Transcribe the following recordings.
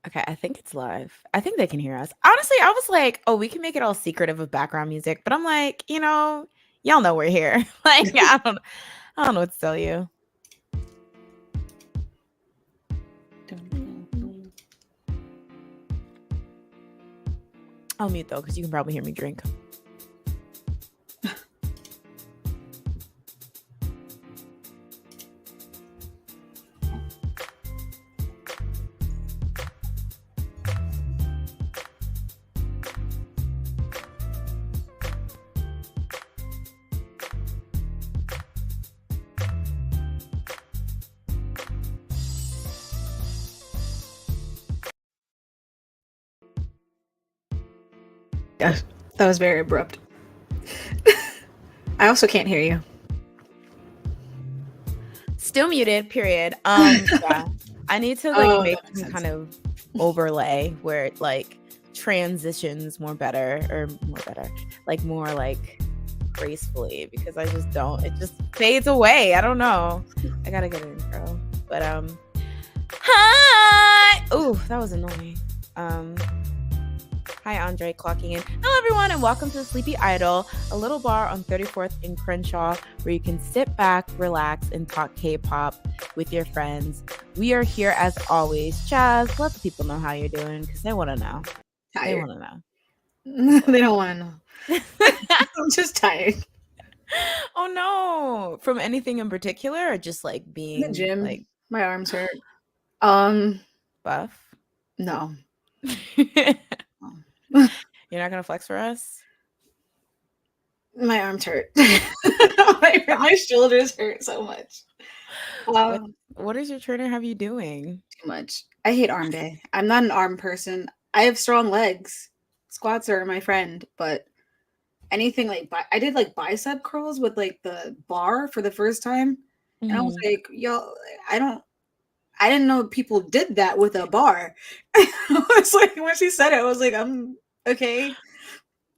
Okay, I think it's live. I think they can hear us. Honestly, I was like, oh, we can make it all secretive with background music, but I'm like, y'all know we're here. Like, I don't know what to tell you. I'll mute though, because you can probably hear me drink. Yeah, that was very abrupt. I also can't hear you. Still muted, period. Yeah. I need to make some kind of overlay where it transitions more gracefully, because I just don't. It just fades away. I don't know. I gotta get an intro. But hi. Oh, that was annoying. Hi, Andre, clocking in. Hello, everyone, and welcome to the Sleepy Idol, a little bar on 34th and Crenshaw, where you can sit back, relax, and talk K-pop with your friends. We are here as always. Chaz, let the people know how you're doing, because they want to know. Tired. They want to know. They don't want to know. I'm just tired. Oh no! From anything in particular, or just being the gym? My arms hurt. Buff? No. You're not gonna flex for us? My arms hurt. my shoulders hurt so much. What does your trainer have you doing? Too much. I hate arm day. I'm not an arm person. I have strong legs. Squats are my friend, but anything I did bicep curls with the bar for the first time, and I was like, yo, I didn't know people did that with a bar. I was like, when she said it, I was like, I'm okay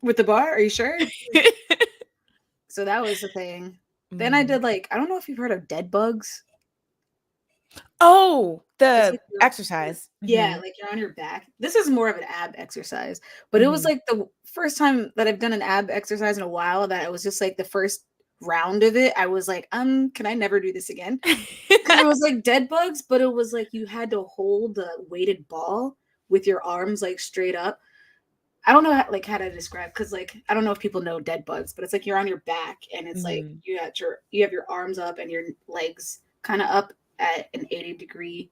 with the bar. Are you sure? So that was the thing. Then I did I don't know if you've heard of dead bugs. Oh, the exercise. Yeah, you're on your back. This is more of an ab exercise, but it was the first time that I've done an ab exercise in a while that it was just the first round of it. I was like, can I never do this again? Because it was dead bugs, but it was you had to hold the weighted ball with your arms straight up. I don't know how to describe, because I don't know if people know dead bugs, but it's you're on your back and it's you have your arms up and your legs kind of up at an 80-degree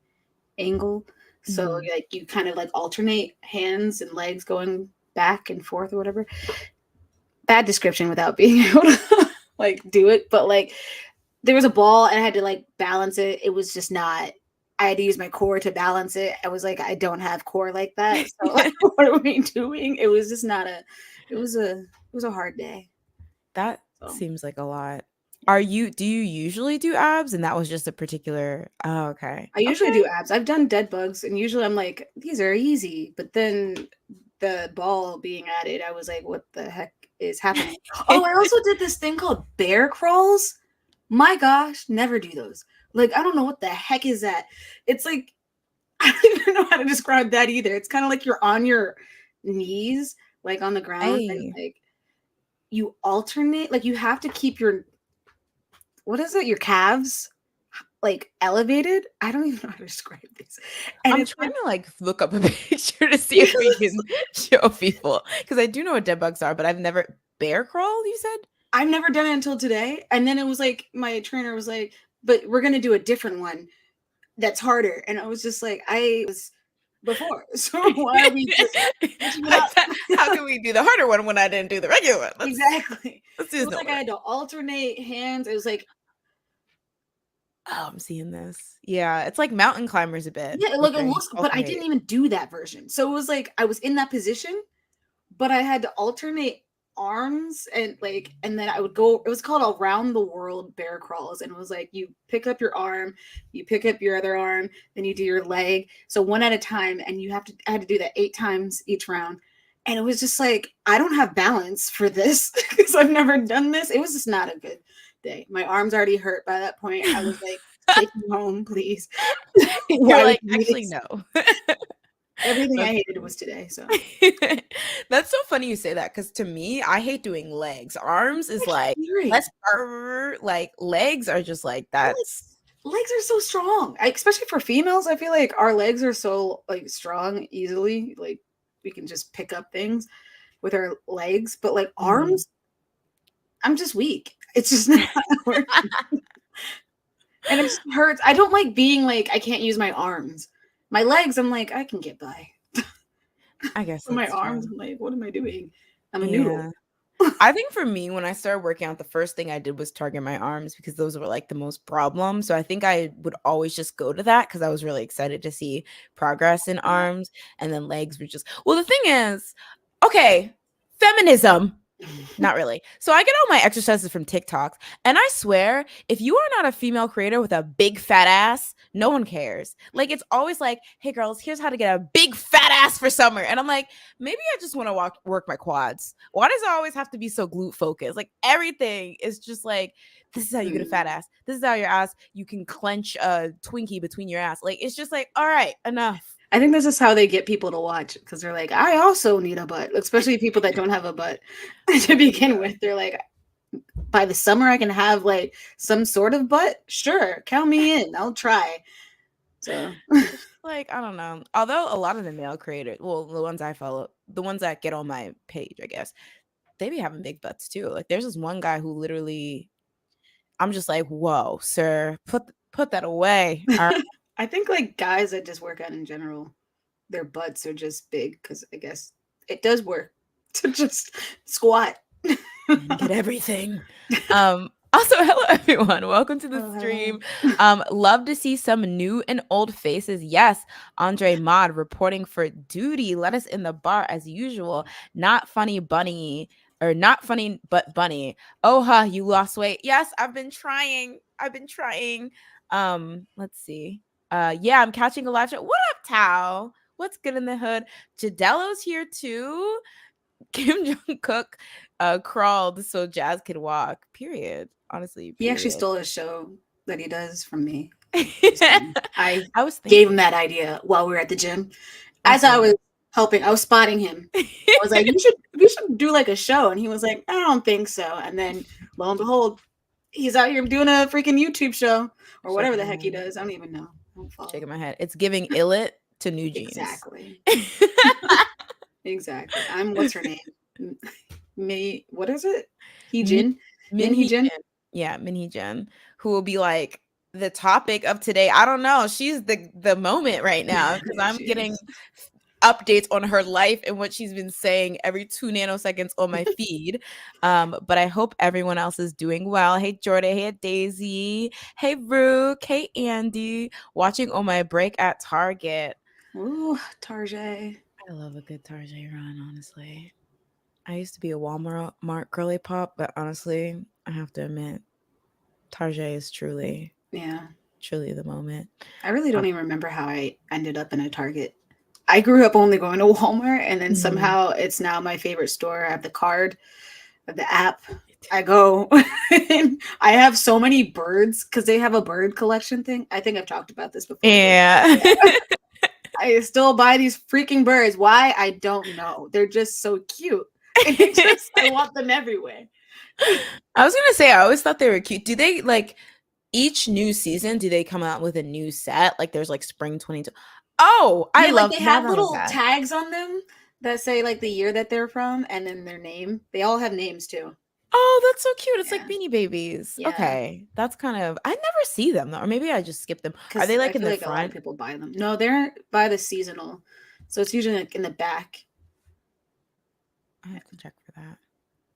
angle. So you kind of alternate hands and legs going back and forth or whatever. Bad description without being able to do it, but there was a ball and I had to balance it. It was just not. I had to use my core to balance it. I was I don't have core like that. So what are we doing? It was just not a. It was a hard day. That seems like a lot. Do you usually do abs? And that was just a particular. Oh, okay. I usually do abs. I've done dead bugs, and usually I'm like, these are easy. But then the ball being added, I was like, what the heck is happening? Oh, I also did this thing called bear crawls. My gosh, never do those. I don't know what the heck is that. It's I don't even know how to describe that either. It's kind of you're on your knees, on the ground, and you alternate. You have to keep your, what is it? Your calves elevated. I don't even know how to describe this. And I'm trying to look up a picture to see if we can show people, because I do know what dead bugs are, but I've never bear crawl. You said? I've never done it until today. And then it was my trainer was like, but we're going to do a different one that's harder. And I was just I was before. So why are we just how can we do the harder one when I didn't do the regular one? Exactly. Let's do this. I had to alternate hands. It was oh, I'm seeing this. Yeah, it's like mountain climbers a bit. Yeah, it looks, but I didn't even do that version. So it was I was in that position, but I had to alternate arms and and then I would go. It was called around the world bear crawls, and it was you pick up your arm, you pick up your other arm, then you do your leg, so one at a time, and I had to do that 8 times each round, and it was just I don't have balance for this because I've never done this. It was just not a good day. My arms already hurt by that point. I was take me home, please. You're actually no. Everything I hated was today. So That's so funny you say that, because to me, I hate doing legs. Arms is like, right. let's like legs are just like that's Legs are so strong, especially for females. I feel like our legs are so like strong easily. Like we can just pick up things with our legs, but like Mhm. arms, I'm just weak. It's just not working. And it just hurts. I don't like being like I can't use my arms. My legs, I'm like, I can get by. I guess But my that's arms, true. I'm like, what am I doing? I'm a noodle. Yeah. I think for me, when I started working out, the first thing I did was target my arms because those were like the most problem. So I think I would always just go to that because I was really excited to see progress in arms. And then legs were just, well, the thing is, okay, feminism. Not really. So I get all my exercises from TikToks, and I swear, if you are not a female creator with a big fat ass, no one cares. Like it's always like, "Hey girls, here's how to get a big fat ass for summer." And I'm like, maybe I just want to work my quads. Why does it always have to be so glute focused? Like everything is just like, this is how you get a fat ass. This is how your ass you can clench a Twinkie between your ass. Like it's just like, all right, enough. I think this is how they get people to watch because they're like, I also need a butt, especially people that don't have a butt to begin with. They're like, by the summer, I can have like some sort of butt. Sure, count me in. I'll try. So, Like, I don't know. Although a lot of the male creators, well, the ones I follow, the ones that get on my page, I guess, they be having big butts too. Like there's this one guy who literally I'm just like, "Whoa, sir, put that away." All right. I think like guys that just work out in general, their butts are just big because I guess it does work to just squat. And get everything. Also, hello everyone. Welcome to the stream. Love to see some new and old faces. Yes, Andre Mod reporting for duty. Let us in the bar as usual. Not funny bunny or not funny but bunny. Oh huh, you lost weight. Yes, I've been trying. Let's see. Yeah, I'm catching a live show. What up, Tao? What's good in the hood? Jadello's here too. Kim Jong-kook crawled so Jazz could walk. Period. Honestly, He actually period. stole a show that he does from me. I I was gave thinking. him that idea while we were at the gym. As I Okay. was helping, I was spotting him. I was like, we should do like a show. And he was like, I don't think so. And then lo and behold, he's out here doing a freaking YouTube show or whatever Shaking the my heck he head. does. I don't even know. I don't follow. Shaking my head. It's giving illit to New Jeans. Exactly. Exactly. I'm what's her name? Me, what is it? Hee Min Jin? Min Min Hee Hee Jin? Jin. Yeah, Min Hee Jin, who will be like the topic of today. I don't know. She's the moment right now because Yeah, I'm she getting is. updates on her life and what she's been saying every 2 nanoseconds on my feed. But I hope everyone else is doing well. Hey Jordan, hey Daisy, hey Rook, hey Andy, watching on my break at Target. Ooh, Tarjay. I love a good Target run, honestly. I used to be a Walmart girly pop, but honestly, I have to admit, Target is truly, Yeah. truly the moment. I really don't even remember how I ended up in a Target. I grew up only going to Walmart, and then Mhm. somehow it's now my favorite store. I have the card, I have the app. I go, and I have so many birds because they have a bird collection thing. I think I've talked about this before, but Yeah. I still buy these freaking birds. Why? I don't know. They're just so cute. And it just, I want them everywhere. I was gonna say I always thought they were cute. Do they like each new season? Do they come out with a new set? Like there's like spring 22. Oh, I Yeah, like love they have never heard little that. tags on them that say like the year that they're from and then their name. They all have names too. Oh, that's so cute. It's like Yeah. Beanie Babies. Yeah. Okay, that's kind of I never see them though, or maybe I just skip them. Are Because they I like in feel the like a lot of front? people buy them. No, they're by the seasonal. So it's usually like in the back. I have to check for that.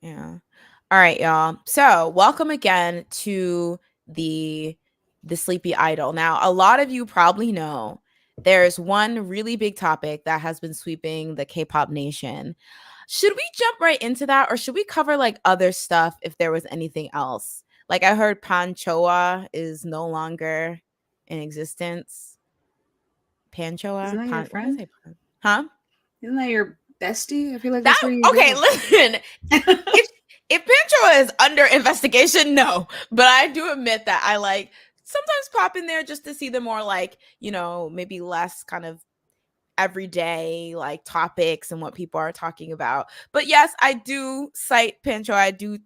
Yeah. All right, y'all. So, welcome again to the Sleepy Idol. Now, a lot of you probably know there's one really big topic that has been sweeping the K-pop nation. Should we jump right into that or should we cover like other stuff if there was anything else? Like I heard Panchoa is no longer in existence. Isn't Panchoa? that your What did I friend? say? Huh? Isn't that your bestie? I feel like that's That where you okay, go. listen. If Pancho is under investigation, no. But I do admit that I like sometimes pop in there just to see the more like, maybe less kind of everyday like topics and what people are talking about. But yes, I do cite Panchoa. I do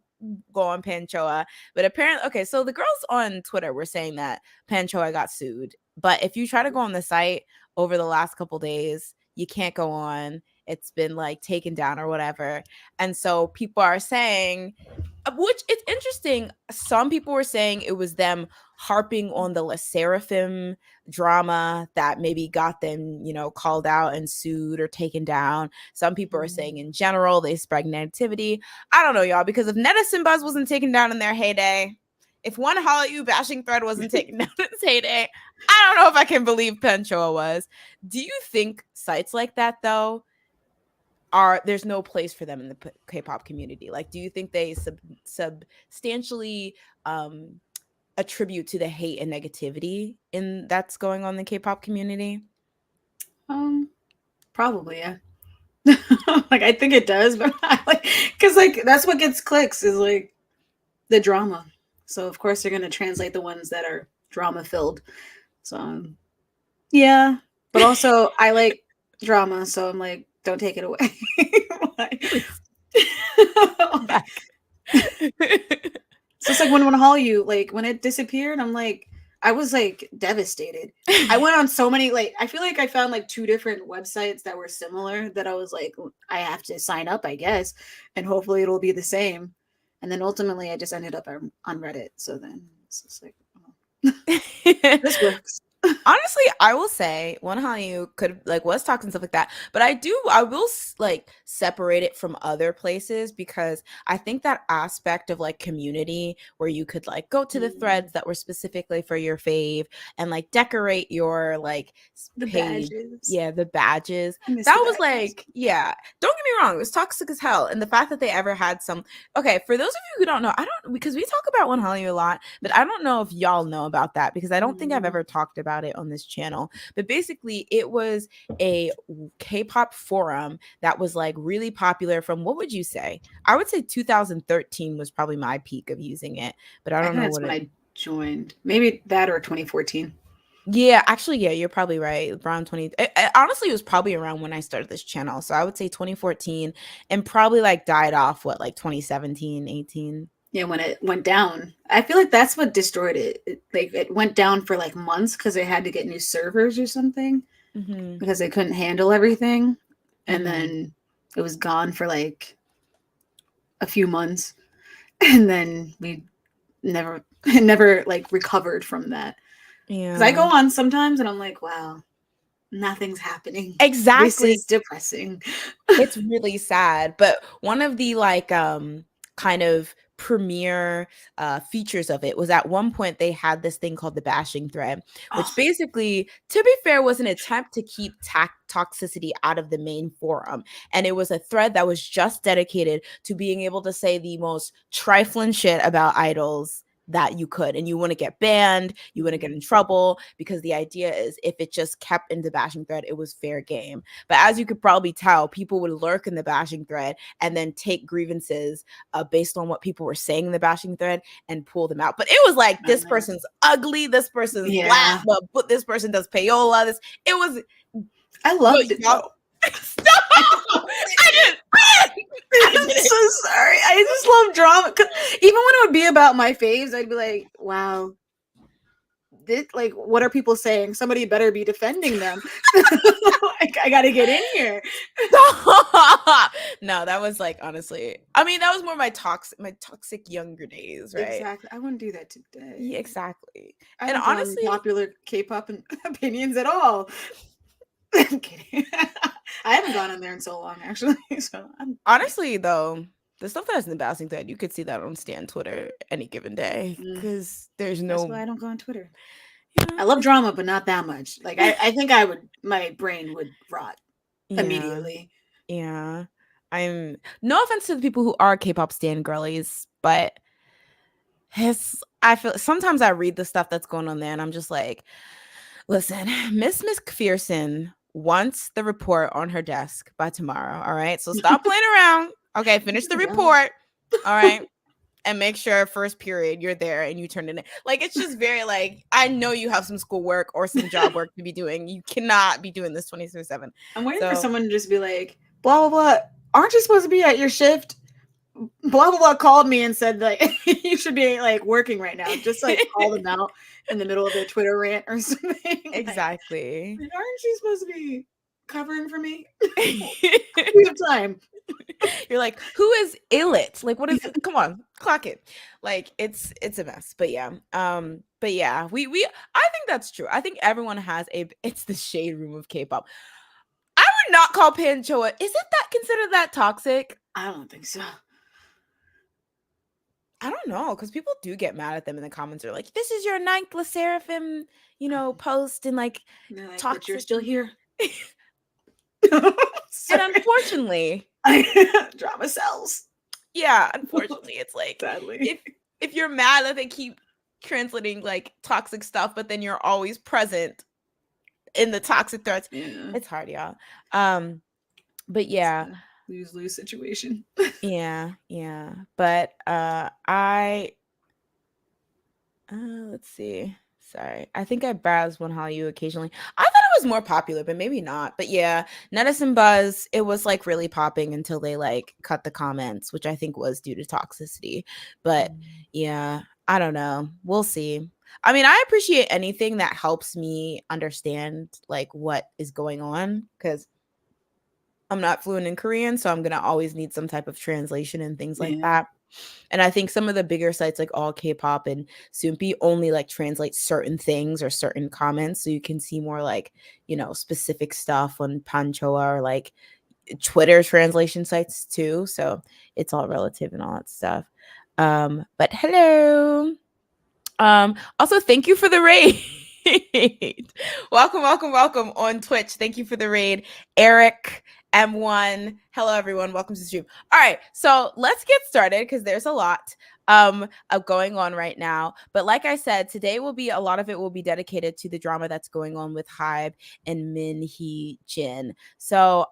go on Panchoa. But apparently, okay, so the girls on Twitter were saying that Panchoa got sued. But if you try to go on the site over the last couple days, you can't go on. It's been like taken down or whatever. And so people are saying, which it's interesting. Some people were saying it was them harping on the Sserafim drama that maybe got them, called out and sued or taken down. Some people are saying in general they spread negativity. I don't know, y'all, because if Netizen Buzz wasn't taken down in their heyday, if one Holla You bashing thread wasn't taken down in its heyday, I don't know if I can believe Panchoa was. Do you think sites like that, though, there's no place for them in the K-pop community? Like, do you think they substantially attribute to the hate and negativity that's going on in the K-pop community? Probably, yeah. Like, I think it does, but because like that's what gets clicks is like the drama. So of course they're gonna translate the ones that are drama filled. So yeah, but also I like drama, so I'm like, don't take it away. So it's like when Holla You, like when it disappeared, I'm like, I was like devastated. I went on so many, like, I feel like I found like 2 different websites that were similar that I was like, I have to sign up, I guess, and hopefully it'll be the same. And then ultimately I just ended up on Reddit. So then it's just like, oh. This works. Honestly, I will say One Hallyu could was talking stuff like that, but I will like separate it from other places because I think that aspect of like community where you could like go to the threads that were specifically for your fave and like decorate your like the page. badges. Yeah, the badges. That was like, yeah. Don't get me wrong, it was toxic as hell. And the fact that they ever had okay, for those of you who don't know, because we talk about One Hallyu a lot, but I don't know if y'all know about that because I don't think I've ever talked about it on this channel. But basically it was a K-pop forum that was like really popular from, what would you say? I would say 2013 was probably my peak of using it, but I don't know when I joined. Maybe that or 2014. Yeah, actually, yeah, you're probably right. Around 20. Honestly, it was probably around when I started this channel. So I would say 2014 and probably like died off, like 2017, 18. Yeah, when it went down. I feel like that's what destroyed it. It went down for like months because they had to get new servers or something because they couldn't handle everything. And then it was gone for like a few months. And then we never like recovered from that. Yeah. Because I go on sometimes and I'm like, wow, nothing's happening. Exactly. This is depressing. It's really sad. But one of the like kind of premier features of it was at one point they had this thing called the bashing thread, which basically, to be fair, was an attempt to keep toxicity out of the main forum. And it was a thread that was just dedicated to being able to say the most trifling shit about idols that you could, and you wouldn't get banned, you wouldn't get in trouble, because the idea is if it just kept in the bashing thread, it was fair game. But as you could probably tell, people would lurk in the bashing thread and then take grievances based on what people were saying in the bashing thread and pull them out. But it was like, this person's ugly, this person's black, but this person does payola. I loved it though. Stop! I'm so sorry. I just love drama. Even when it would be about my faves, I'd be like, wow, like, what are people saying? Somebody better be defending them. Like, I gotta get in here. No, that was like, honestly, I mean, that was more my toxic younger days, right? Exactly. I wouldn't do that today. Yeah, exactly. And honestly, popular K-pop opinions at all. I'm kidding. I haven't gone on there in so long, actually. So honestly, though, the stuff that's in the bashing thread, you could see that on Stan Twitter any given day because there's no. That's why I don't go on Twitter. I love drama, but not that much. Like I think my brain would rot immediately. Yeah, I'm no offense to the people who are K-pop stan girlies, but I feel sometimes I read the stuff that's going on there, and I'm just like, listen, Miss McPherson wants the report on her desk by tomorrow. All right. So stop playing around. Okay. Finish the report. All right. and make sure first period you're there and you turn it in. Like, it's just very like, I know you have some schoolwork or some job work to be doing. You cannot be doing this 24/7. I'm waiting for someone to just be like, blah, blah, blah. Aren't you supposed to be at your shift? Blah, blah, blah called me and said, like, you should be, like, working right now. Just, like, call them out in the middle of their Twitter rant or something. Exactly. Like, aren't you supposed to be covering for me? We have time. You're like, who is Illit? Like, what is it? Come on, clock it. Like, it's a mess. But yeah. We I think that's true. I think everyone has it's the shade room of K-pop. I would not call Panchoa. Is it that considered that toxic? I don't think so. I don't know, because people do get mad at them in the comments. They're like, this is your ninth La Sserafim, post, and like, but you're still here. And unfortunately, drama sells. Yeah, unfortunately, it's like, sadly, if you're mad that they keep translating like toxic stuff, but then you're always present in the toxic threads, it's hard, y'all. But yeah, lose situation. yeah. But let's see. Sorry, I think I browsed One Hallyu occasionally. I thought it was more popular, but maybe not. But yeah, Netizen Buzz, it was like really popping until they like cut the comments, which I think was due to toxicity. But yeah, I don't know. We'll see. I mean, I appreciate anything that helps me understand like what is going on, because I'm not fluent in Korean, so I'm gonna always need some type of translation and things like that. And I think some of the bigger sites like All K-Pop and Soompi only like translate certain things or certain comments, so you can see more like, specific stuff on Panchoa or like Twitter translation sites too. So it's all relative and all that stuff. But hello. Also, thank you for the raid. Welcome on Twitch. Thank you for the raid, Eric M1. Hello, everyone. Welcome to the stream. All right, so let's get started because there's a lot of going on right now. But like I said, today a lot of it will be dedicated to the drama that's going on with Hybe and Min Hee Jin. So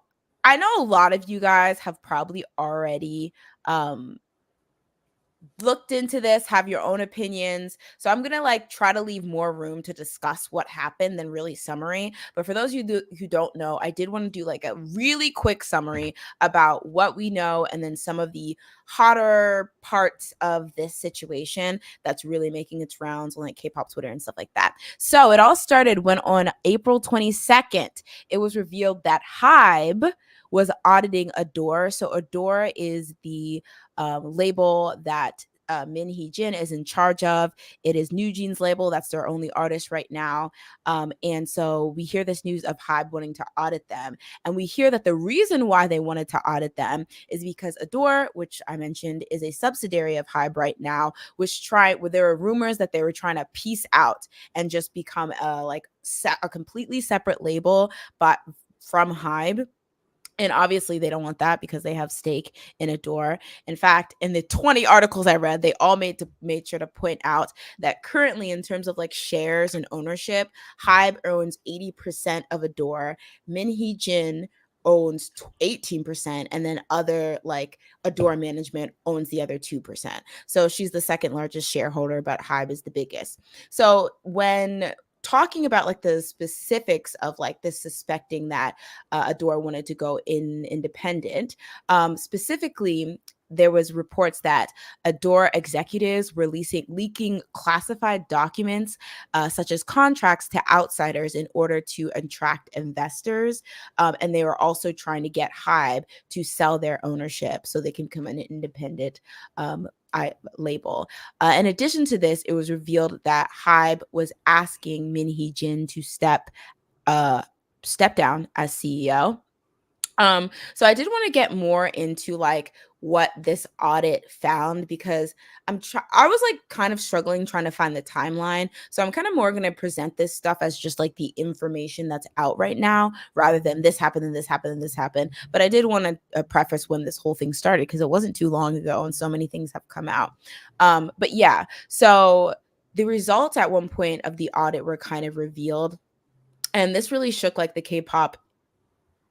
I know a lot of you guys have probably already looked into this, have your own opinions. So I'm gonna like try to leave more room to discuss what happened than really summary. But for those of you who don't know, I did want to do like a really quick summary about what we know and then some of the hotter parts of this situation that's really making its rounds on like K-pop Twitter and stuff like that. So it all started when on April 22nd, it was revealed that Hybe was auditing Adore. So Adore is the label that Min Hee Jin is in charge of. It is New Jeans label. That's their only artist right now. And so we hear this news of Hybe wanting to audit them. And we hear that the reason why they wanted to audit them is because Adore, which I mentioned, is a subsidiary of Hybe right now, where there were rumors that they were trying to piece out and just become a completely separate label, but from Hybe. And obviously they don't want that because they have stake in Adore. In fact, in the 20 articles I read, they all made sure to point out that currently in terms of like shares and ownership, Hybe owns 80% of Adore. Min Hee Jin owns 18%, and then other like Adore management owns the other 2%. So she's the second largest shareholder, but Hybe is the biggest. So when talking about like the specifics of like this suspecting that Adore wanted to go independent, specifically there was reports that Adore executives were leaking classified documents such as contracts to outsiders in order to attract investors, and they were also trying to get Hybe to sell their ownership so they can become an independent label. In addition to this, it was revealed that Hybe was asking Min Hee Jin to step down as CEO. So I did want to get more into like what this audit found, because I was like kind of struggling trying to find the timeline. So I'm kind of more going to present this stuff as just like the information that's out right now, rather than this happened and this happened and this happened. But I did want to preface when this whole thing started, because it wasn't too long ago and so many things have come out. But yeah, so the results at one point of the audit were kind of revealed, and this really shook like the K-pop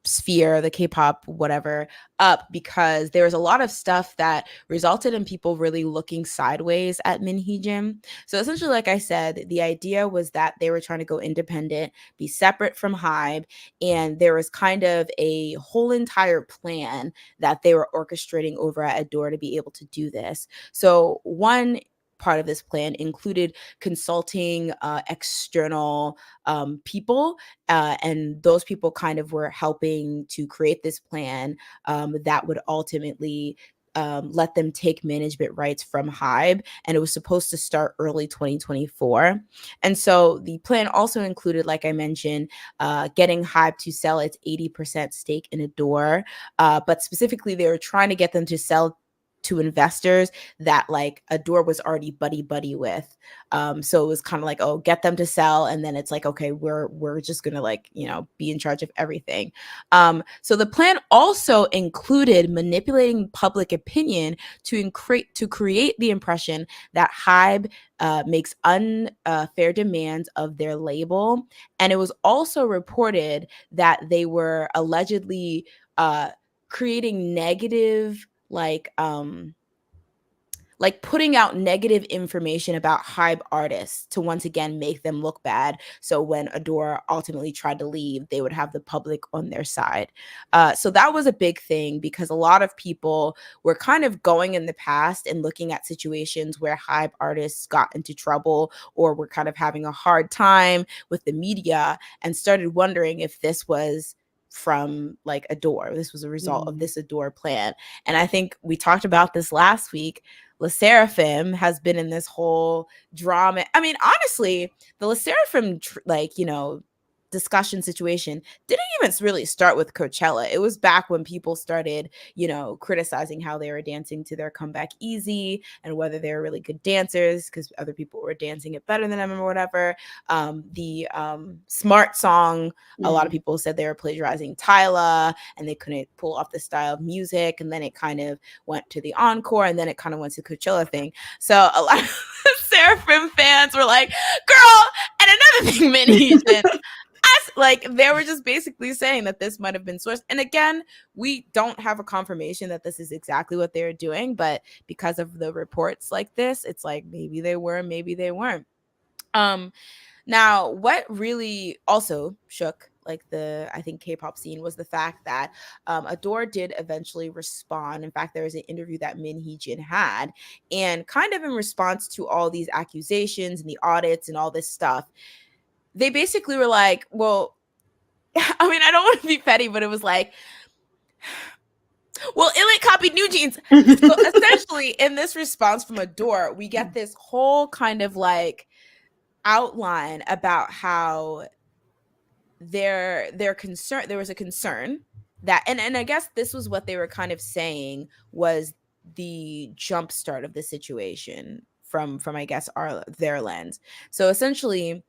sphere, the K-pop, whatever, up because there was a lot of stuff that resulted in people really looking sideways at Hee Jin. So essentially, like I said, the idea was that they were trying to go independent, be separate from Hybe, and there was kind of a whole entire plan that they were orchestrating over at Adore to be able to do this. So one part of this plan included consulting external people, and those people kind of were helping to create this plan that would ultimately let them take management rights from Hybe, and it was supposed to start early 2024. And so the plan also included, like I mentioned, getting Hybe to sell its 80% stake in Adore, but specifically they were trying to get them to sell to investors that like Adore was already buddy with. So it was kind of like, oh, get them to sell, and then it's like, okay, we're just gonna like, you know, be in charge of everything. So the plan also included manipulating public opinion to create the impression that Hybe makes unfair demands of their label, and it was also reported that they were allegedly creating negative like putting out negative information about Hybe artists to once again make them look bad. So when Adore ultimately tried to leave, they would have the public on their side. So that was a big thing because a lot of people were kind of going in the past and looking at situations where Hybe artists got into trouble or were kind of having a hard time with the media and started wondering if this was from like Adore. This was a result of this Adore plan. And I think we talked about this last week. Sserafim has been in this whole drama. I mean, honestly, the Sserafim discussion situation didn't even really start with Coachella. It was back when people started, criticizing how they were dancing to their Comeback Easy and whether they were really good dancers because other people were dancing it better than them or whatever. The Smart song, a lot of people said they were plagiarizing Tyla and they couldn't pull off the style of music. And then it kind of went to the encore and then it kind of went to Coachella thing. So a lot of Seraphim fans were like, girl, and another thing, Hee Jin, like they were just basically saying that this might have been sourced. And again, we don't have a confirmation that this is exactly what they're doing, but because of the reports like this, it's like maybe they were, maybe they weren't. Now, what really also shook like the I think K-pop scene was the fact that Adore did eventually respond. In fact, there was an interview that Hee Jin had, and kind of in response to all these accusations and the audits and all this stuff, they basically were like, well, I mean, I don't want to be petty, but it was like, well, Illit copied New Jeans. So essentially, in this response from Adore, we get this whole kind of like outline about how their concern, there was a concern that, and I guess this was what they were kind of saying was the jump start of the situation from I guess their lens. So essentially,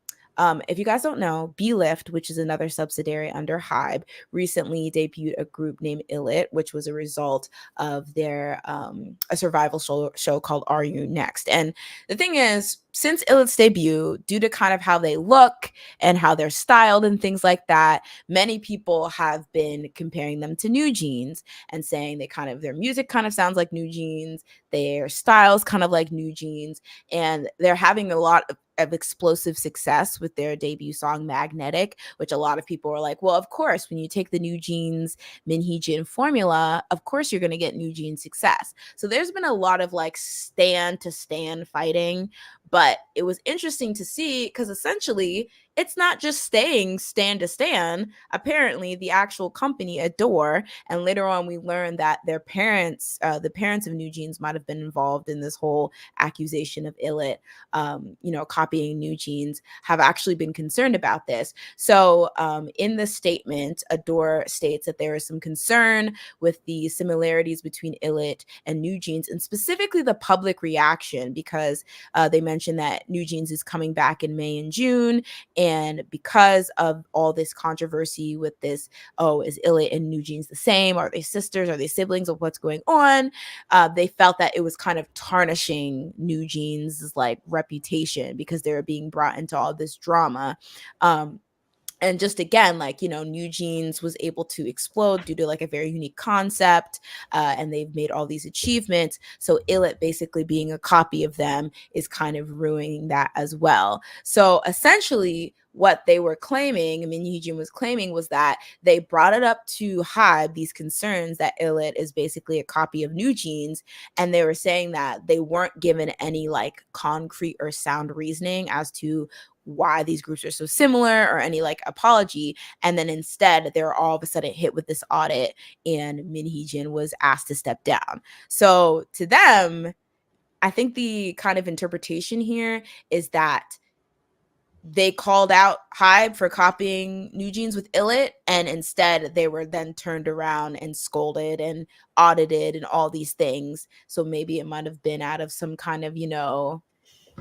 if you guys don't know, B-Lift, which is another subsidiary under Hybe, recently debuted a group named Illit, which was a result of their a survival show called Are You Next? And the thing is, since Illit's debut, due to kind of how they look and how they're styled and things like that, many people have been comparing them to New Jeans and saying their music kind of sounds like New Jeans, their styles kind of like New Jeans, and they're having a lot of explosive success with their debut song Magnetic, which a lot of people are like, well, of course, when you take the New Jeans Hee Jin formula, of course you're going to get New Jeans success. So there's been a lot of like stand to stand fighting, but it was interesting to see because essentially it's not just staying stand to stand. Apparently, the actual company Adore, and later on we learned that their parents, the parents of New Jeans, might have been involved in this whole accusation of Illit, copying New Jeans, have actually been concerned about this. So in the statement, Adore states that there is some concern with the similarities between Illit and New Jeans, and specifically the public reaction, because they mentioned that New Jeans is coming back in May and June. And because of all this controversy with this, oh, is Illit and New Jeans the same? Are they sisters? Are they siblings? Of what's going on? They felt that it was kind of tarnishing New Jeans' like reputation because they were being brought into all this drama. And just again, like, you know, New Jeans was able to explode due to like a very unique concept, and they've made all these achievements. So Illit basically being a copy of them is kind of ruining that as well. So essentially what they were claiming, I mean, Hee Jin was claiming, was that they brought it up to Hybe, these concerns that Illit is basically a copy of New Jeans, and they were saying that they weren't given any like concrete or sound reasoning as to why these groups are so similar or any like apology. And then instead they were all of a sudden hit with this audit, and Min Hee Jin was asked to step down. So to them, I think the kind of interpretation here is that they called out Hybe for copying New Jeans with Illit, and instead they were then turned around and scolded and audited and all these things. So maybe it might have been out of some kind of, you know,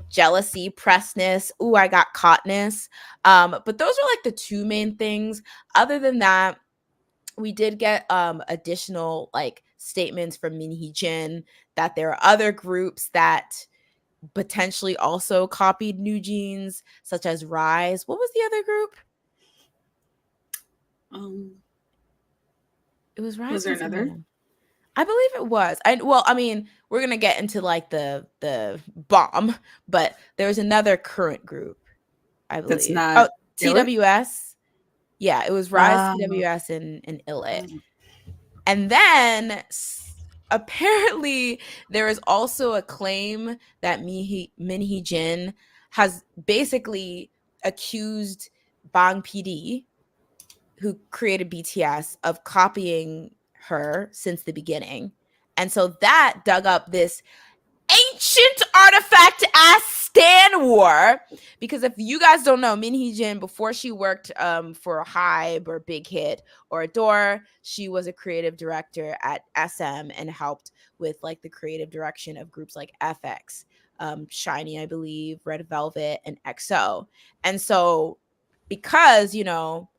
jealousy, pressness, ooh, I got caughtness. But those are like the two main things. Other than that, we did get additional like statements from Min Hee Jin that there are other groups that potentially also copied New Jeans, such as Rise. What was the other group? It was Rise. Was there another? I believe it was. I mean, we're gonna get into like the bomb, but there was another current group, I believe. That's not TWS. Yeah, it was Rise, TWS, and Illit. And then apparently there is also a claim that Min Hee Jin has basically accused Bang PD, who created BTS, of copying her since the beginning. And so that dug up this ancient artifact ass Stan war, because if you guys don't know, Min Hee Jin, before she worked for Hybe or Big Hit or Adore, she was a creative director at SM and helped with like the creative direction of groups like FX, Shiny, I believe, Red Velvet, and EXO. And so because, you know,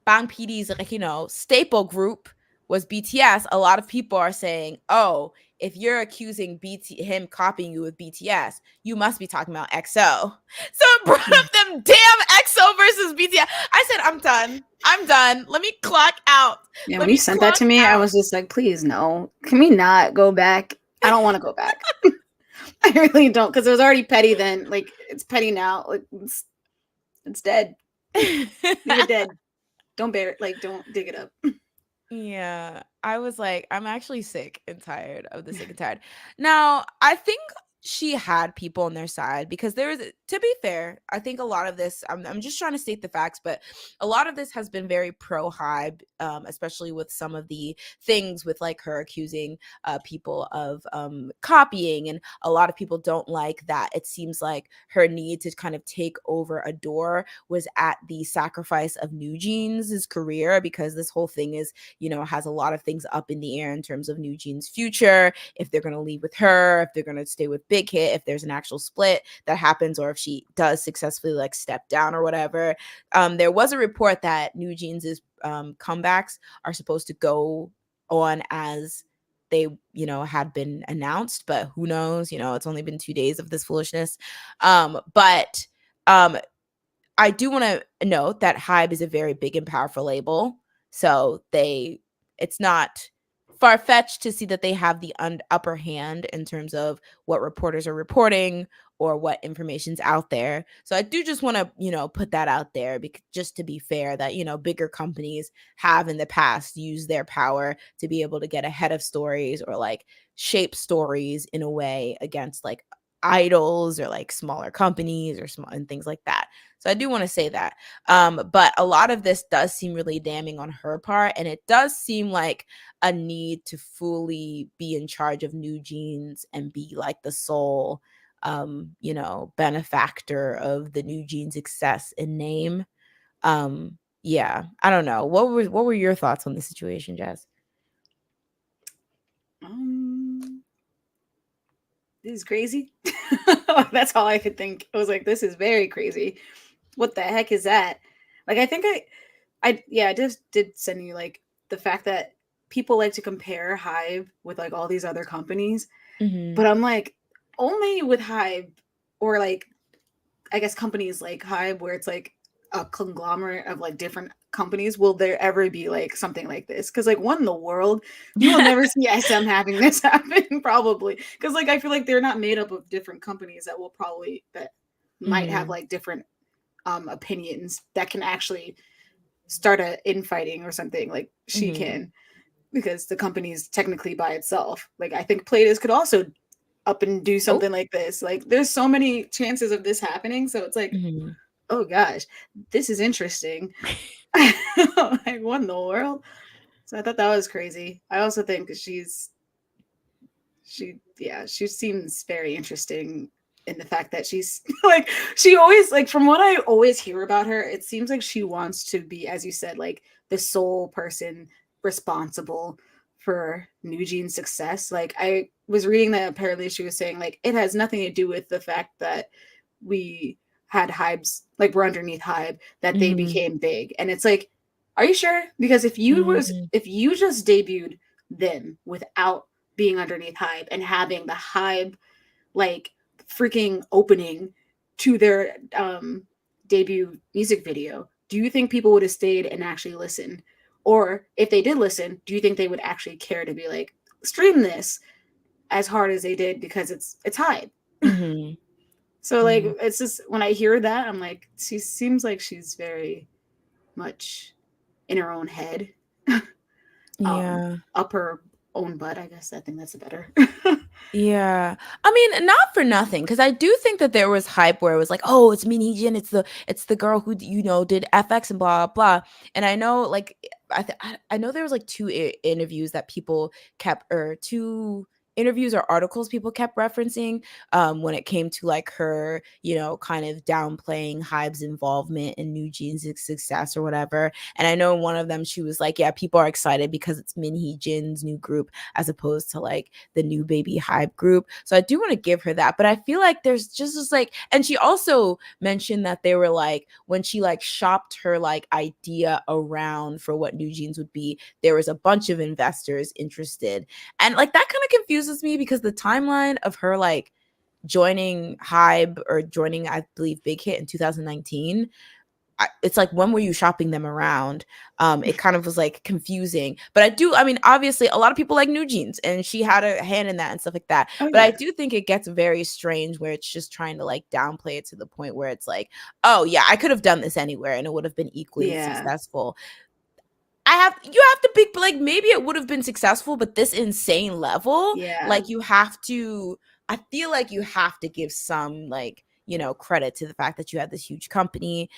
Bang PD's like, you know, staple group was BTS, a lot of people are saying, oh, if you're accusing him copying you with BTS, you must be talking about EXO. So it brought up them damn EXO versus BTS. I said, I'm done. Let me clock out. Yeah, when you sent that to me, I was just like, please, no. Can we not go back? I don't want to go back. I really don't, because it was already petty then. Like, it's petty now. Like, it's dead. Leave it dead. Don't bear it. Like, don't dig it up. Yeah, I was like, I'm actually sick and tired of the sick and tired. Now, I think she had people on their side, because there was, to be fair, I think a lot of this, I'm just trying to state the facts, but a lot of this has been very pro Hybe, especially with some of the things with like her accusing people of copying. And a lot of people don't like that. It seems like her need to kind of take over Adore was at the sacrifice of New Jeans' career, because this whole thing is, you know, has a lot of things up in the air in terms of New Jeans' future, if they're going to leave with her, if they're going to stay with Big Hit, if there's an actual split that happens, or if she does successfully like step down or whatever. There was a report that New Jeans' comebacks are supposed to go on as they, you know, had been announced, but who knows, you know, it's only been 2 days of this foolishness. But I do want to note that Hybe is a very big and powerful label, so it's not far-fetched to see that they have the upper hand in terms of what reporters are reporting or what information's out there. So I do just want to, you know, put that out there, because just to be fair, that, you know, bigger companies have in the past used their power to be able to get ahead of stories or like shape stories in a way against like idols or like smaller companies or small and things like that. So I do want to say that. But a lot of this does seem really damning on her part, and it does seem like a need to fully be in charge of New Jeans and be like the sole, you know, benefactor of the New Jeans success and name. Yeah, I don't know. What were your thoughts on the situation, Jess? This is crazy. That's all I could think. I was like, this is very crazy. What the heck is that? Like, I think I just did send you like the fact that people like to compare Hybe with like all these other companies, but I'm like, only with Hybe, or like, I guess companies like Hybe, where it's like a conglomerate of like different companies will there ever be like something like this? Because like what in the world, you will never see SM having this happen probably. Because like I feel like they're not made up of different companies that will probably that might have Mhm. like different opinions that can actually start a infighting or something like she Mhm. can, because the company is technically by itself. Like I think Playdays could also up and do Oh. something like this. Like there's so many chances of this happening. So it's like, Mhm. oh gosh, this is interesting. Like what in the world? So I thought that was crazy. I also think she seems very interesting in the fact that she's like she always like from what I always hear about her, it seems like she wants to be, as you said, like the sole person responsible for New Jean's success. Like I was reading that apparently she was saying like it has nothing to do with the fact that we had Hybe's like we're underneath Hybe that they Mhm. became big. And it's like, are you sure? Because Mhm. if you just debuted them without being underneath Hybe and having the Hybe like freaking opening to their debut music video, do you think people would have stayed and actually listened? Or if they did listen, do you think they would actually care to be like stream this as hard as they did because it's Hybe? Mhm. So like Mhm. it's just when I hear that, I'm like, she seems like she's very much in her own head. Yeah. Up her own butt, I guess. I think that's better. Yeah. I mean, not for nothing, because I do think that there was hype where it was like, oh, it's Min Hee Jin, it's the girl who did FX and blah blah blah. And I know like I know there was like two interviews that people kept, or two interviews or articles people kept referencing when it came to like her, kind of downplaying Hybe's involvement in New Jeans' success or whatever. And I know in one of them she was like, yeah, people are excited because it's Min Hee Jin's new group as opposed to like the new baby Hybe group. So I do want to give her that. But I feel like there's just this like, and she also mentioned that they were like, when she like shopped her like idea around for what New Jeans would be, there was a bunch of investors interested. And like that kind of confuses me because the timeline of her like joining Hybe or joining, I believe, Big Hit in 2019, it's like, when were you shopping them around? It kind of was like confusing. But I mean, obviously a lot of people like New Jeans and she had a hand in that and stuff like that. Oh But I yeah. do think it gets very strange where it's just trying to like downplay it to the point where it's like, oh yeah, I could have done this anywhere and it would have been equally Yeah. successful. You have to be like, maybe it would have been successful, but this insane level, Yeah. like you have to, I feel like you have to give some like, credit to the fact that you had this huge company.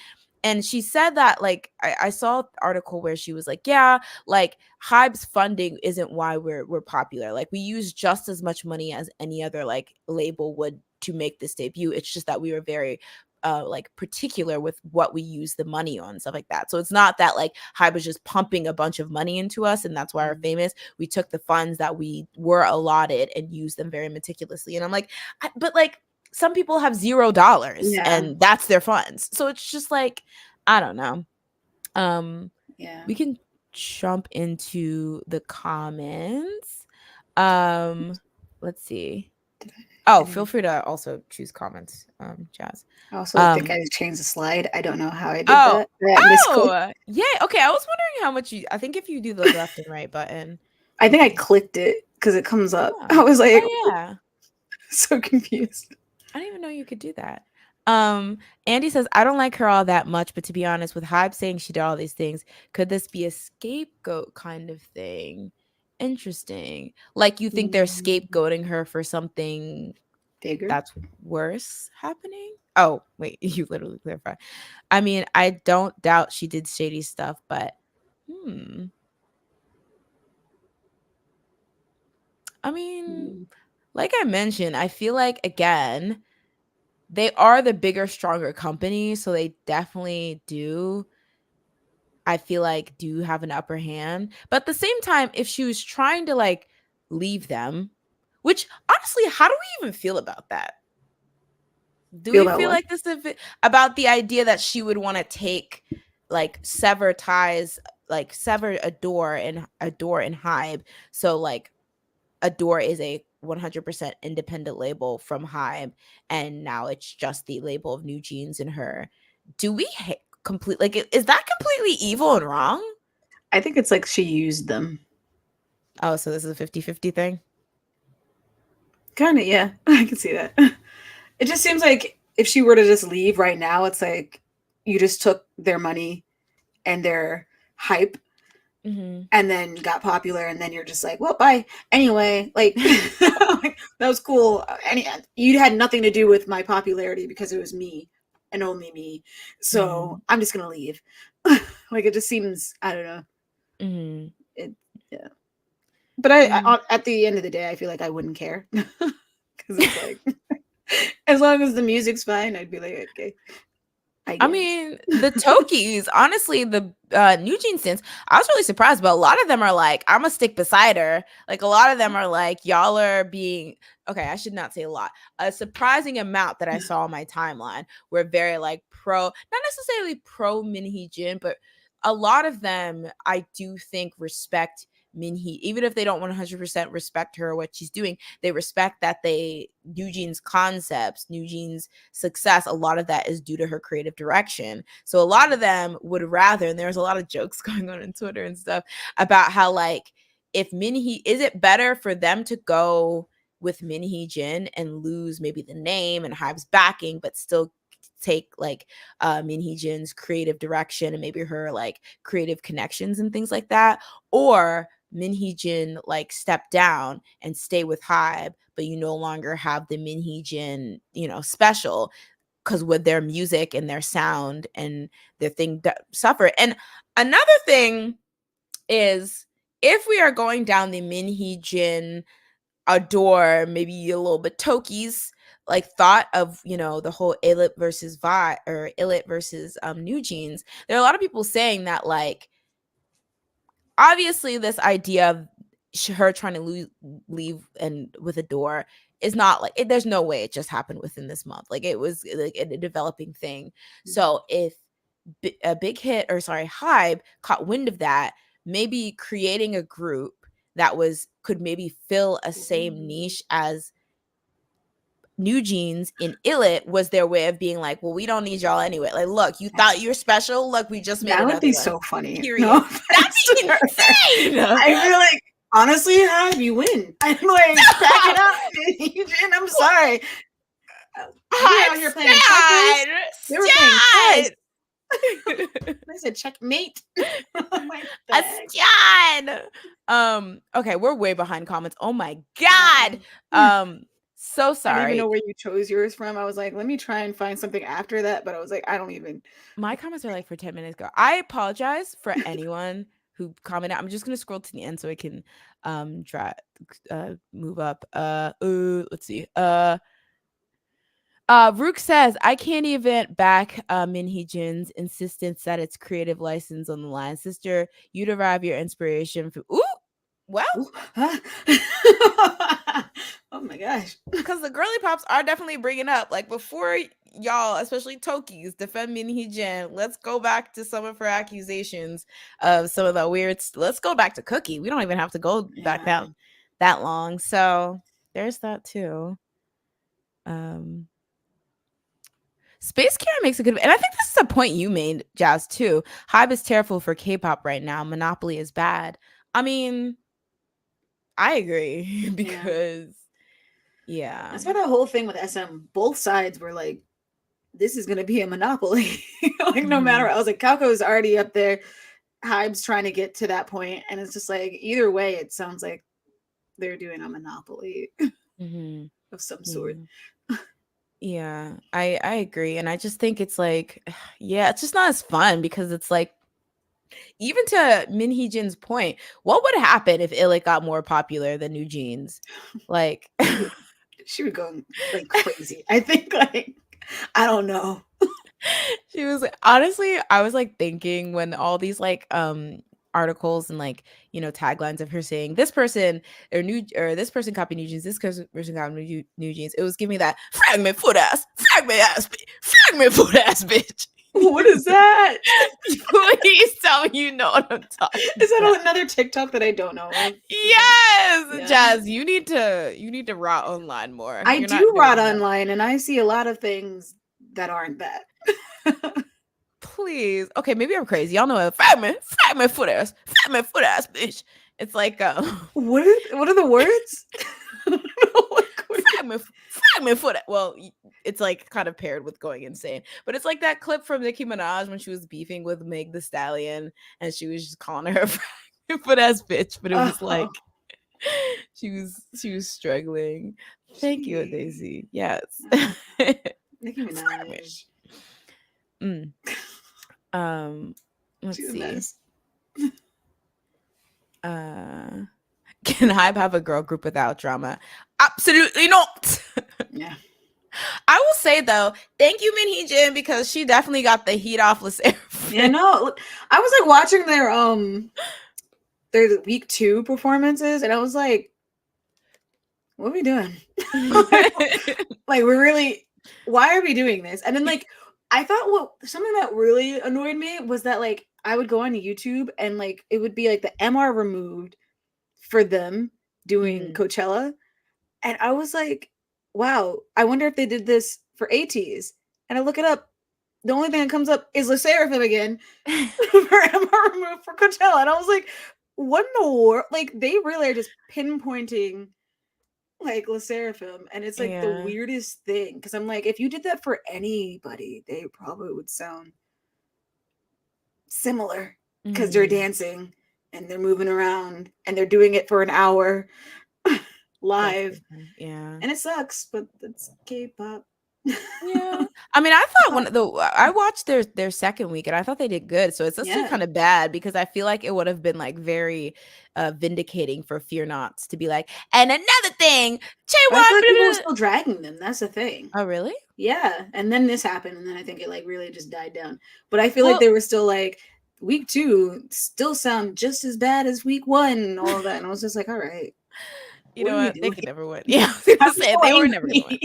And she said that like I saw an article where she was like, yeah, like Hybe's funding isn't why we're popular. Like we use just as much money as any other like label would to make this debut. It's just that we were very like particular with what we use the money on, stuff like that. So it's not that like Hybe was just pumping a bunch of money into us and that's why we're Mm. famous. We took the funds that we were allotted and used them very meticulously. And I'm like, but like some people have $0 Yeah. and that's their funds. So it's just like, I don't know. Um, Yeah. we can jump into the comments. Um, let's see. Did Oh, I, feel free to also choose comments, Jazz. I also think Um, I changed the slide. I don't know how I did oh, that. I misclicked. yeah. Okay, I was wondering how much I think if you do the left and right button, I you think I can. clicked it because it comes up. Oh, I was like oh yeah. so confused. I didn't even know you could do that. Um, Andy says, I don't like her all that much, but to be honest, with Hybe saying she did all these things, could this be a scapegoat kind of thing? Interesting. Like you think they're Mm, scapegoating her for something bigger. that's worse happening? Oh, wait, you literally clarify. I mean, I don't doubt she did shady stuff, but hmm. I mean, Mm. like I mentioned, I feel like again, they are the bigger, stronger company, so they definitely do, I feel like, do have an upper hand. But at the same time, if she was trying to like leave them, which honestly, how do we even feel about that? Do Feel we about feel what? like this about the idea that she would want to take like sever ties, like sever a door in Hybe, so like Adore is a 100% independent label from Hybe, and now it's just the label of New Jeans and her. Do we complete, like, is that completely evil and wrong? I think it's like she used them. Oh, so this is a 50-50 thing? Kind of, yeah. I can see that. It just seems like if she were to just leave right now, it's like you just took their money and their hype and then got popular, and then you're just like, well, bye. Anyway, like, that was cool. You had nothing to do with my popularity because it was me and only me. So I'm just gonna leave. Like, it just seems, I don't know. Yeah. But I at the end of the day, I feel like I wouldn't care because it's like, as long as the music's fine, I'd be like, okay. I mean, the Tokis, honestly, the New Jeans stans, I was really surprised, but a lot of them are like, I'm gonna stick beside her. Like, a lot of them are like, y'all are being, okay, I should not say a lot. A surprising amount that I saw on my timeline were very like not necessarily pro Min Hee Jin, but a lot of them I do think respect Min Hee, even if they don't 100% respect her or what she's doing, they respect that New Jeans concepts, New Jeans success, a lot of that is due to her creative direction. So a lot of them would rather, and there's a lot of jokes going on Twitter and stuff about how, like, if Min Hee, is it better for them to go with Min Hee Jin and lose maybe the name and Hybe's backing, but still take like Min Hee Jin's creative direction and maybe her like creative connections and things like that, or Min Hee Jin like step down and stay with Hybe, but you no longer have the Min Hee Jin, special, because with their music and their sound and their thing suffer. And another thing is, if we are going down the Min Hee Jin adore, maybe a little bit Toki's like thought of, the whole Illit versus Vi or Illit versus New Jeans, there are a lot of people saying that, like, obviously this idea of her trying to leave and with a door is not like there's no way it just happened within this month. Like, it was like a developing thing. So if a big hit, or sorry, Hybe caught wind of that, maybe creating a group that could maybe fill a same niche as New Jeans in Illit was their way of being like, well, we don't need y'all anyway. Like, look, you thought you were special. Look, we just made that another would be one. so funny. Period. No, that'd be insane. I feel like, honestly, Hybe, you win. I'm like, back it up, Eugene. I'm sorry. We're out here playing checkers. They were playing chess. I said checkmate. Okay, we're way behind comments. Oh my god. So sorry. I didn't even know where you chose yours from. I was like, let me try and find something after that, but I was like, I don't even. My comments are like for 10 minutes ago. I apologize for anyone who commented. I'm just gonna scroll to the end so I can move up. Let's see. Rook says, I can't even back Min Hee Jin's insistence that it's creative license on the line. Sister, you derive your inspiration from oh my gosh. Because the girly pops are definitely bringing up, like, before y'all, especially Toki's, defend Min Hee Jin, let's go back to some of her accusations of some of the weird. Let's go back to Cookie. We don't even have to go back that long. So there's that too. Space Karen makes a good, and I think this is a point you made, Jazz, too. Hybe is terrible for K-pop right now. Monopoly is bad. I mean, I agree because, yeah. That's why the whole thing with SM, both sides were like, this is going to be a monopoly. Like, no matter, I was like, Calco is already up there. Hybe's trying to get to that point, and it's just like, either way, it sounds like they're doing a monopoly of some sort. Yeah, I agree. And I just think it's like, yeah, it's just not as fun because it's like, even to Min Hee Jin's point, what would happen if Illit got more popular than New Jeans? Like, she would go like crazy. I think, like, I don't know. She was, honestly, I was like thinking when all these like articles and like, taglines of her saying this person this person copied New Jeans, this person copied New Jeans, it was giving me that fragment foot ass bitch. What is that? Please tell me you know what I'm talking about. Is that another TikTok that I don't know? Yes, Jazz, you need to rot online more. I do rot online, and I see a lot of things that aren't that. please. Okay, maybe I'm crazy. Y'all know it. Fat man foot ass bitch. It's like What are the words? fragment foot. Well, it's like kind of paired with going insane, but it's like that clip from Nicki Minaj when she was beefing with Meg the Stallion, and she was just calling her a fragment foot ass bitch, but it was like she was struggling. Thank you, Daisy. Yes. Nicki Minaj. Let's see. Can Hybe have a girl group without drama? Absolutely not. Yeah. I will say though, thank you, Min Hee Jin, because she definitely got the heat off with Sserafim. Yeah, no, I was like watching their week 2 performances, and I was like, what are we doing? Like, why are we doing this? And then like I thought something that really annoyed me was that like I would go on YouTube and like it would be like the MR removed for them doing Coachella. And I was like, wow, I wonder if they did this for ATs. And I look it up. The only thing that comes up is Sserafim again for MR removed for Coachella. And I was like, what in the world? Like, they really are just pinpointing like Sserafim, and it's like the weirdest thing, because I'm like, if you did that for anybody, they probably would sound similar, because they're dancing and they're moving around and they're doing it for an hour live. Yeah, and it sucks, but it's K-pop. Yeah, I mean, I thought I watched their second week and I thought they did good. So it's actually kind of bad, because I feel like it would have been like very vindicating for Fear Nots to be like, and another thing, I feel like people were still dragging them. That's the thing. Oh, really? Yeah, and then this happened, and then I think it like really just died down. But I feel like they were still like, week 2 still sound just as bad as week 1 and all of that, and I was just like, all right, you know what? They could never win. Yeah, I was gonna say, they were never gonna win.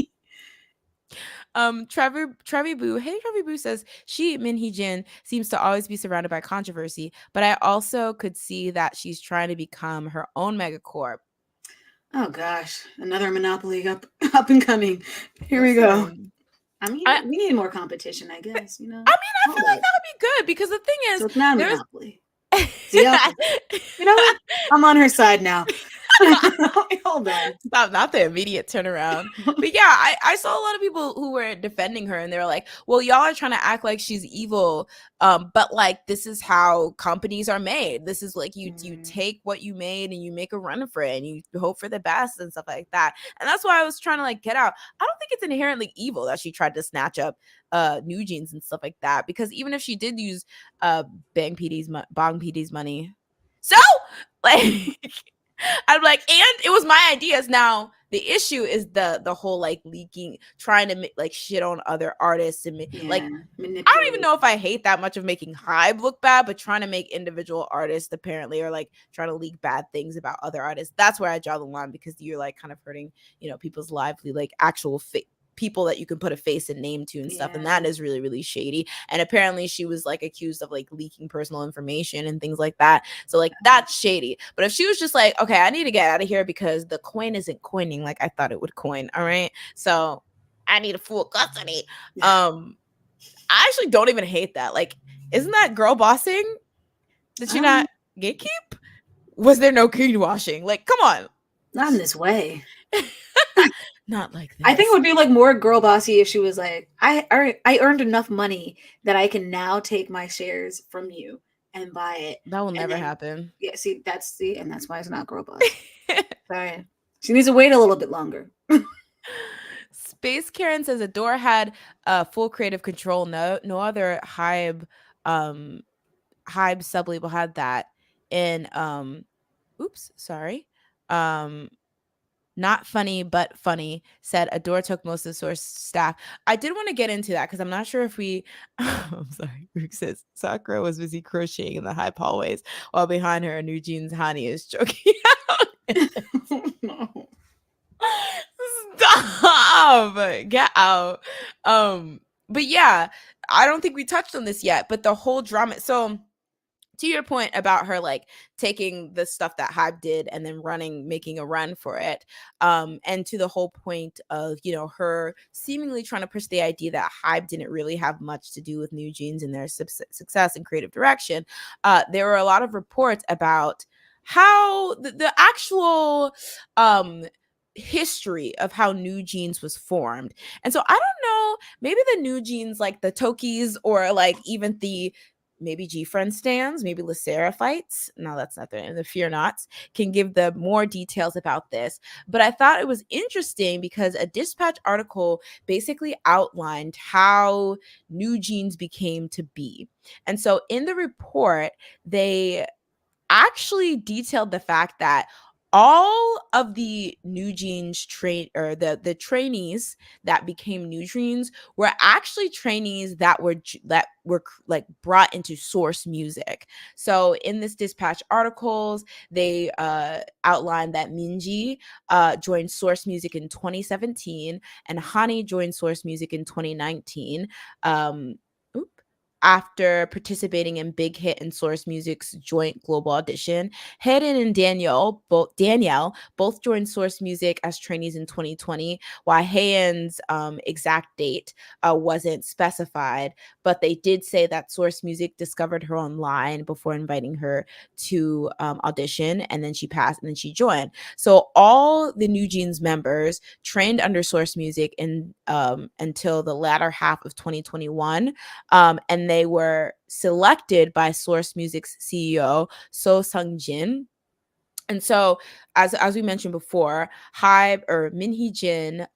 Trevi Boo. Hey, Trevi Boo says Min Hee Jin seems to always be surrounded by controversy, but I also could see that she's trying to become her own megacorp. Oh gosh, another monopoly up and coming. Here we go. I mean, we need more competition, I guess. You know. I mean, I feel like that would be good, because the thing is, so it's not a monopoly. You know what? I'm on her side now. Hold on. Not the immediate turnaround. But yeah, I saw a lot of people who were defending her, and they were like, well, y'all are trying to act like she's evil, but like, this is how companies are made. This is like, you take what you made and you make a run for it, and you hope for the best and stuff like that. And that's why I was trying to like get out. I don't think it's inherently evil that she tried to snatch up New Jeans and stuff like that, because even if she did use Bang PD's money, so like I'm like, and it was my ideas. Now the issue is the whole like leaking, trying to make like shit on other artists, and like, I don't even know if I hate that much of making Hybe look bad, but trying to make individual artists apparently, or like trying to leak bad things about other artists. That's where I draw the line, because you're like kind of hurting, people's lively, like actual people that you can put a face and name to and stuff. And that is really, really shady. And apparently she was like accused of like leaking personal information and things like that. So like, that's shady. But if she was just like, okay, I need to get out of here because the coin isn't coining like I thought it would coin. All right. So I need a full custody. I actually don't even hate that. Like, isn't that girl bossing? Did she not gatekeep? Was there no green washing? Like, come on. Not in this way. Not like this. I think it would be like more girl bossy if she was like, I earned enough money that I can now take my shares from you and buy it. That will never happen. Yeah, and that's why it's not girl boss. Sorry. She needs to wait a little bit longer. Space Karen says Adore had full creative control. No other Hybe sublabel had that. In Not Funny But Funny said Adore took most of the source staff. I did want to get into that because I'm not sure if we I'm sorry. Rook says Sakura was busy crocheting in the Hybe hallways while behind her New Jeans Hani is choking out. No. Stop. Get out. But yeah, I don't think we touched on this yet, but the whole drama. So to your point about her like taking the stuff that Hybe did and then making a run for it, and to the whole point of, you know, her seemingly trying to push the idea that Hybe didn't really have much to do with New Jeans and their success and creative direction. There were a lot of reports about how the actual history of how New Jeans was formed. And so I don't know, maybe the New Jeans, like the Tokis, or like even the maybe G-Friend stands, maybe the Seraphites. No, that's not the Fear Nots can give the more details about this. But I thought it was interesting because a Dispatch article basically outlined how New Jeans became to be. And so in the report, they actually detailed the fact that all of the New Jeans the trainees that became New Jeans were actually trainees that were like brought into Source Music. So in this Dispatch articles, they outlined that Minji joined Source Music in 2017 and Hani joined Source Music in 2019. After participating in Big Hit and Source Music's joint global audition, Hayden and Danielle both joined Source Music as trainees in 2020, while Hayden's exact date wasn't specified, but they did say that Source Music discovered her online before inviting her to audition, and then she passed, and then she joined. So all the New Jeans members trained under Source Music until the latter half of 2021, and they were selected by Source Music's CEO, So Sung Jin. And so, as we mentioned before, Hee Jin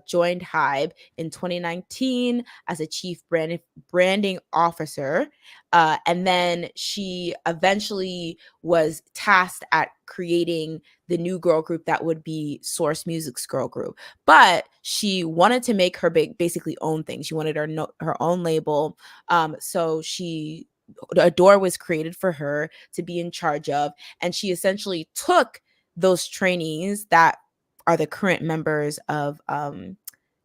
joined Hybe in 2019 as a chief branding officer, and then she eventually was tasked at creating the new girl group that would be Source Music's girl group. But she wanted to make her basically own thing. She wanted her own label. So a door was created for her to be in charge of, and she essentially took those trainees that are the current members of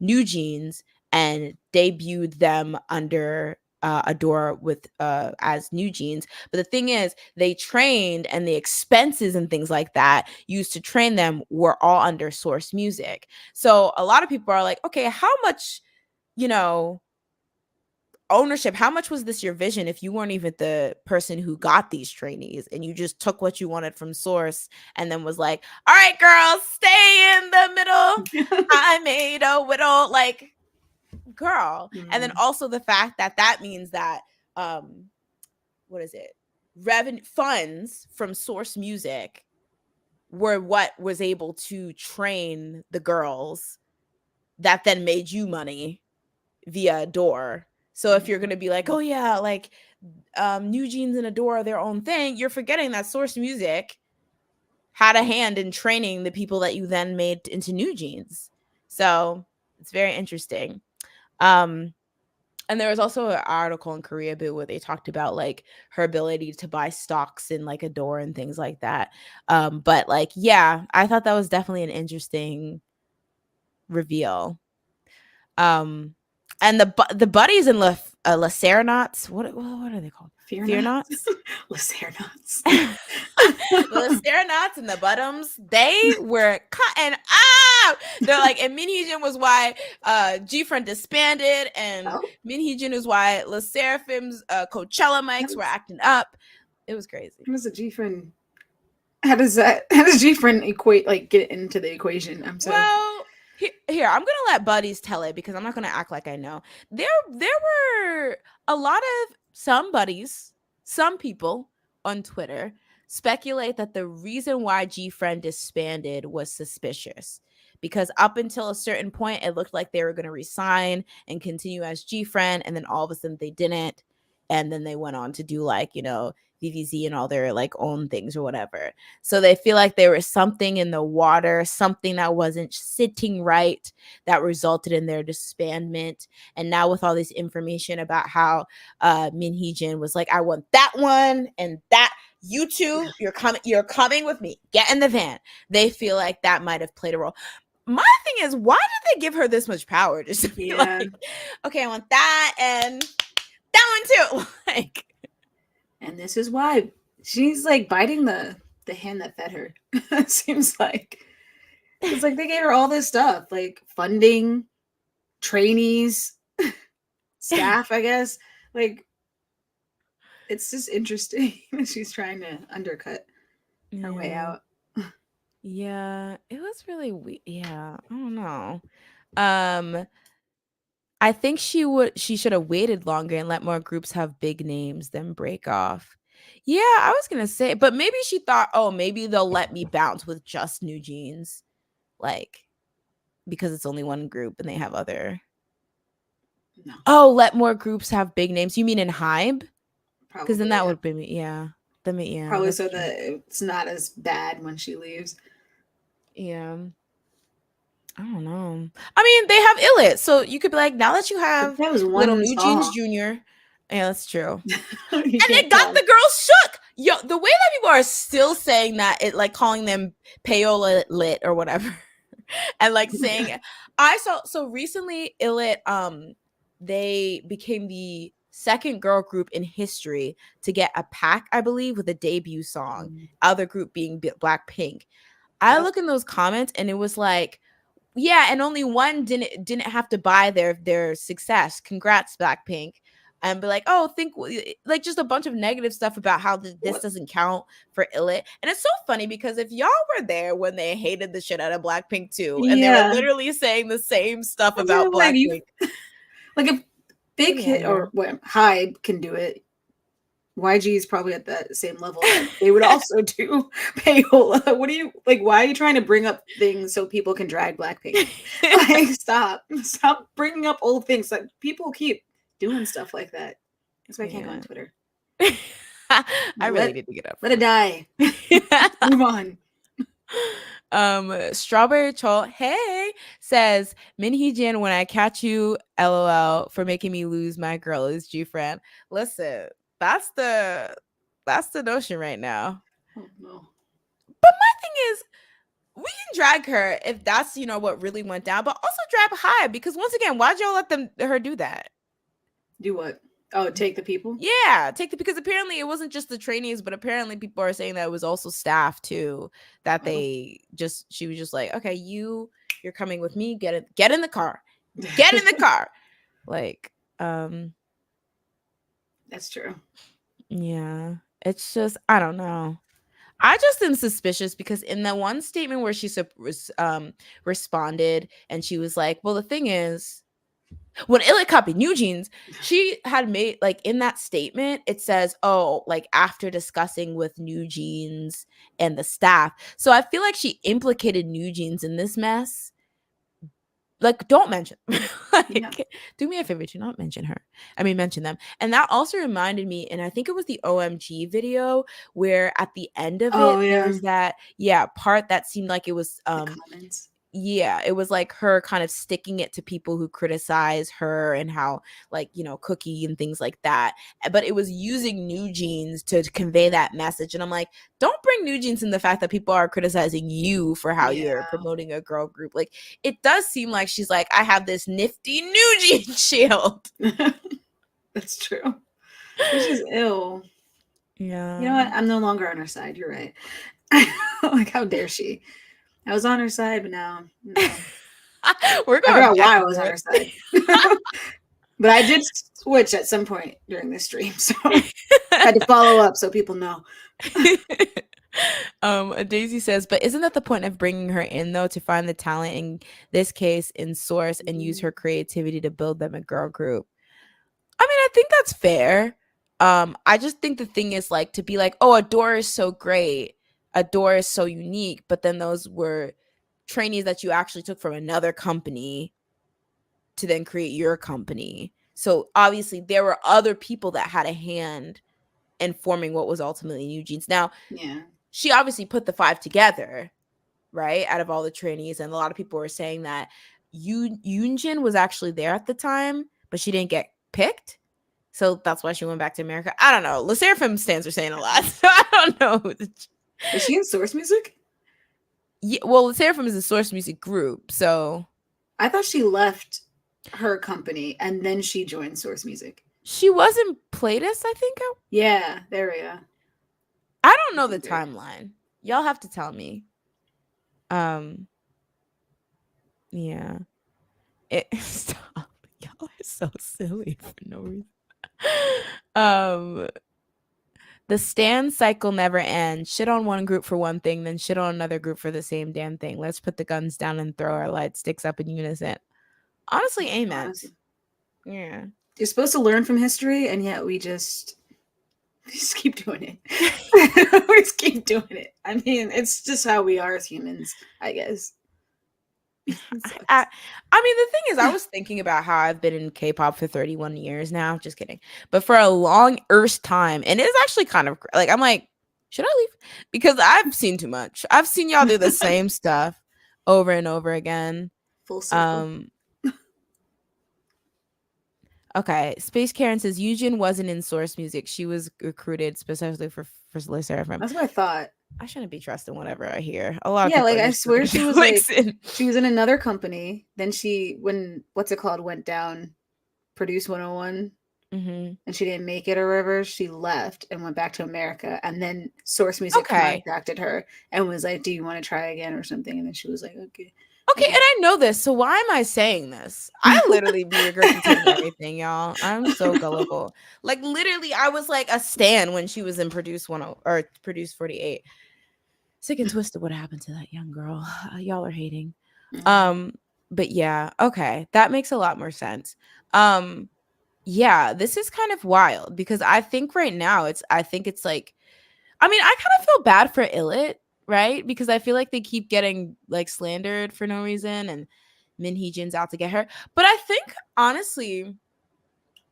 New Jeans and debuted them under a door with as New Jeans. But the thing is, they trained, and the expenses and things like that used to train them were all under Source Music. So a lot of people are like, okay, how much, you know, ownership, how much was this your vision if you weren't even the person who got these trainees and you just took what you wanted from Source and then was like, all right, girls, stay in the middle. I made a whittle, like, girl. And then also the fact that means that what is it, revenue funds from Source Music were what was able to train the girls that then made you money via Adore. So if you're going to be like, oh yeah, like New Jeans and Adore are their own thing, you're forgetting that Source Music had a hand in training the people that you then made into New Jeans. So it's very interesting. And there was also an article in Korea Boo where they talked about like her ability to buy stocks in like Adore and things like that. But like, yeah, I thought that was definitely an interesting reveal. And the buddies in La Serenauts, what are they called? Fear Nots? La Serenauts. The Serenauts and the Bottoms, they were cutting out. They're like, and Min Hee Jin was why G-Friend disbanded, and Min Hee Jin is why La Sserafim's Coachella mics were acting up. It was crazy. How does a G-Friend? How does G-Friend get into the equation? I'm sorry. Well, here, I'm gonna let buddies tell it because I'm not gonna act like I know. There were a lot of some buddies, some people on Twitter speculate that the reason why G-Friend disbanded was suspicious, because up until a certain point it looked like they were gonna resign and continue as G-Friend, and then all of a sudden they didn't, and then they went on to do like, you know, VVZ and all their like own things or whatever. So they feel like there was something in the water, something that wasn't sitting right, that resulted in their disbandment. And now with all this information about how Min Hee Jin was like, I want that one and that, you two, you're coming with me, get in the van. They feel like that might have played a role. My thing is, why did they give her this much power? Just to be like, okay, I want that and that one too. Like, And this is why she's like biting the hand that fed her. It seems like. It's like they gave her all this stuff, like funding, trainees, staff, I guess. Like, it's just interesting that she's trying to undercut her way Yeah. out. Yeah, it was really yeah, I don't know. Um, I think she should have waited longer and let more groups have big names than break off. Yeah, I was gonna say, but maybe she thought, oh, maybe they'll let me bounce with just New Jeans, like because it's only one group and they have other. No, Oh, let more groups have big names. You mean in Hybe? Because then probably, that yeah. would be yeah. Yeah, Probably that's so true. that it's not as bad when she leaves. Yeah. I don't know. I mean, they have Illit, so you could be like, now that you But have that was little one New Jeans song. Junior, yeah, that's true. You And can't it got tell. the girls shook. Yo, the way that people are still saying that, it like calling them payola lit or whatever, and like saying, I saw so recently, Illit, they became the second girl group in history to get a pack, I believe, with a debut song. Other group being Blackpink. I Yep. look in those comments and it was like, yeah, and only one didn't have to buy their success. Congrats, Blackpink. And be like, oh, think like just a bunch of negative stuff about how this What? doesn't count for Illit. And it's so funny because if y'all were there when they hated the shit out of Blackpink too, and they were Yeah. literally saying the same stuff I feel about like you, Blackpink, like if Big Hit yeah. or what Hybe can do it, YG is probably at that same level that they would also do payola. What do you like? Why are you trying to bring up things so people can drag Blackpink? Like, stop bringing up old things. Like, people keep doing stuff like that. That's why I can't go on Yeah. Twitter. I really Let need to get up let it from die. it. Move on. Strawberry Chol, hey, says Min Hee Jin, when I catch you, LOL, for making me lose my girl is G friend. Listen, that's the notion right now. Oh no. But my thing is, we can drag her if that's what really went down, but also drag high because once again, why'd y'all let her do that? Do what? Oh, take the people? Yeah, because apparently it wasn't just the trainees, but apparently people are saying that it was also staff too. That Oh. she was just like, okay, you're coming with me. Get in the car, get in the car. Like, That's true. yeah, it's just I don't know. I just am suspicious because in the one statement where she responded and she was like, well, the thing is, when Illit copied New Jeans, she had made like in that statement, it says, oh, like after discussing with New Jeans and the staff. So I feel like she implicated New Jeans in this mess. Like, don't mention Yeah. do me a favor, do not mention her. I mean, mention them. And that also reminded me, and I think it was the OMG video where at the end of Oh it, there yeah. was that part that seemed like it was The comments. yeah, it was like her kind of sticking it to people who criticize her and how like, Cookie and things like that. But it was using New Jeans to convey that message. And I'm like, don't bring New Jeans in the fact that people are criticizing you for how Yeah. you're promoting a girl group. Like, it does seem like she's like, I have this nifty New Jeans shield. That's true. Which is ill. Yeah. You know what? I'm no longer on her side. You're right. Like, how dare she? I was on her side, but now no. We're I going forgot back why I and was on forth. her side. But I did switch at some point during this stream, so had to follow up so people know. Daisy says, but isn't that the point of bringing her in though, to find the talent in this case in source and use her creativity to build them a girl group? I mean, I think that's fair. I just think the thing is like to be like, oh, Adore is so great, Adore is so unique, but then those were trainees that you actually took from another company to then create your company. So obviously there were other people that had a hand in forming what was ultimately New Jeans. Now, Yeah. she obviously put the 5 together, right? Out of all the trainees. And a lot of people were saying that Yoonjin was actually there at the time, but she didn't get picked. So that's why she went back to America. I don't know. The Sserafim stands are saying a lot. So I don't know. Is she in Source Music? Yeah, well, the Sserafim is a Source Music group. So I thought she left her company and then she joined Source Music. She was in Playlist, I think. Yeah, there we go. I don't know the timeline. Y'all have to tell me. Yeah. Stop. Y'all are so silly for no reason. Um, the stand cycle never ends. Shit on one group for one thing, then shit on another group for the same damn thing. Let's put the guns down and throw our light sticks up in unison. Honestly, amen. Honestly. Yeah. You're supposed to learn from history, and yet we just keep doing it. We just keep doing it. I mean, it's just how we are as humans, I guess. I mean, the thing is, I was thinking about how I've been in K-pop for 31 years now. Just kidding. But for a long time, and it's actually kind of like, I'm like, should I leave? Because I've seen too much. I've seen y'all do the same stuff over and over again. Full circle. Okay, Space Karen says Hee Jin wasn't in Source Music. She was recruited specifically for Sserafim. That's what I thought. I shouldn't be trusting whatever I hear. A lot of yeah, people like I swear she was like in. she was in another company. Then she, when what's it called, went down, Produce 101, Mm-hmm. and she didn't make it or whatever. She left and went back to America, and then Source Music contacted her and was like, "Do you want to try again or something?" And then she was like, "Okay." Okay, and I know this, so why am I saying this? I literally be regurgitating everything, y'all. I'm so gullible. Like literally, I was like a stan when she was in Produce 10 or Produce 48. Sick and twisted. What happened to that young girl? Y'all are hating. But yeah, okay, that makes a lot more sense. Yeah, this is kind of wild because I think right now I think it's like, I mean, I kind of feel bad for Illit, right? Because I feel like they keep getting like slandered for no reason, and Hee Jin's out to get her. But I think honestly,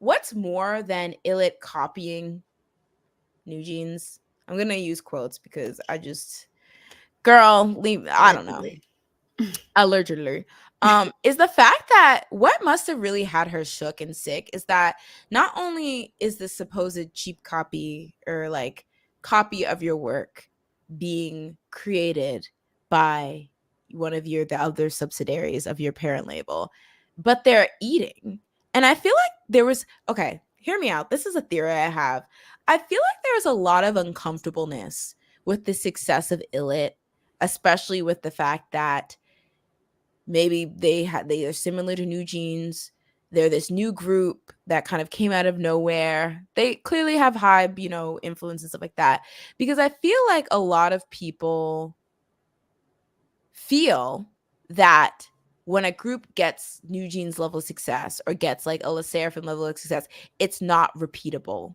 what's more than Illit copying New Jeans? I'm gonna use quotes because I just, girl, leave. I don't know. Allegedly. Is the fact that what must have really had her shook and sick is that not only is the supposed cheap copy or like copy of your work being created by one of the other subsidiaries of your parent label, but they're eating. And I feel like there was, okay, hear me out. This is a theory I have. I feel like there's a lot of uncomfortableness with the success of Illit, especially with the fact that maybe they are similar to New Jeans. They're this new group that kind of came out of nowhere. They clearly have Hybe, influence and stuff like that. Because I feel like a lot of people feel that when a group gets New Jeans level of success or gets like a Sserafim level of success, it's not repeatable.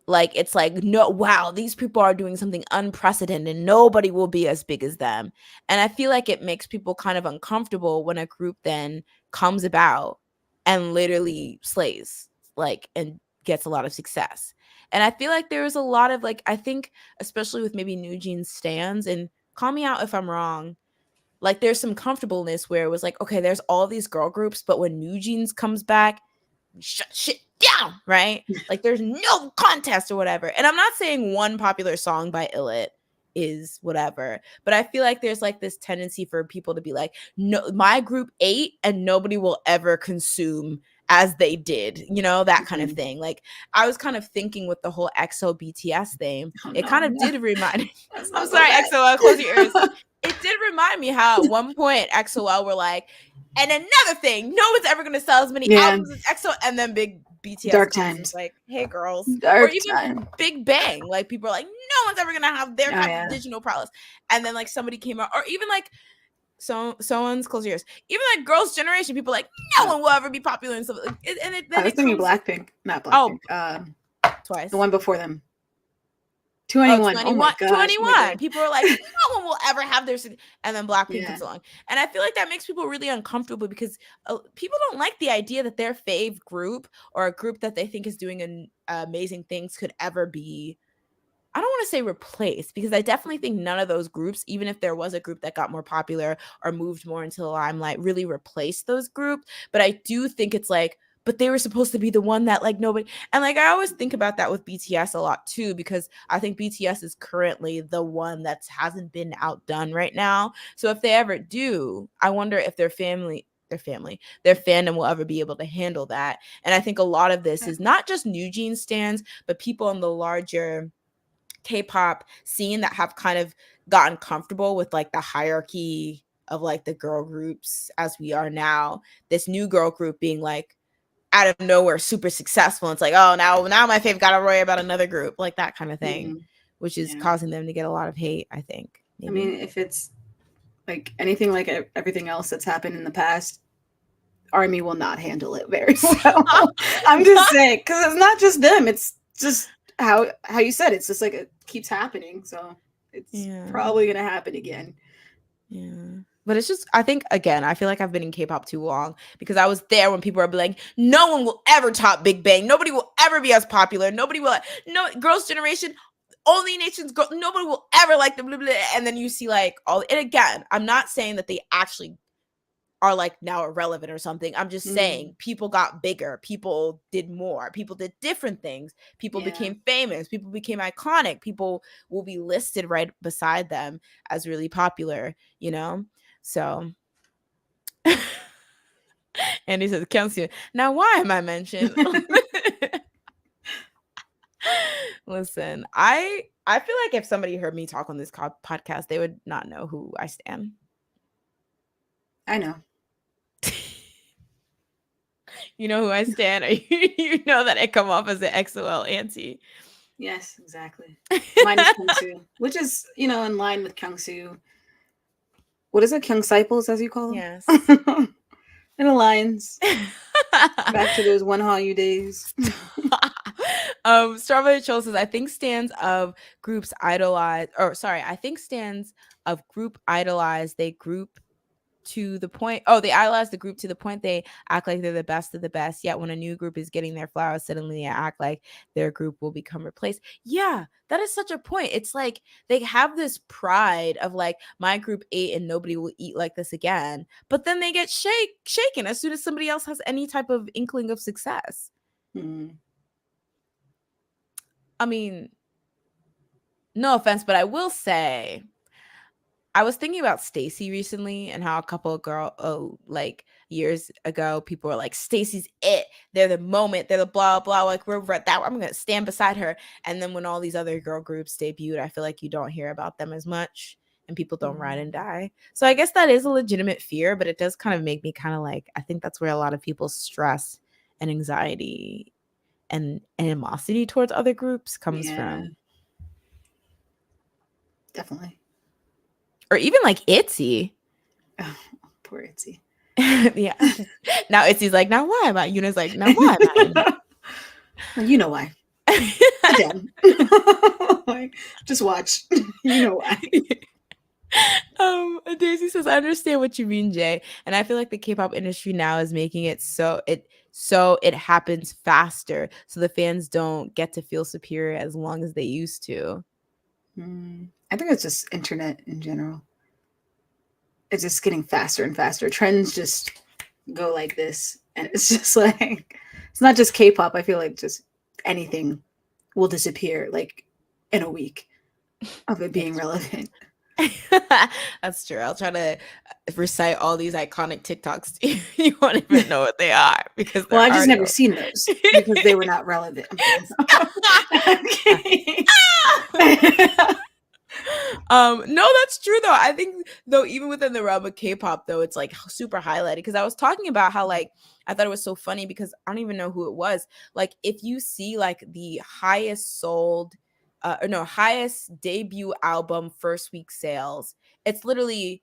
Like, it's like, no, wow, these people are doing something unprecedented and nobody will be as big as them. And I feel like it makes people kind of uncomfortable when a group then comes about and literally slays, like, and gets a lot of success. And I feel like there was a lot of, like, I think, especially with maybe New Jeans stands, and call me out if I'm wrong, like, there's some comfortableness where it was like, okay, there's all these girl groups, but when New Jeans comes back, shut shit down, right? Like there's no contest or whatever. And I'm not saying one popular song by Illit is whatever, but I feel like there's like this tendency for people to be like, no, my group ate and nobody will ever consume as they did, that kind of thing. Like I was kind of thinking with the whole EXO BTS thing, it kind of did remind me. I'm sorry, EXO, close your ears. It did remind me how at one point EXO were like, and another thing, no one's ever going to sell as many albums as EXO, and then big BTS Dark times, like, hey girls, Dark or even time. Big Bang, like people are like, no one's ever going to have their kind of digital prowess, and then like somebody came out, or even like someone's close your ears, even like Girls' Generation, people like, no one will ever be popular and stuff. And then it comes Blackpink, not Blackpink. Twice, the one before them. 21. Oh my gosh, 21. People are like, no one will ever have their, and then Blackpink comes along. And I feel like that makes people really uncomfortable because people don't like the idea that their fave group or a group that they think is doing amazing things could ever be, I don't want to say replaced, because I definitely think none of those groups, even if there was a group that got more popular or moved more into the limelight, really replaced those groups. But I do think it's like, but they were supposed to be the one that like nobody, and like I always think about that with BTS a lot too, because I think BTS is currently the one that hasn't been outdone right now. So if they ever do, I wonder if their family their family, their fandom will ever be able to handle that. And I think a lot of this is not just New Jeans stans, but people in the larger K-pop scene that have kind of gotten comfortable with like the hierarchy of like the girl groups as we are now. This new girl group being like out of nowhere super successful. It's like, oh, now my fave gotta worry about another group, like that kind of thing, which is causing them to get a lot of hate, I think. Maybe. I mean, if it's like anything like everything else that's happened in the past, ARMY will not handle it very well. I'm just saying, because it's not just them, it's just how you said, it's just like it keeps happening, so it's probably gonna happen again. But it's just, I think, again, I feel like I've been in K-pop too long, because I was there when people were like, no one will ever top Big Bang, nobody will ever be as popular, nobody will, no, Girls' Generation, only nations, nobody will ever like them, blah, blah, blah. And then you see like all, and again, I'm not saying that they actually are like now irrelevant or something. I'm just saying people got bigger, people did more, people did different things, people became famous, people became iconic, people will be listed right beside them as really popular, you know? So and he says, Kelsey, now why am I mentioned? Listen, I feel like if somebody heard me talk on this podcast, they would not know who I stan. I know. You know who I stan, or you know that I come off as an XOL auntie. Yes, exactly. Mine is Kyungsoo, which is, you know, in line with Kyungsoo. What is it? Kyungsiples, as you call them? Yes. It aligns. Back to those One Hallyu days. Strawberry Chill says, I think stands of groups idolize, or sorry, I think stands of group idolize, they group to the point, they idolize the group to the point they act like they're the best of the best, yet when a new group is getting their flowers, suddenly they act like their group will become replaced. Yeah, that is such a point. It's like they have this pride of like, my group ate and nobody will eat like this again, but then they get shaken as soon as somebody else has any type of inkling of success. I mean, no offense, but I will say, I was thinking about Stacey recently and how a couple of years ago, people were like, Stacey's it. They're the moment. They're the blah, blah. Like, we're that. I'm going to stand beside her. And then when all these other girl groups debuted, I feel like you don't hear about them as much and people don't ride and die. So I guess that is a legitimate fear, but it does kind of make me kind of like, I think that's where a lot of people's stress and anxiety and animosity towards other groups comes from. Definitely. Or even like ITZY. Oh, poor ITZY. Yeah. Now ITZY's like, now why am I? Yuna's like, now why am I? Well, you know why. Like, just watch. You know why. Daisy says, I understand what you mean, Jay. And I feel like the K-pop industry now is making it so it happens faster, so the fans don't get to feel superior as long as they used to. I think it's just internet in general. It's just getting faster and faster. Trends just go like this. And it's just like, it's not just K-pop. I feel like just anything will disappear like in a week of it being relevant. That's true. I'll try to recite all these iconic TikToks. You won't even know what they are because I just never seen those because they were not relevant. No, that's true though. I think though, even within the realm of K-pop though, it's like super highlighted, because I was talking about how like I thought it was so funny because I don't even know who it was. Like if you see like the highest sold highest debut album first week sales, it's literally,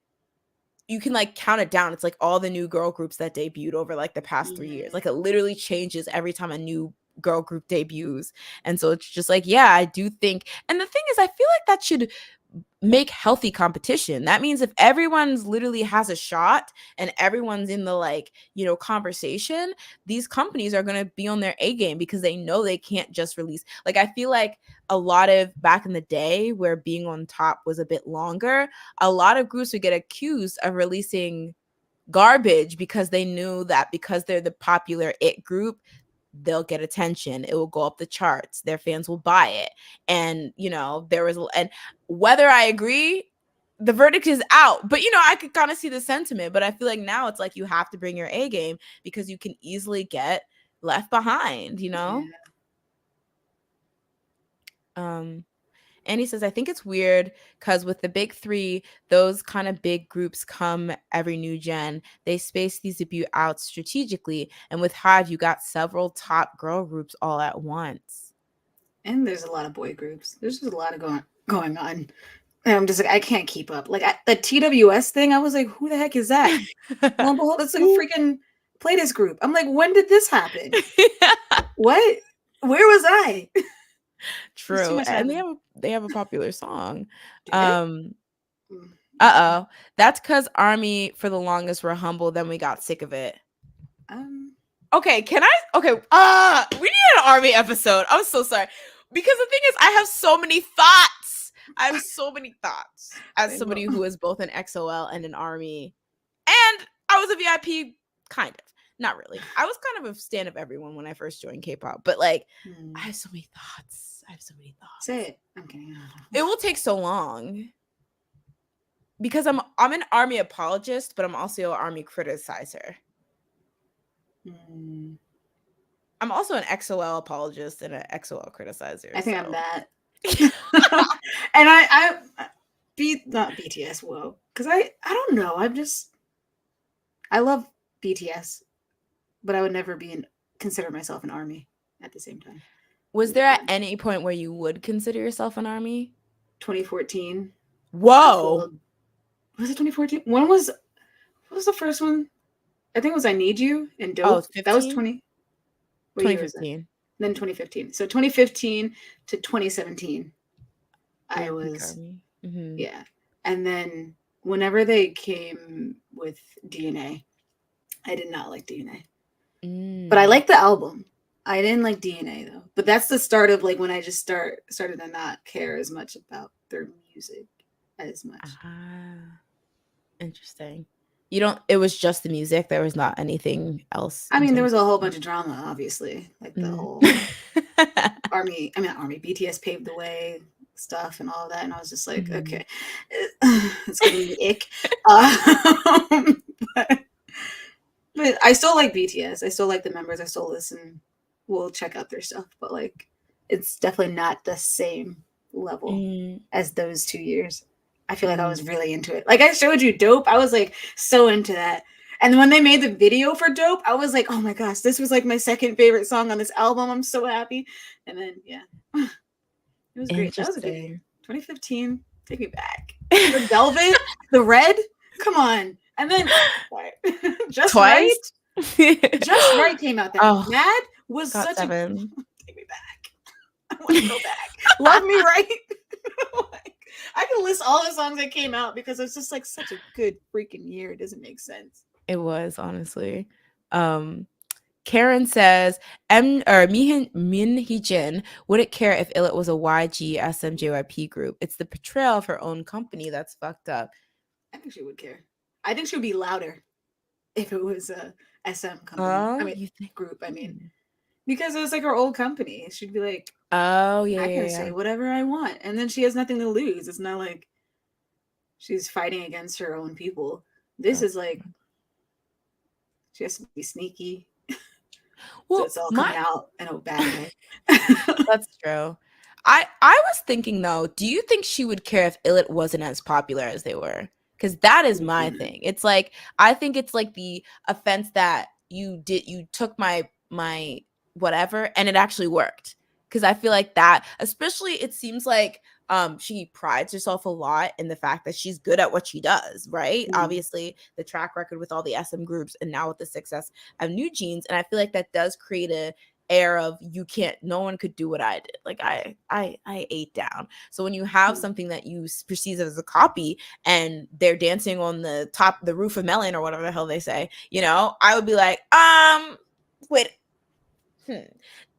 you can like count it down. It's like all the new girl groups that debuted over like the past 3 years. Like it literally changes every time a new girl group debuts. And so it's just like, yeah, I do think, and the thing is, I feel like that should make healthy competition. That means if everyone's literally has a shot and everyone's in the like, conversation, these companies are going to be on their A game because they know they can't just release. Like I feel like a lot of back in the day where being on top was a bit longer, a lot of groups would get accused of releasing garbage because they knew that because they're the popular it group, they'll get attention, it will go up the charts, their fans will buy it. And there was, and whether I agree, the verdict is out. But I could kind of see the sentiment, but I feel like now it's like you have to bring your A game because you can easily get left behind, Yeah. And he says, I think it's weird because with the big three, those kind of big groups come every new gen. They space these debut out strategically. And with Hybe, you got several top girl groups all at once. And there's a lot of boy groups. There's just a lot of going on. And I'm just like, I can't keep up. Like the TWS thing, I was like, who the heck is that? Lo and behold, it's like a freaking Playlist group. I'm like, when did this happen? What? Where was I? True. And they have a popular song. Mm. That's because Army for the longest were humble, then we got sick of it. Okay, we need an Army episode. I'm so sorry. Because the thing is, I have so many thoughts. As somebody who is both an XOL and an Army. And I was a VIP, kind of. Not really. I was kind of a stan of everyone when I first joined K-pop. But I have so many thoughts. Say it. I'm kidding. It will take so long. Because I'm an Army apologist, but I'm also an Army criticizer. I'm also an XOL apologist and an XOL criticizer. I think I'm that. And I not BTS, whoa. Because I don't know. I love BTS, but I would never consider myself an Army at the same time. Was there at any point where you would consider yourself an Army? 2014. Whoa. Was it 2014? What was the first one? I think it was I Need You and Dope. Oh, that was 2015. Then 2015. So 2015 to 2017. I was yeah. And then whenever they came with DNA, I did not like DNA. But I liked the album. I didn't like DNA though. But that's the start of when I just started to not care as much about their music as much. Interesting. It was just the music. There was not anything else. I mean, there was a whole bunch of drama, obviously. The whole BTS paved the way stuff and all of that. And I was just like, okay, it's giving me ick. But I still like BTS. I still like the members. I still listen. We'll check out their stuff. But it's definitely not the same level as those 2 years. I feel like I was really into it. I showed you Dope. I was so into that. And when they made the video for Dope, I was like, oh my gosh, this was my second favorite song on this album. I'm so happy. And then, yeah, it was great. That was a good year. 2015, take me back. The Velvet, the Red, come on. And then, Just Right. Just Right came out then. Mad was such seven. Take me back. I want to go back. Love Me Right. I can list all the songs that came out because it's just such a good freaking year. It doesn't make sense. It was, honestly. Karen says, Min Hee Jin wouldn't care if Illit was a YG SMJYP group. It's the portrayal of her own company that's fucked up. I think she would care. I think she would be louder if it was a SM company. Group. Because it was her old company. She'd be like, oh yeah, I can say whatever I want, and then she has nothing to lose. It's not like she's fighting against her own people. This is she has to be sneaky. Well, so it's all coming out in a bad way. That's true. I was thinking though, do you think she would care if Illit wasn't as popular as they were? Because that is my thing. It's I think it's the offense that you took my whatever and it actually worked. Because I feel that, especially it seems she prides herself a lot in the fact that she's good at what she does, right? Obviously, the track record with all the SM groups and now with the success of New Jeans. And I feel that does create a air of no one could do what I did. I ate down. So when you have something that you perceive as a copy and they're dancing on the roof of Melon or whatever the hell they say, I would be like, wait,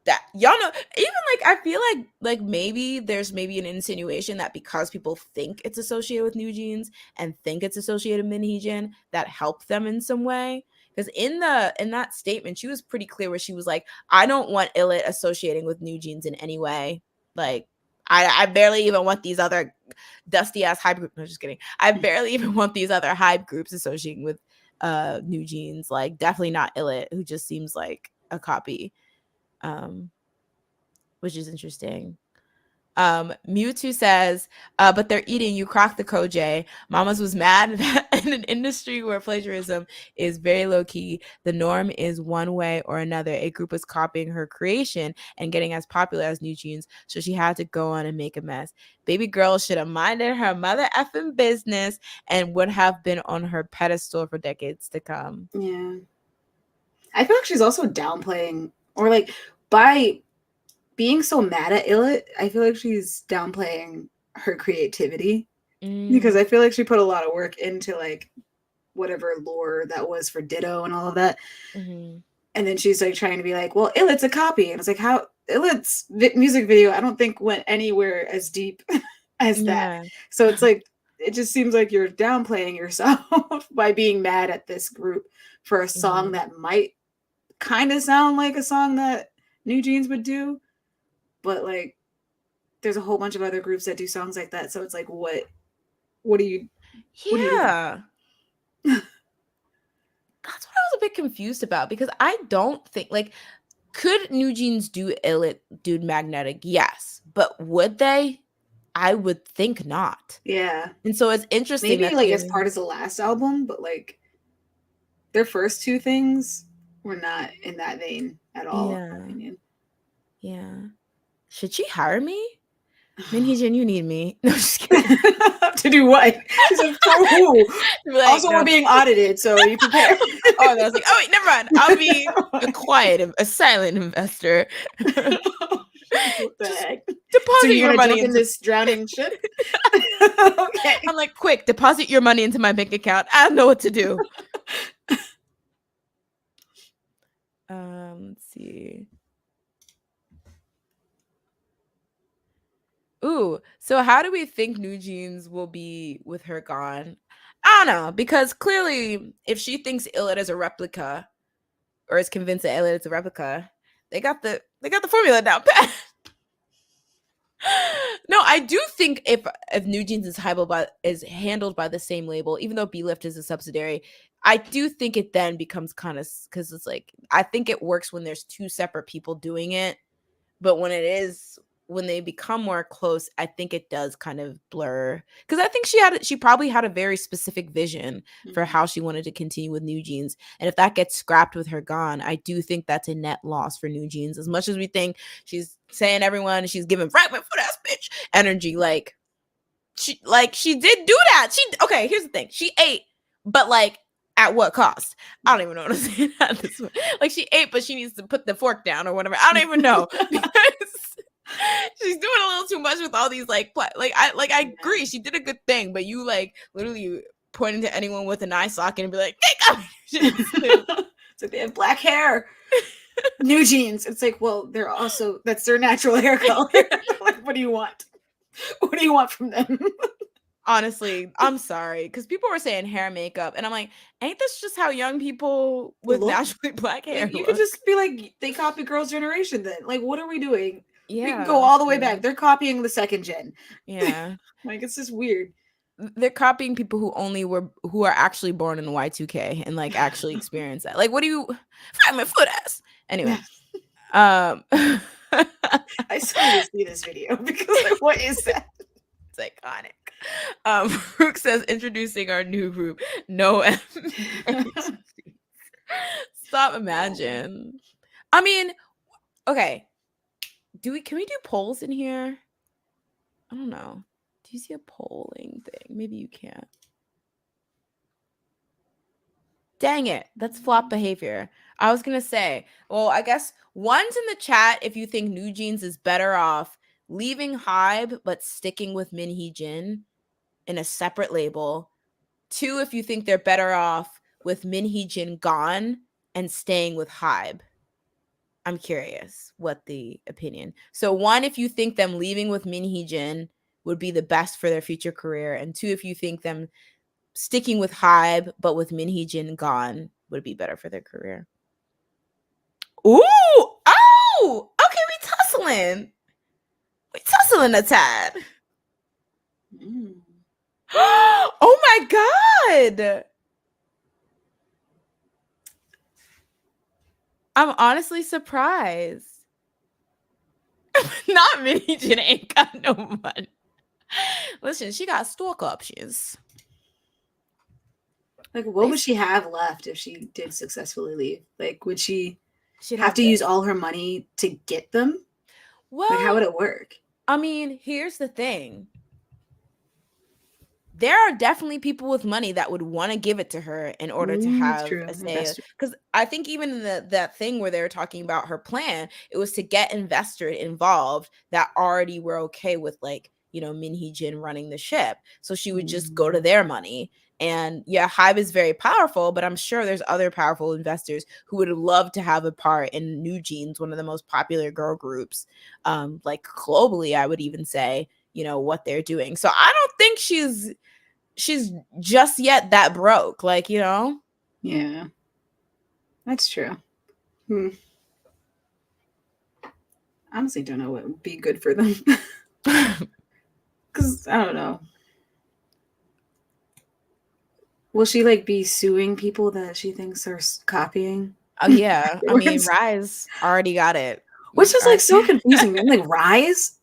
that y'all know, even I feel maybe there's an insinuation that because people think it's associated with New Jeans and think it's associated with Min Hee Jin, that helped them in some way. Because in that statement, she was pretty clear where she was I don't want Illit associating with New Jeans in any way. I barely even want these other dusty ass Hybe groups. No, just kidding. I barely even want these other Hybe groups associating with New Jeans. Like definitely not Illit, who just seems like a copy. Which is interesting. Mewtwo says, but they're eating. You crock the Koj. Mamas was mad that in an industry where plagiarism is very low key, the norm is one way or another. A group was copying her creation and getting as popular as New Jeans, so she had to go on and make a mess. Baby girl should have minded her mother effing business and would have been on her pedestal for decades to come. Yeah. I feel like she's also downplaying, or like by being so mad at Illit, I feel like she's downplaying her creativity because I feel like she put a lot of work into like whatever lore that was for Ditto and all of that. Mm-hmm. And then she's like trying to be like, well, Illit's a copy. And it's like, how Illit's music video, I don't think went anywhere as deep as that. So it's like, it just seems like you're downplaying yourself by being mad at this group for a song that might kind of sound like a song that New Jeans would do. But like, there's a whole bunch of other groups that do songs like that. So it's like, what are you? Yeah. What are you doing? That's what I was a bit confused about, because I don't think, like, could New Jeans do Illit, Dude Magnetic? Yes. But would they? I would think not. Yeah. And so it's interesting. Maybe like as part of the last album, but like their first two things were not in that vein at all, in my opinion. Yeah. Should she hire me? Hee Jin, you need me. No, just kidding. To do what? She's like, for who? Like, also, no. We're being audited, so are you prepared? Oh, I was like, oh, wait, never mind. I'll be a silent investor. What the heck? Deposit so your money in this drowning ship. Okay. I'm like, quick, deposit your money into my bank account. I don't know what to do. Let's see. Ooh, so how do we think New Jeans will be with her gone? I don't know, because clearly, if she thinks Illit is a replica, or is convinced that Illit is a replica, they got the formula down pat. No, I do think if New Jeans is handled by the same label, even though B-Lift is a subsidiary, I do think it then becomes kind of, because it's like, I think it works when there's two separate people doing it, but when they become more close, I think it does kind of blur, because I think she probably had a very specific vision for how she wanted to continue with New Jeans, and if that gets scrapped with her gone, I do think that's a net loss for New Jeans. As much as we think she's saying everyone, she's giving fragment foot ass bitch energy, like she did do that. Okay, here's the thing, she ate, but like at what cost? I don't even know what to say that this way. Like she ate, but she needs to put the fork down or whatever. I don't even know, because she's doing a little too much with all these I agree, she did a good thing, but you like literally pointing to anyone with an eye socket and be like, it's like they have black hair. New Jeans. It's like, well, they're also, that's their natural hair color. Like, what do you want? What do you want from them? Honestly, I'm sorry, because people were saying hair and makeup, and I'm like, ain't this just how young people with naturally black hair you could just be like, they copy Girls' Generation then. Like, what are we doing? Yeah, we can go all the way back. They're copying the second gen. Yeah. Like, it's just weird. They're copying people who are actually born in Y2K and like actually experience that. Like, what do you find my foot ass? Anyway. I still need to see this video, because like, what is that? It's iconic. Rook says, introducing our new group, No Stop, imagine. I mean, okay. Can we do polls in here? I don't know. Do you see a polling thing? Maybe you can't. Dang it. That's flop behavior. I was going to say, well, I guess one's in the chat if you think New Jeans is better off leaving Hybe but sticking with Hee Jin in a separate label. 2, if you think they're better off with Hee Jin gone and staying with Hybe. I'm curious what the opinion. So 1, if you think them leaving with Hee Jin would be the best for their future career, and 2, if you think them sticking with Hybe but with Hee Jin gone would be better for their career. Ooh! Oh! Okay, we tussling. We tussling a tad. Mm. Oh my God. I'm honestly surprised. Not me. Hee Jin ain't got no money. Listen, she got stock options. Like, what would she have left if she did successfully leave? Like, would she She'd have have to use this. all her money to get them? Like, how would Well, it work? I mean, here's the thing. There are definitely people with money that would want to give it to her in order to That's have true. a say. That's true. Because I think even in that thing where they were talking about her plan, it was to get investors involved that already were okay with, like, Min Hee Jin running the ship. So she would just go to their money. And yeah, Hybe is very powerful, but I'm sure there's other powerful investors who would love to have a part in New Jeans, one of the most popular girl groups, like globally, I would even say, what they're doing. So I don't think she's just yet that broke, like, Yeah, that's true. Honestly, don't know what would be good for them. Because I don't know. Will she like be suing people that she thinks are copying? Oh yeah, I mean, Rise already got it. Which is like so confusing. I'm like, Rise?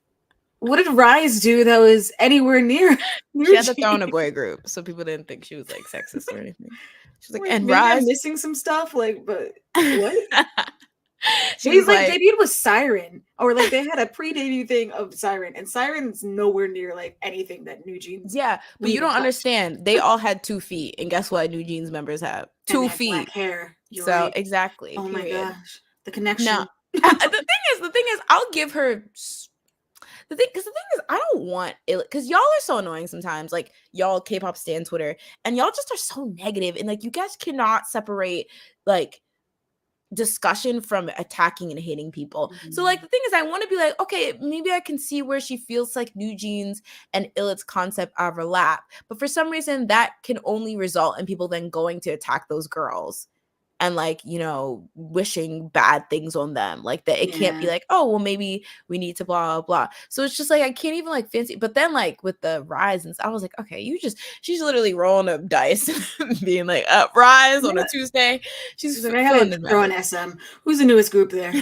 What did Rise do that was anywhere near She had to Jean? throw in a boy group so people didn't think she was like sexist or anything. She's like, Like, and maybe I'm Rise. missing some stuff, like, but what? She She's was like like, debuted with Siren, or like they had a pre-debut thing of Siren, and Siren's nowhere near like anything that New Jeans yeah, but would you even don't touch. understand. They all had 2 feet, and guess what? New Jeans members have And they 2 had black feet. hair. You're So right. exactly. Oh my Period. gosh, the Now, connection. the thing is, I'll give her because the thing is, I don't want it because y'all are so annoying sometimes. Like, y'all K-pop stan Twitter, and y'all just are so negative, and like, you guys cannot separate like discussion from attacking and hating people. So like, the thing is, I want to be like, okay, maybe I can see where she feels like New Jeans and Illit's concept overlap, but for some reason that can only result in people then going to attack those girls and like, wishing bad things on them, like that. It can't be Yeah. like, oh well, maybe we need to blah blah blah. So it's just like, I can't even like fancy. But then like with the Rise, and I was like, okay, she's literally rolling up dice being like, up Rise on a Tuesday. She's She's like, I filling gotta the throw in members. SM. Who's the newest group there?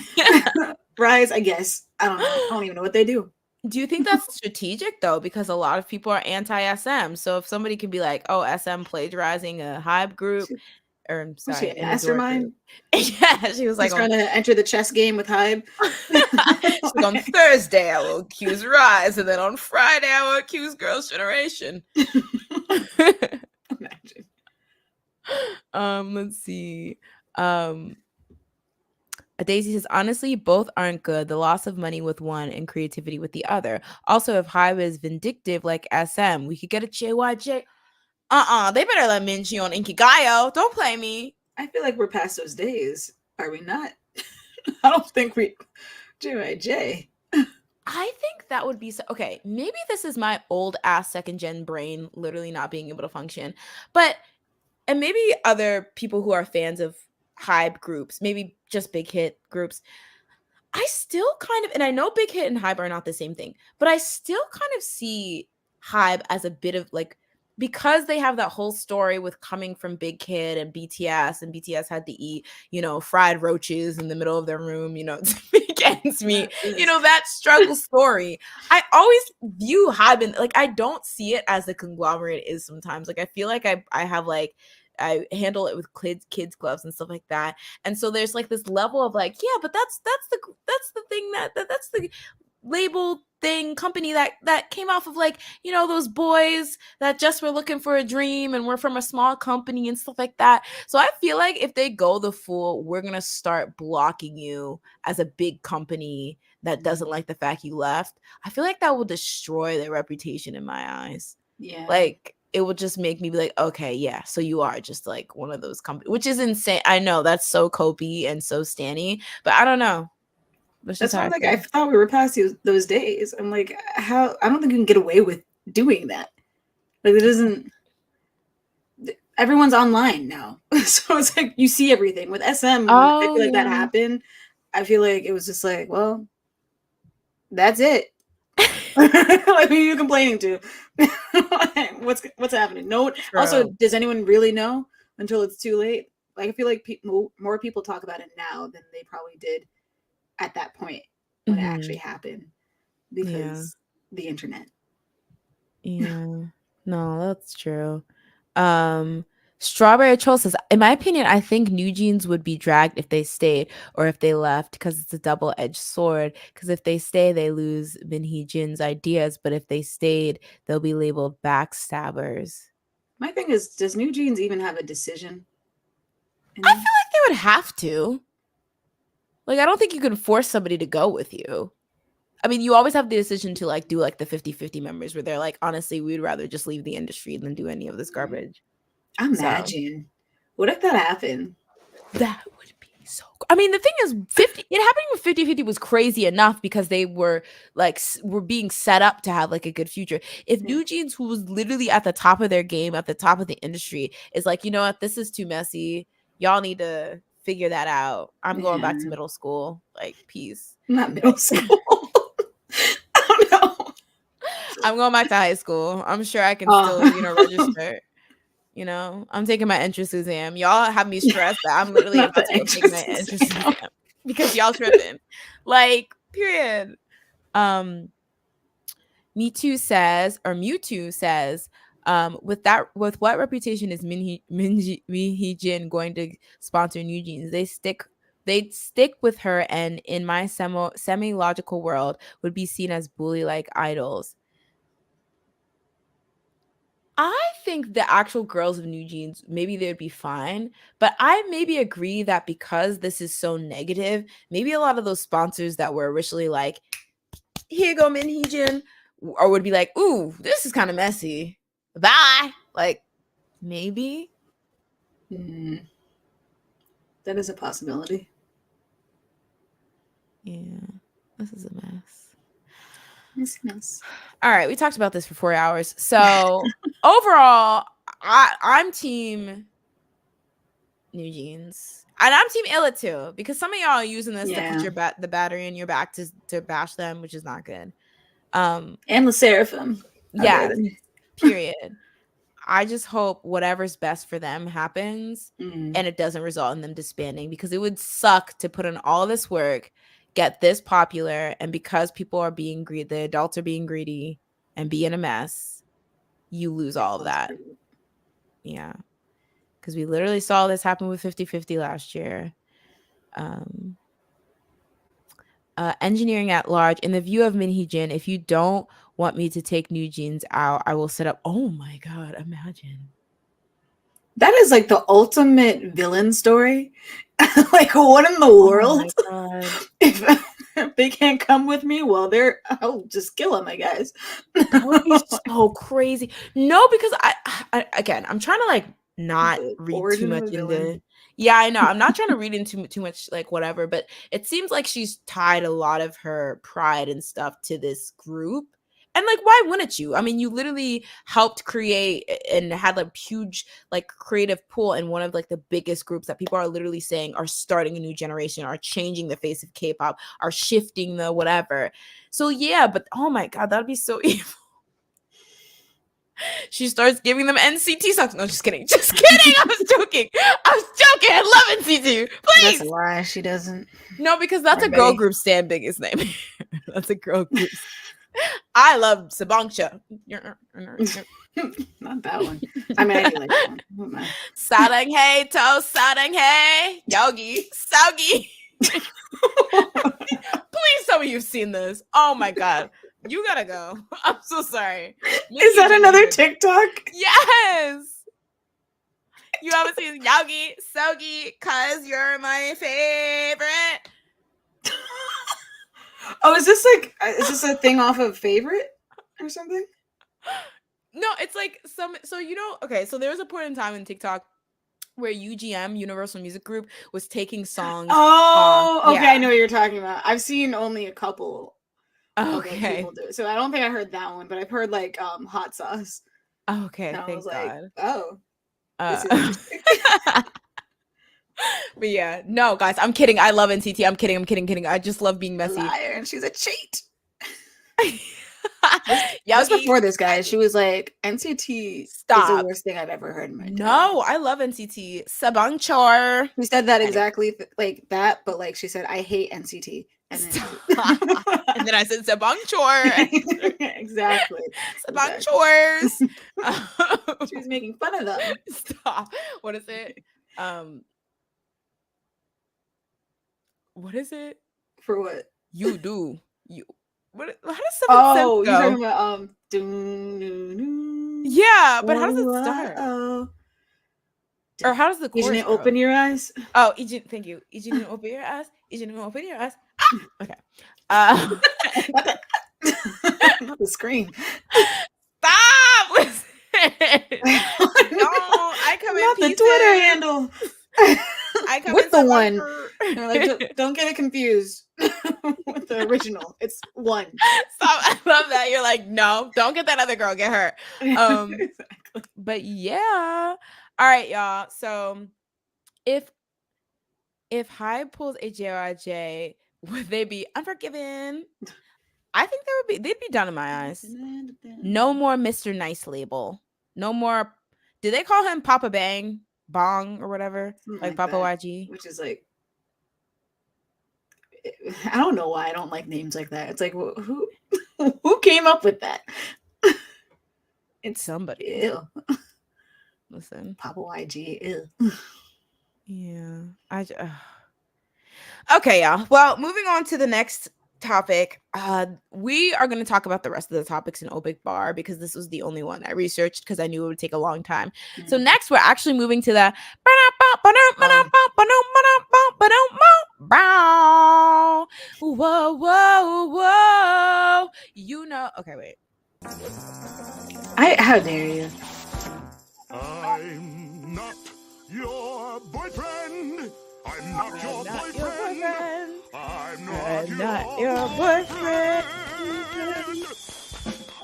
Rise, I guess. I don't know. I don't even know what they do. Do you think that's strategic though? Because a lot of people are anti-SM. So if somebody can be like, oh, SM plagiarizing a Hybe group, or Was she sorry, a an Adore group. mastermind? Yeah, she was like She's trying to enter the chess game with Hybe. she's like, on Thursday I will accuse Rise, and then on Friday I will accuse Girls' Generation. Imagine. Let's see. Daisy says, honestly, both aren't good. The loss of money with one and creativity with the other. Also, if Hybe is vindictive like SM, we could get a JYJ. They better let Minji on Inkigayo. Don't play me. I feel like we're past those days. Are we not? I don't think we. JYJ. I think that would be so. Okay, maybe this is my old ass second gen brain literally not being able to function. But, and maybe other people who are fans of Hybe groups, maybe just big hit groups, I still kind of, and I know Big Hit and Hybe are not the same thing, but I still kind of see Hybe as a bit of like, because they have that whole story with coming from Big Hit and BTS had to eat, fried roaches in the middle of their room, to make ends meet, that struggle story. I always view Hybe in, like, I don't see it as the conglomerate it is sometimes. Like, I feel like I have like, I handle it with kids clubs and stuff like that. And so there's like this level of like, yeah, but that's the thing that's the label thing company that came off of like, those boys that just were looking for a dream and we're from a small company and stuff like that. So I feel like if they go the full, we're gonna start blocking you as a big company that doesn't like the fact you left, I feel like that will destroy their reputation in my eyes. Yeah. Like, it will just make me be like, okay, yeah, so you are just like one of those companies, which is insane. I know that's so copy and so stanny, but I don't know. That's why I'm like, I thought we were past those days. I'm like, how? I don't think you can get away with doing that. Like, it doesn't. Everyone's online now, so it's like you see everything. With SM, I feel like that happened. I feel like it was just like, well, that's it. Like, who are you complaining to? What's happening? No. Also, True. does anyone really know until it's too late? Like, I feel like more people talk about it now than they probably did at that point when it actually happened, Yeah. because the internet. Yeah. No, that's true. Um, Strawberry Troll says, in my opinion, I think New Jeans would be dragged if they stayed or if they left because it's a double-edged sword. Because if they stay, they lose Min Hee Jin's ideas, but if they stayed, they'll be labeled backstabbers. My thing is, does New Jeans even have a decision in I feel this? like they would have to. Like, I don't think you can force somebody to go with you. I mean, you always have the decision to like do like the 50-50 members where they're like, honestly, we'd rather just leave the industry than do any of this garbage. So Imagine. What if that happened? that would be so I mean, the thing is, 50 it happening with 50-50 was crazy enough because they were like were being set up to have like a good future. If Yeah. New Jeans, who was literally at the top of their game, at the top of the industry, is like, you know what, this is too messy. Y'all need to figure that out. I'm going back to Yeah. middle school. Like, peace. Not middle Like, school. Oh no. I'm going back to high school. I'm sure I can still, register. I'm taking my entrance exam. Y'all have me stressed that I'm literally Not about the to go take my entrance entrance exam. exam because y'all tripping. Like, period. Me Too says, or Mewtwo says, with what reputation is Min Hee Jin going to sponsor New Jeans? They'd stick with her, and in my semi logical world, would be seen as bully like idols. I think the actual girls of New Jeans, maybe they would be fine, but I maybe agree that because this is so negative, maybe a lot of those sponsors that were originally like, here you go, Min Hee Jin, or would be like, ooh, this is kind of messy. Bye. Like, maybe. That is a possibility. Yeah, this is a mess. Yes. All right, we talked about this for 4 hours. So overall, I'm team New Jeans. And I'm team Illa too, because some of y'all are using this to put the battery in your back to bash them, which is not good. And the Sserafim. Yeah. Period. I just hope whatever's best for them happens and it doesn't result in them disbanding, because it would suck to put in all this work, get this popular, and because people are being greedy, the adults are being greedy and being a mess, you lose all of that. Yeah. Because we literally saw this happen with 50-50 last year. Engineering at large, in the view of Min Hee Jin, if you don't want me to take New Jeans out, I will set up. Oh my God, imagine. That is like the ultimate villain story. Like, what in the world? Oh my God. If they can't come with me, well, I'll just kill them, I guess. That would be so crazy. No, because again, I'm trying to like not read too much into. Yeah, I know. I'm not trying to read into too much like whatever, but it seems like she's tied a lot of her pride and stuff to this group. And like, why wouldn't you? I mean, you literally helped create and had a huge like creative pool in one of like the biggest groups that people are literally saying are starting a new generation, are changing the face of K-pop, are shifting the whatever. So yeah, but oh my God, that'd be so evil. She starts giving them NCT songs. No, just kidding. Just kidding. I was joking. I love NCT. Please. That's a lie. She doesn't. No, because that's a girl group stand biggest name. That's a girl group. I love Sabangsha. Not that one. I mean, I do like that one. Sarang hey to sarang hey yogi saugi. Please tell me you've seen this. Oh my God. You gotta go. I'm so sorry. Is that another TikTok? Yes. You haven't seen Yogi Sogi because you're my favorite. Oh, is this a thing off of Favorite or something? No, it's like okay, so there was a point in time in TikTok where UGM, Universal Music Group, was taking songs. Oh, okay, yeah. I know what you're talking about. I've seen only a couple. Okay. People do it. So I don't think I heard that one, but I've heard like Hot Sauce. Okay, and I thank was God. Like, oh, this is interesting. But yeah, no, guys, I'm kidding. I love NCT. I'm kidding. I just love being messy. Liar, and she's a cheat. Just before this, guys, she was like, NCT is the worst thing I've ever heard in my entire life. No, I love NCT. Sabangchor. She said that exactly like that, but like she said, I hate NCT. And then, and then I said Sabangchor. Exactly. Sabangchors. She was making fun of them. Stop. What is it? What is it? For what? You do. You. What? How does 7 Oh, go? You're talking about yeah, but how does it start? Or how does the chorus go? Open your eyes. Oh, Hee Jin, thank you. Hee Jin, open your eyes. Hee Jin, open your eyes. Okay. Not the screen. Stop! Listen. No, I come not in the pieces. Twitter handle. I come with the one. Like, don't get it confused with the original. It's one. Stop. I love that. You're like, no, don't get that other girl. Get her. Exactly. But yeah. All right, y'all. So if Hybe pulls a JYJ, would they be unforgiven? I think they'd be done in my eyes. No more Mr. Nice label. No more. Did they call him Papa Bong or whatever? Like Papa that, YG? Which is like, I don't know why I don't like names like that. It's like, who came up with that? It's somebody. Ew. Listen. Papa YG. Ew. Yeah. Okay, y'all. Well, moving on to the next topic. We are going to talk about the rest of the topics in Obik Bar because this was the only one I researched because I knew it would take a long time. Mm-hmm. So next, we're actually moving to the whoa. You know. Okay, wait. How dare you? I'm not your boyfriend. I'm not your boyfriend. I'm not your boyfriend.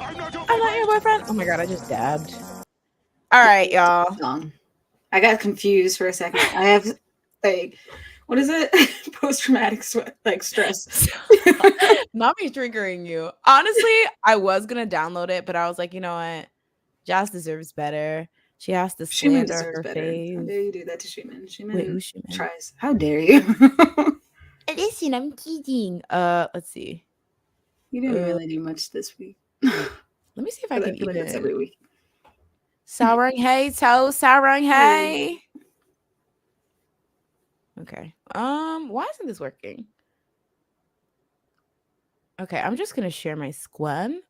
I'm not your boyfriend. Oh my god, I just dabbed. All right, y'all. I got confused for a second. I have like, what is it? Post-traumatic stress. Not me triggering you. Honestly, I was gonna download it, but I was like, you know what? Jas deserves better. She has to slander her face. How dare you do that to Shumin? Wait, who's Shumin? Tries. How dare you? Listen, I'm kidding. Let's see. You didn't really do much this week. Let me see if I can eat it. It's every week. Sarang hey. Okay. Why isn't this working? Okay, I'm just gonna share my squan,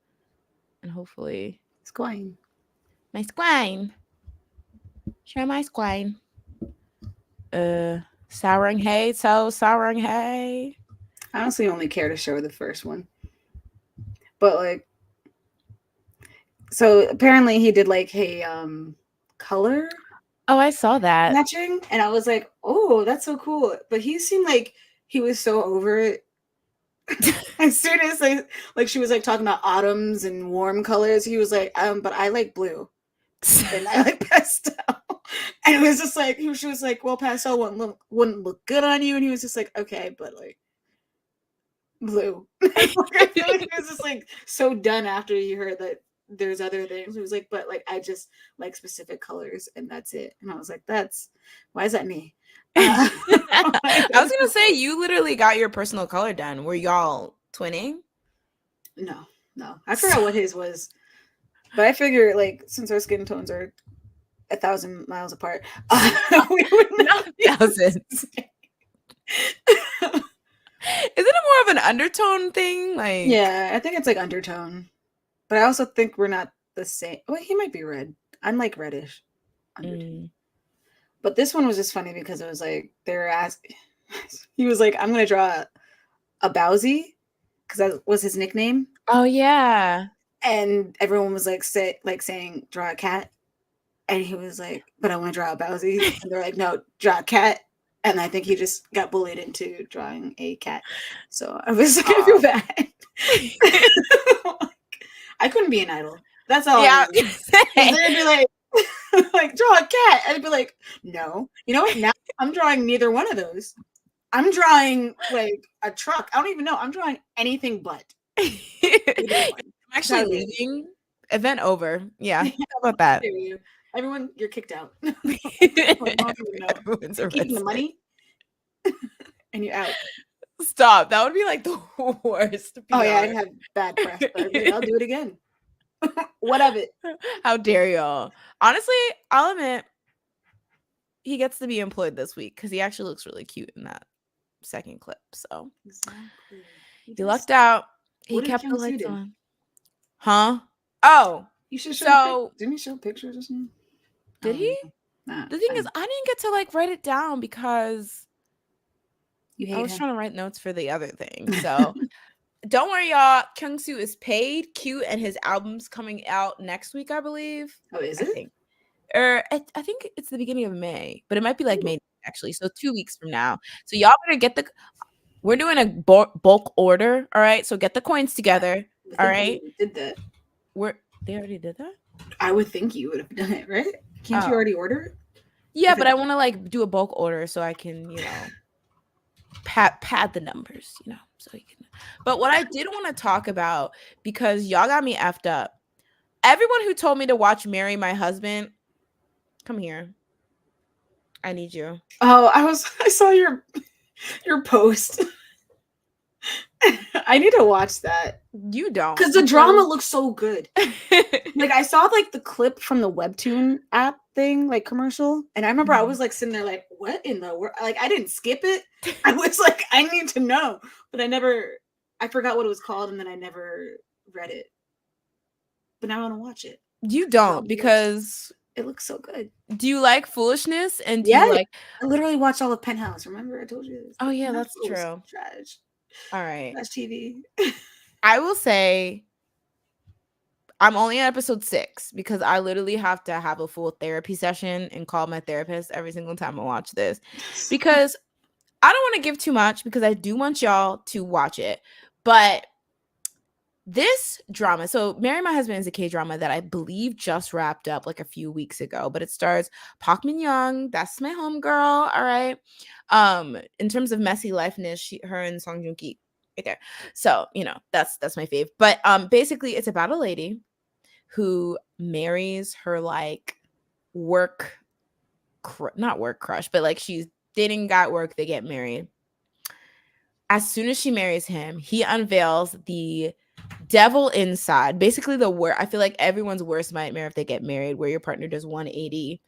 and hopefully my squine. Share my squine. Sarang hey. I honestly only care to show the first one, but like, so apparently he did like a color. Oh, I saw that matching, and I was like, oh, that's so cool. But he seemed like he was so over it. As soon as like she was like talking about autumns and warm colors, he was like, but I like blue and I like pastel. And it was just like she was like, well, pastel wouldn't look good on you, and he was just like, okay, but like blue. I feel like he was just like so done after he heard that there's other things. He was like, but like I just like specific colors and that's it. And I was like, why is that me? I was gonna say, you literally got your personal color done. Were y'all twinning? No. I forgot what his was, but I figure like since our skin tones are 1,000 miles apart, we would not thousands. Isn't it more of an undertone thing? Like, yeah, I think it's like undertone, but I also think we're not the same. Well, he might be red. I'm like reddish undertone. But this one was just funny because it was like they were asking. He was like, "I'm gonna draw a Bowsy," because that was his nickname. Oh yeah. And everyone was like, saying, "Draw a cat," and he was like, "But I want to draw a Bowsy," and they're like, "No, draw a cat." And I think he just got bullied into drawing a cat. So I was like, I feel bad. I couldn't be an idol. That's all. Yeah. And they'd be like, draw a cat. And I'd be like, no. You know what? Now I'm drawing neither one of those. I'm drawing like a truck. I don't even know. I'm drawing anything but. actually leaving. Event over. Yeah. How about that? Everyone, you're kicked out. Everyone's you're keeping the money and you're out. Stop. That would be like the worst. PR. Oh yeah, I'd have bad press, but I'd be like, I'll do it again. What of it? How dare y'all? Honestly, I'll admit he gets to be employed this week because he actually looks really cute in that second clip. So exactly. He lucked out. He kept the lights on. Huh? Oh. You should show didn't he show pictures or something? Did he? Nah, the thing is, I didn't get to like write it down because I was trying to write notes for the other thing. So don't worry, y'all. Kyungsoo is paid, cute, and his album's coming out next week, I believe. Oh, is it? I think it's the beginning of May, but it might be like May actually. So 2 weeks from now. So y'all better get we're doing a bulk order. All right. So get the coins together. All right. Did that. They already did that? I would think you would have done it, right? Can't you already order it? Yeah, but I want to like do a bulk order so I can, pad the numbers, so you can. But what I did want to talk about, because y'all got me effed up. Everyone who told me to watch Marry My Husband, come here. I need you. Oh, I saw your post. I need to watch that. You don't. Because the drama looks so good. Like I saw like the clip from the Webtoon app thing, like commercial. And I remember I was like sitting there like, what in the world? Like I didn't skip it. I was like, I need to know. But I forgot what it was called and then I never read it. But now I want to watch it. You don't, because it looks so good. Do you like foolishness? And do you like I literally watched all of Penthouse. Remember I told you this? Oh yeah, that's true. Trash. All right. Trash TV. I will say I'm only on episode 6 because I literally have to have a full therapy session and call my therapist every single time I watch this, because I don't want to give too much because I do want y'all to watch it. But this drama, so Marry My Husband is a K-drama that I believe just wrapped up like a few weeks ago, but it stars Park Min-young. That's my homegirl. All right. In terms of messy lifeness, her and Song Joong-ki right there. So, that's my fave. But basically it's about a lady who marries her like not work crush, but like she's dating guy at work, they get married. As soon as she marries him, he unveils the devil inside. Basically I feel like everyone's worst nightmare if they get married, where your partner does 180.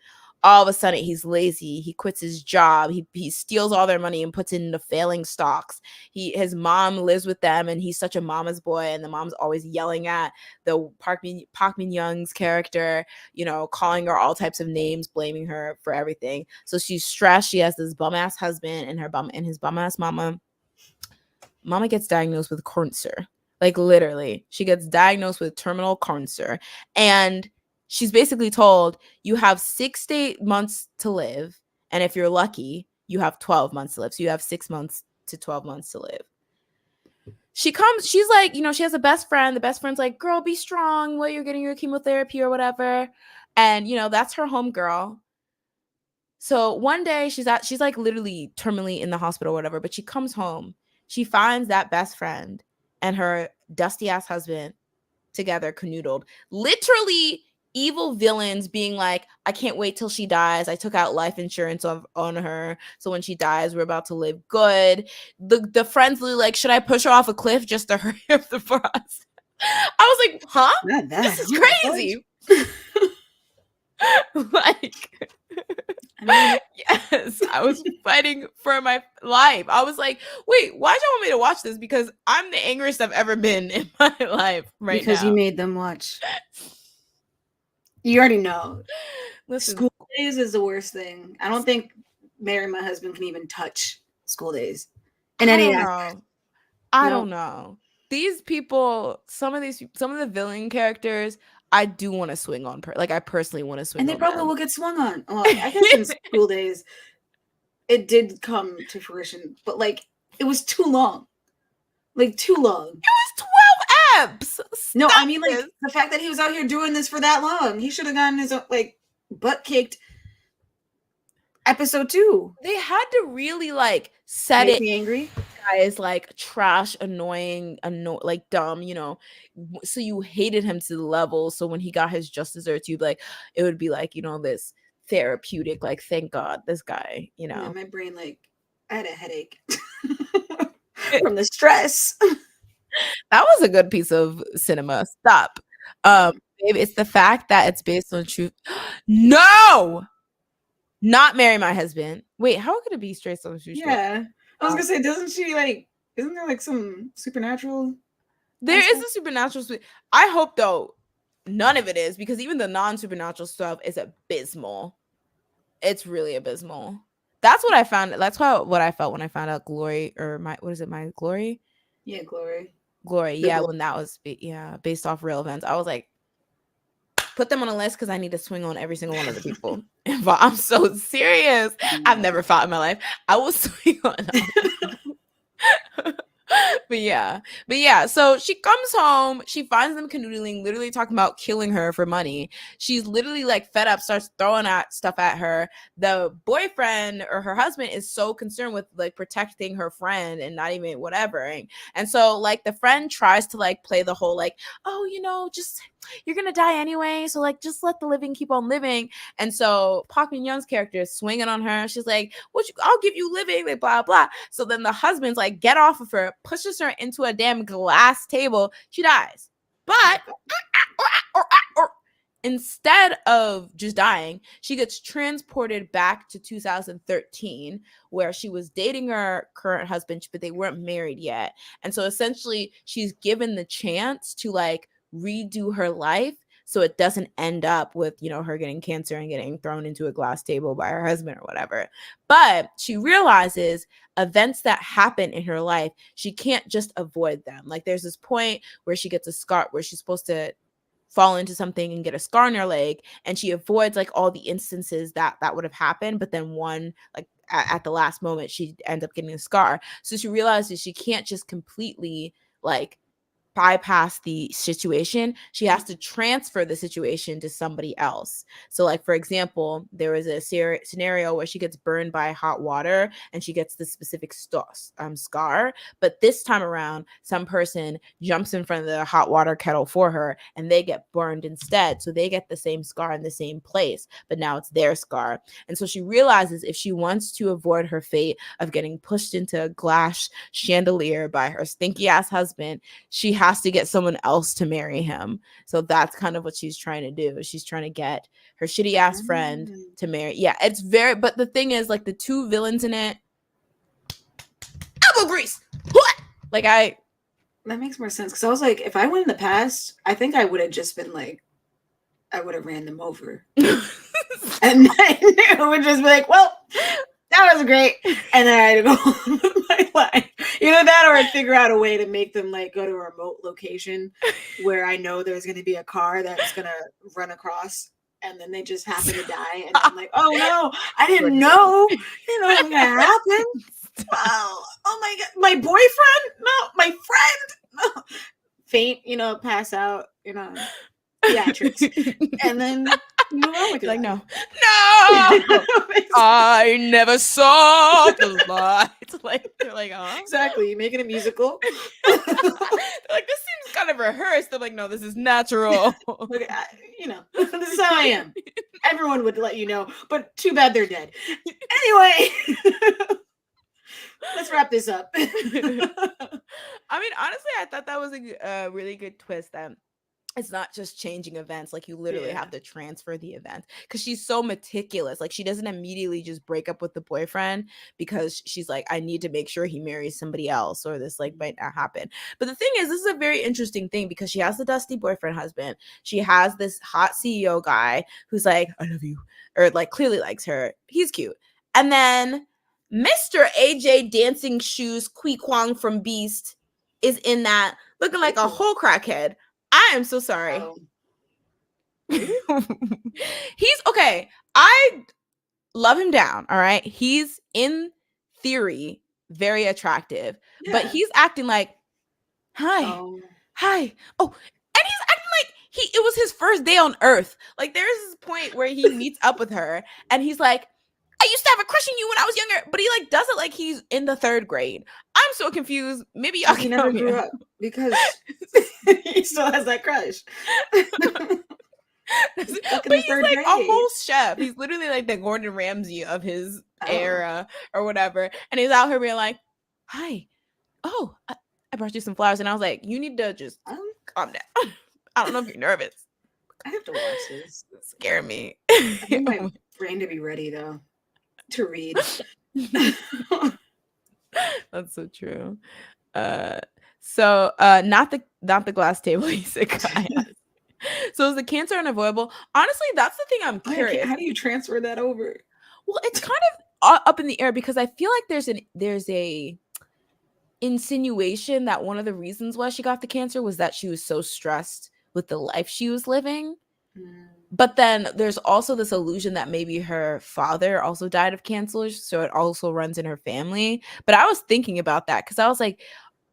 All of a sudden he's lazy, he quits his job, he steals all their money and puts it into failing stocks. His mom lives with them and he's such a mama's boy, and the mom's always yelling at the Park Min-young's character, calling her all types of names, blaming her for everything. So she's stressed. She has this bum ass husband and his bum ass mama. Mama gets diagnosed with cancer. Like literally, she gets diagnosed with terminal cancer, and she's basically told you have 6 to 8 months to live, and if you're lucky, you have 12 months to live. So you have 6 months to 12 months to live. She's like, she has a best friend. The best friend's like, girl, be strong while you're getting your chemotherapy or whatever. And that's her homegirl. So one day she's like literally terminally in the hospital or whatever, but she comes home. She finds that best friend and her dusty ass husband together canoodled. Literally evil villains being like, I can't wait till she dies. I took out life insurance on her, so when she dies, we're about to live good. The friends literally like, should I push her off a cliff just to hurry up the process? I was like, huh? This is crazy. Like, yes, I was fighting for my life. I was like, wait, why'd y'all want me to watch this? Because I'm the angriest I've ever been in my life right now. Because you made them watch. You already know. Listen, School days is the worst thing. I don't think Marry My Husband can even touch School Days. I don't know. These people, some of the villain characters, I do want to swing on. I personally want to swing on. And they probably will get swung on. Well, I guess in School Days, it did come to fruition. But, it was too long. Too long. It was 12 eps. No, I mean, the fact that he was out here doing this for that long. He should have gotten his, butt kicked episode 2. They had to really, set Make it. me angry? guy is like trash, annoying, like dumb, so you hated him to the level. So when he got his just desserts, it would be like, this therapeutic, like, thank God this guy, Yeah, my brain, like, I had a headache from the stress. That was a good piece of cinema. Stop. Babe, it's the fact that it's based on truth. No! Not Marry My Husband. Wait, how could it be straight on true story? Yeah. I was gonna say, doesn't she, like, isn't there, like, some supernatural? There is a supernatural. I hope, though, none of it is, because even the non-supernatural stuff is abysmal. It's really abysmal. That's what I found. That's what I felt when I found out Glory, or my Glory? Yeah, Glory. Yeah, when that was based off real events. I was like, put them on a list because I need to swing on every single one of the people. But I'm so serious. I've never fought in my life. I will swing on but yeah, so she comes home, she finds them canoodling, literally talking about killing her for money. She's literally like fed up, starts throwing stuff at her. The boyfriend or her husband is so concerned with like protecting her friend and not even whatever. And so like the friend tries to like play the whole like, oh, just you're gonna die anyway, so like just let the living keep on living. And so Park Min Young's character is swinging on her. She's like, I'll give you living, like blah blah. So then the husband's like, get off of her, pushes her into a damn glass table. She dies. But instead of just dying, she gets transported back to 2013, where she was dating her current husband, but they weren't married yet. And so essentially she's given the chance to like redo her life so it doesn't end up with her getting cancer and getting thrown into a glass table by her husband or whatever. But she realizes events that happen in her life, she can't just avoid them. Like there's this point where she gets a scar, where she's supposed to fall into something and get a scar on her leg, and she avoids like all the instances that would have happened, but then one like at the last moment she ends up getting a scar. So she realizes she can't just completely like bypass the situation. She has to transfer the situation to somebody else. So like, for example, there was a scenario where she gets burned by hot water and she gets the specific scar, but this time around some person jumps in front of the hot water kettle for her and they get burned instead, so they get the same scar in the same place, but now it's their scar. And so she realizes if she wants to avoid her fate of getting pushed into a glass chandelier by her stinky ass husband, she has to get someone else to marry him. So that's kind of what she's trying to do. She's trying to get her shitty ass friend to marry. Yeah, it's very, but the thing is, like, the two villains in it, elbow grease. What? Like, that makes more sense, because I was like, if I went in the past, I think I would have just been like, I would have ran them over. And I would just be like, well, that was great. And then I had to go on with my life. Either that, or I'd figure out a way to make them like go to a remote location where I know there's going to be a car that's going to run across, and then they just happen to die. And I'm like, oh no, I didn't know. You know what's going to happen? Oh my God. My boyfriend? No, my friend? No. Faint, pass out, theatrics. And then move on with your like, life. No, I never saw the light. Like, they're like, oh, exactly. You making a musical? Like, this seems kind of rehearsed. They're like, no, this is natural. Look, this is how I am. Everyone would let you know, but too bad they're dead. Anyway, let's wrap this up. I mean, honestly, I thought that was a really good twist. That it's not just changing events, like you literally have to transfer the event, because she's so meticulous. Like, she doesn't immediately just break up with the boyfriend because she's like, I need to make sure he marries somebody else, or this like might not happen. But the thing is, this is a very interesting thing, because she has the dusty boyfriend husband, she has this hot CEO guy who's like, I love you, or like clearly likes her, he's cute, and then Mr. AJ Dancing Shoes Kui Kwang from Beast is in that, looking like a whole crackhead. I am so sorry. He's okay. I love him down. All right. He's in theory very attractive, but he's acting like, hi. Oh, and he's acting like it was his first day on Earth. Like, there's this point where he meets up with her and he's like, I used to have a crush on you when I was younger, but he like does it like he's in the third grade. I'm I'm so confused. Maybe y'all He can never help me grew out. up because he still has that crush. But He's he's stuck in the third like a grade. whole chef. He's literally like the Gordon Ramsay of his era or whatever. And he's out here being like, "Hi, oh, I brought you some flowers." And I was like, "You need to just calm down. I don't know if you're nervous." I have to watch this. It scared me. I need my brain to be ready though to read. That's so true. So not the glass table he said. So is the cancer unavoidable? Honestly, that's the thing I'm curious. How do you transfer that over? Well, it's kind of up in the air because I feel like there's a insinuation that one of the reasons why she got the cancer was that she was so stressed with the life she was living. But then there's also this illusion that maybe her father also died of cancer, so it also runs in her family. But I was thinking about that because I was like,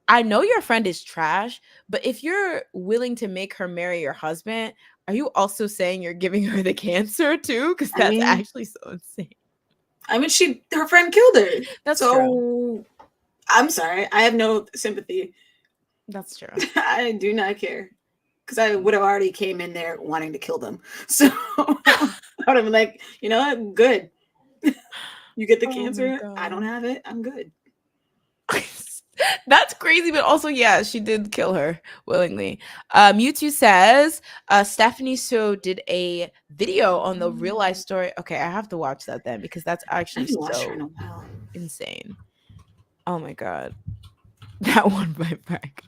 I know your friend is trash, but if you're willing to make her marry your husband, are you also saying you're giving her the cancer too? Because that's actually so insane. I mean, her friend killed her. That's true. I'm sorry. I have no sympathy. That's true. I do not care. Because I would have already came in there wanting to kill them. So I would have been like, you know what? Good. You get the cancer. I don't have it. I'm good. That's crazy, but also, yeah, she did kill her willingly. Mewtwo says Stephanie So did a video on the real life story. Okay, I have to watch that then because that's actually so insane. Oh my god, that one bite back.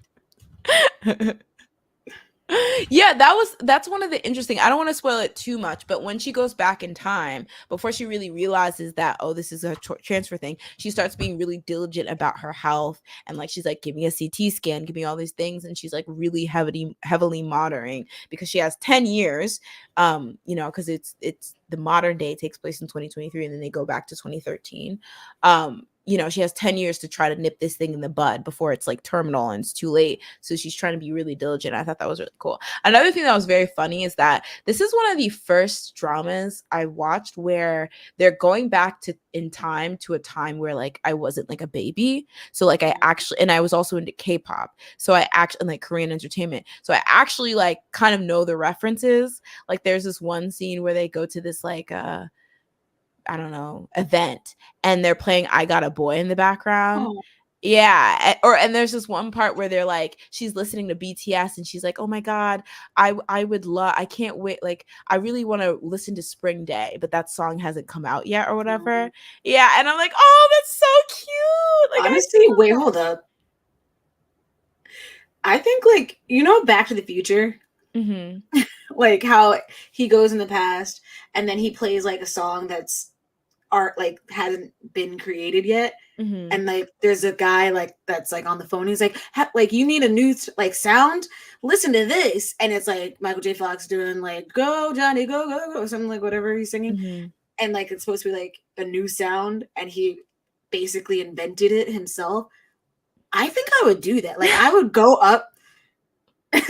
Yeah, that's one of the interesting. I don't want to spoil it too much, but when she goes back in time, before she really realizes that, oh, this is a transfer thing, she starts being really diligent about her health, and like she's like, give me a CT scan, give me all these things, and she's like really heavily monitoring because she has 10 years, you know, because it's the modern day takes place in 2023, and then they go back to 2013. You know, she has 10 years to try to nip this thing in the bud before it's like terminal and it's too late. So she's trying to be really diligent. I thought that was really cool. Another thing that was very funny is that this is one of the first dramas I watched where they're going back in time to a time where like I wasn't like a baby. So like I actually, and I was also into K-pop. So I actually, and like Korean entertainment. So I actually like kind of know the references. Like there's this one scene where they go to this like, I don't know, event, and they're playing I Got a Boy in the background. Oh. Yeah. And there's this one part where they're like, she's listening to BTS and she's like, oh my God, I can't wait. Like, I really want to listen to Spring Day, but that song hasn't come out yet or whatever. Yeah. And I'm like, oh, that's so cute. Like, honestly, wait, hold up. I think like, you know, Back to the Future, like how he goes in the past and then he plays like a song that's art like hasn't been created yet, and like there's a guy like that's like on the phone, he's like you need a new like sound, listen to this, and it's like Michael J. Fox doing like go Johnny go go go or something, like whatever he's singing, and like it's supposed to be like a new sound and he basically invented it himself. I think I would do that. Like I would go up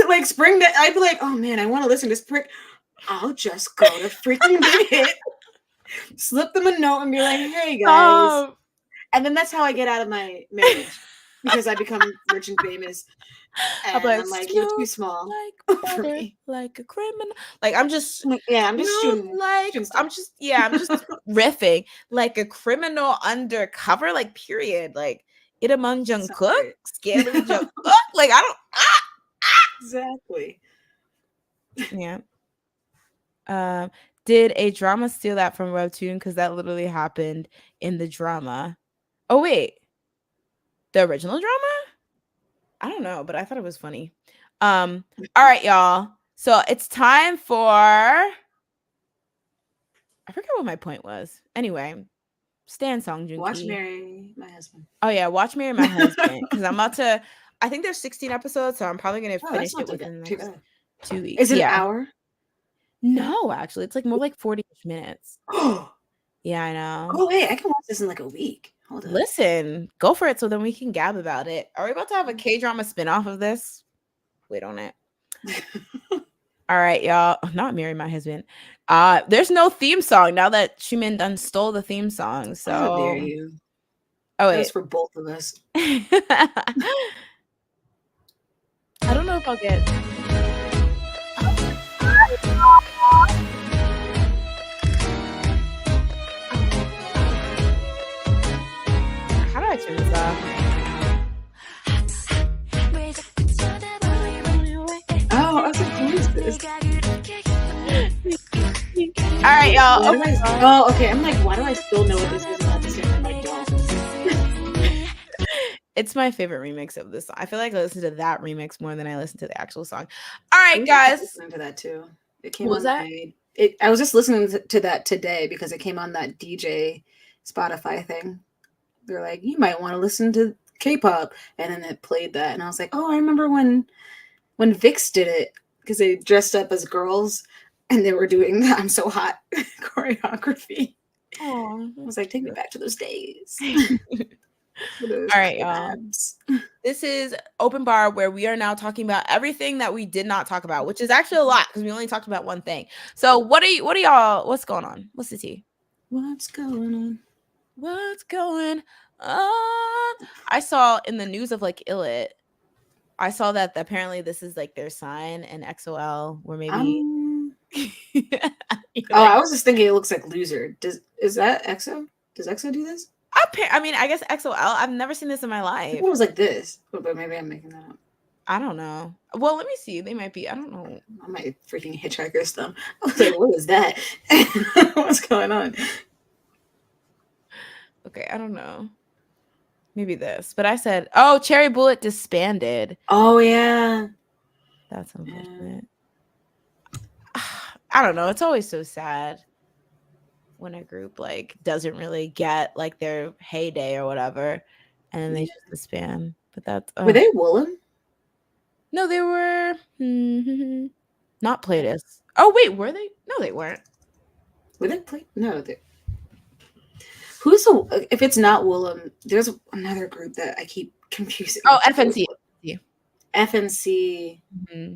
like Spring Day, I'd be like, oh man, I want to listen to Spring, I'll just go to freaking Big Hit, slip them a note and be like, hey guys. And then that's how I get out of my marriage, because I become rich and famous. And I'm like, you're too small for me. Like a criminal. Like I'm just I'm just shooting. I'm just riffing like a criminal undercover. Like period. Like Itaman Jungkook, Scary Jungkook. Like I don't. Exactly. Yeah. Did a drama steal that from Webtoon? Because that literally happened in the drama. Oh, wait. The original drama? I don't know, but I thought it was funny. All right, y'all. So it's time for... I forget what my point was. Anyway, Stan Song Joong Ki. Watch Marry My Husband. Oh, yeah. Watch Marry My Husband. Because I'm about to... I think there's 16 episodes, so I'm probably going to finish it within the next 2 weeks. Is it an hour? No, actually, it's like more like 40 minutes. Yeah, I know. Oh wait, I can watch this in like a week. Hold on. Listen, go for it so then we can gab about it. Are we about to have a K-drama spinoff of this? Wait on it. All right, y'all. Not Marry My Husband. There's no theme song now that Chumin done stole the theme song. So how dare you? Oh That was wait. for both of us. I don't know if I'll get. How do I turn this off? Oh, I was like, who is this? All right, y'all. Oh, okay. I'm like, why do I still know what this is? Not this yet? I don't. It's my favorite remix of this song. I feel like I listen to that remix more than I listen to the actual song. All right, guys. Listening to that too. It came What was on that? I was just listening to that today because it came on that DJ Spotify thing. They're like, you might want to listen to K-pop, and then it played that, and I was like, oh, I remember when Vix did it because they dressed up as girls and they were doing the I'm So Hot choreography. Oh, I was like, take me back to those days. All right, y'all. This is Open Bar, where we are now talking about everything that we did not talk about, which is actually a lot because we only talked about one thing. So what are y'all, what's going on? What's the tea? What's going on? What's going on? I saw in the news of like Illit, I saw that apparently this is like their sign and XOL, where maybe I was just thinking it looks like Loser. Is that EXO? Does EXO do this? I mean, I guess XOL. I've never seen this in my life. It was like this, but maybe I'm making that up. I don't know. Well, let me see. They might be. I don't know. I might freaking hitchhiker's thumb. I was like, what is that? What's going on? Okay, I don't know. Maybe this. But I said, oh, Cherry Bullet disbanded. Oh, yeah. That's unfortunate. Yeah. I don't know. It's always so sad when a group like doesn't really get like their heyday or whatever, and then they just disband. But that's were they Woolham? No, they were not Playdists. Oh wait, were they? No, they weren't. Were they play? No, they. Who's the? If it's not Woolham, there's another group that I keep confusing. Oh, FNC. FNC. Mm-hmm.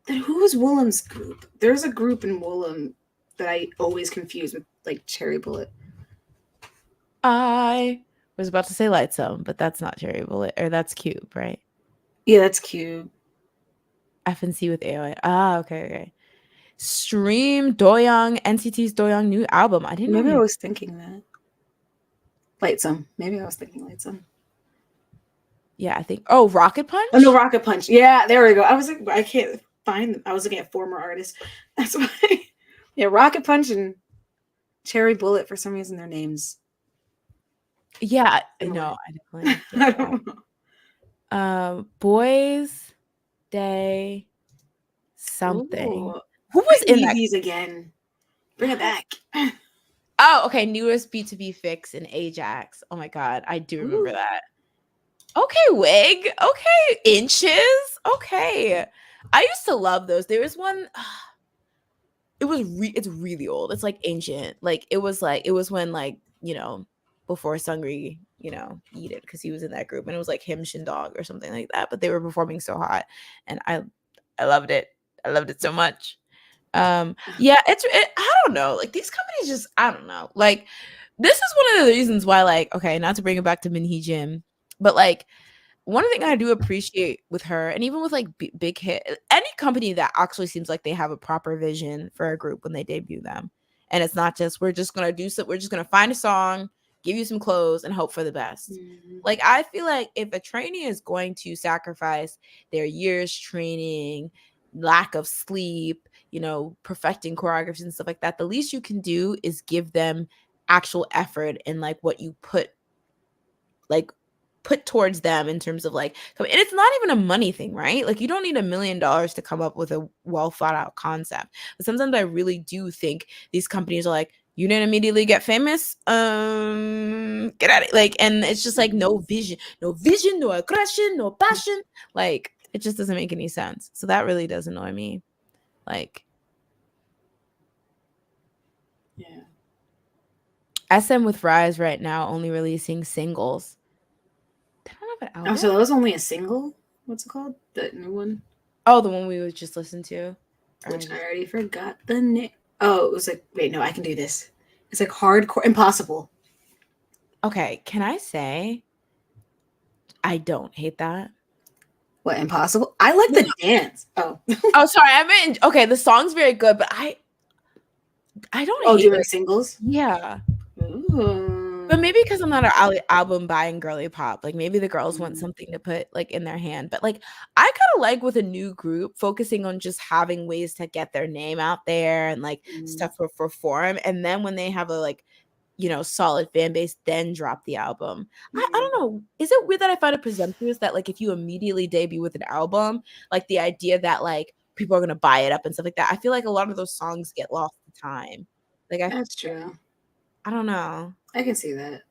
Then who was Woolham's group? There's a group in Woolham that I always confuse with like Cherry Bullet. I was about to say Lightsome, but that's not Cherry Bullet, or that's Cube, right? Yeah, that's Cube. FNC with AOI. Ah, okay. Stream Doyoung, NCT's Doyoung new album. I didn't know. Maybe I was thinking that. Lightsome. Maybe I was thinking Lightsome. Yeah, I think. Oh, Rocket Punch? Oh, no, Rocket Punch. Yeah, there we go. I was like, I can't find them. I was looking at former artists. That's why. Yeah, Rocket Punch and Cherry Bullet, for some reason, their names. Yeah, no, I definitely. I don't know. Boys Day something. Ooh. Who was in that? These again? Bring it back. Oh, okay. Newest B2B Fix and Ajax. Oh my god, I do remember that. Okay, Wig. Okay, Inches. Okay, I used to love those. There was one. It's really old. It's like ancient. Like it was when like before Sungri eat it, because he was in that group, and it was like him, Shindog or something like that. But they were performing so hot, and I loved it. I loved it so much. Yeah, I don't know. Like these companies just, I don't know. Like this is one of the reasons why, like, okay, not to bring it back to Hee Jin, but like one thing I do appreciate with her, and even with like big hit, any company that actually seems like they have a proper vision for a group when they debut them, and it's not just we're just gonna find a song, give you some clothes, and hope for the best. Mm-hmm. Like I feel like if a trainee is going to sacrifice their years training, lack of sleep, perfecting choreography and stuff like that, the least you can do is give them actual effort in like what you put towards them in terms of like, and it's not even a money thing, right? Like you don't need $1 million to come up with a well thought out concept. But sometimes I really do think these companies are like, you didn't immediately get famous, get at it. Like, and it's just like no vision, no aggression, no passion. Like it just doesn't make any sense. So that really does annoy me. Like, yeah. SM with Rise right now only releasing singles. They don't have an album. Oh, so that was only a single? What's it called? The new one? Oh, the one we would just listen to. Which I already forgot the name. Oh, it was like, wait, no, I can do this. It's like hardcore, impossible. Okay, can I say I don't hate that? What, Impossible? I like the dance. Oh. Oh, sorry. I meant okay. The song's very good, but I don't hate doing it. singles? Yeah. Ooh. But maybe because I'm not an album buying girly pop. Like maybe the girls want something to put like in their hand. But like I kind of like with a new group focusing on just having ways to get their name out there and like stuff for perform. And then when they have a like, solid fan base, then drop the album. I don't know. Is it weird that I find it presumptuous that like if you immediately debut with an album, like the idea that like people are gonna buy it up and stuff like that. I feel like a lot of those songs get lost to time. Like That's true. I don't know. I can see that.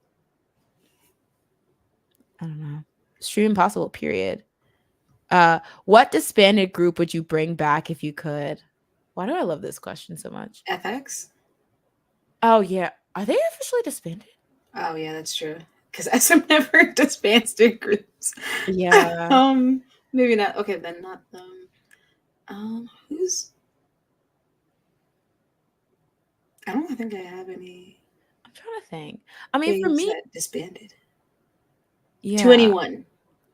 I don't know. Stream Impossible, period. What disbanded group would you bring back if you could? Why do I love this question so much? FX? Oh, yeah. Are they officially disbanded? Oh, yeah, that's true. Because SM never disbanded groups. Yeah. Maybe not. Okay, then not them. Who's... I don't think I have any... I'm trying to think. I mean, for me... that disbanded. Yeah. 21.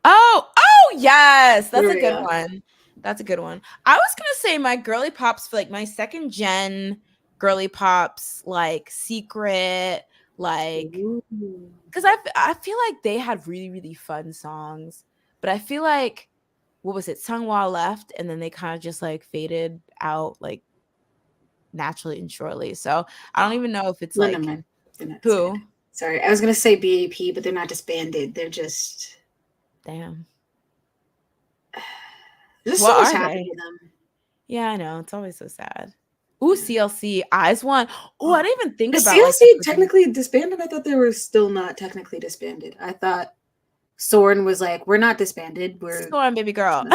Oh, yes. That's a good one. That's a good one. I was going to say my girly pops for like my second gen girly pops, like Secret, like, because I feel like they had really, really fun songs, but I feel like, what was it? Sungwa left and then they kind of just like faded out like naturally and shortly. So I don't even know if it's like, who? Sorry, I was going to say BAP, but they're not disbanded. They're just... Damn. There's so much happening to them. Yeah, I know. It's always so sad. Ooh, CLC, Eyes One. Oh, I didn't even think about CLC like, technically disbanded. I thought they were still not technically disbanded. I thought Soren was like, we're not disbanded. We're Soren, baby girl.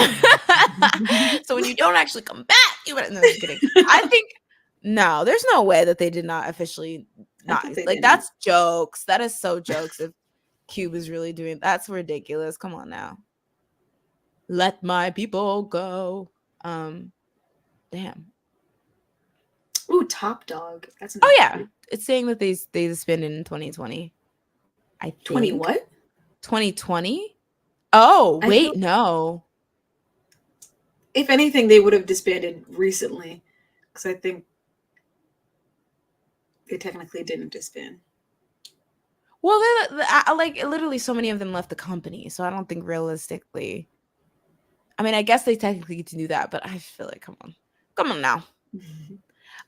So when you don't actually come back, you better. No, I'm kidding. I think no, there's no way that they did not officially not like didn't. That's jokes. That is so jokes. If Cube is really doing that's ridiculous. Come on now. Let my people go. Damn. Ooh, Top Dog. That's yeah. It's saying that they disbanded in 2020. I think. 20 what? 2020? Oh, wait, no. If anything, they would have disbanded recently. Because I think they technically didn't disband. Well, like literally so many of them left the company. So I don't think realistically. I mean, I guess they technically get to do that, but I feel like, come on now.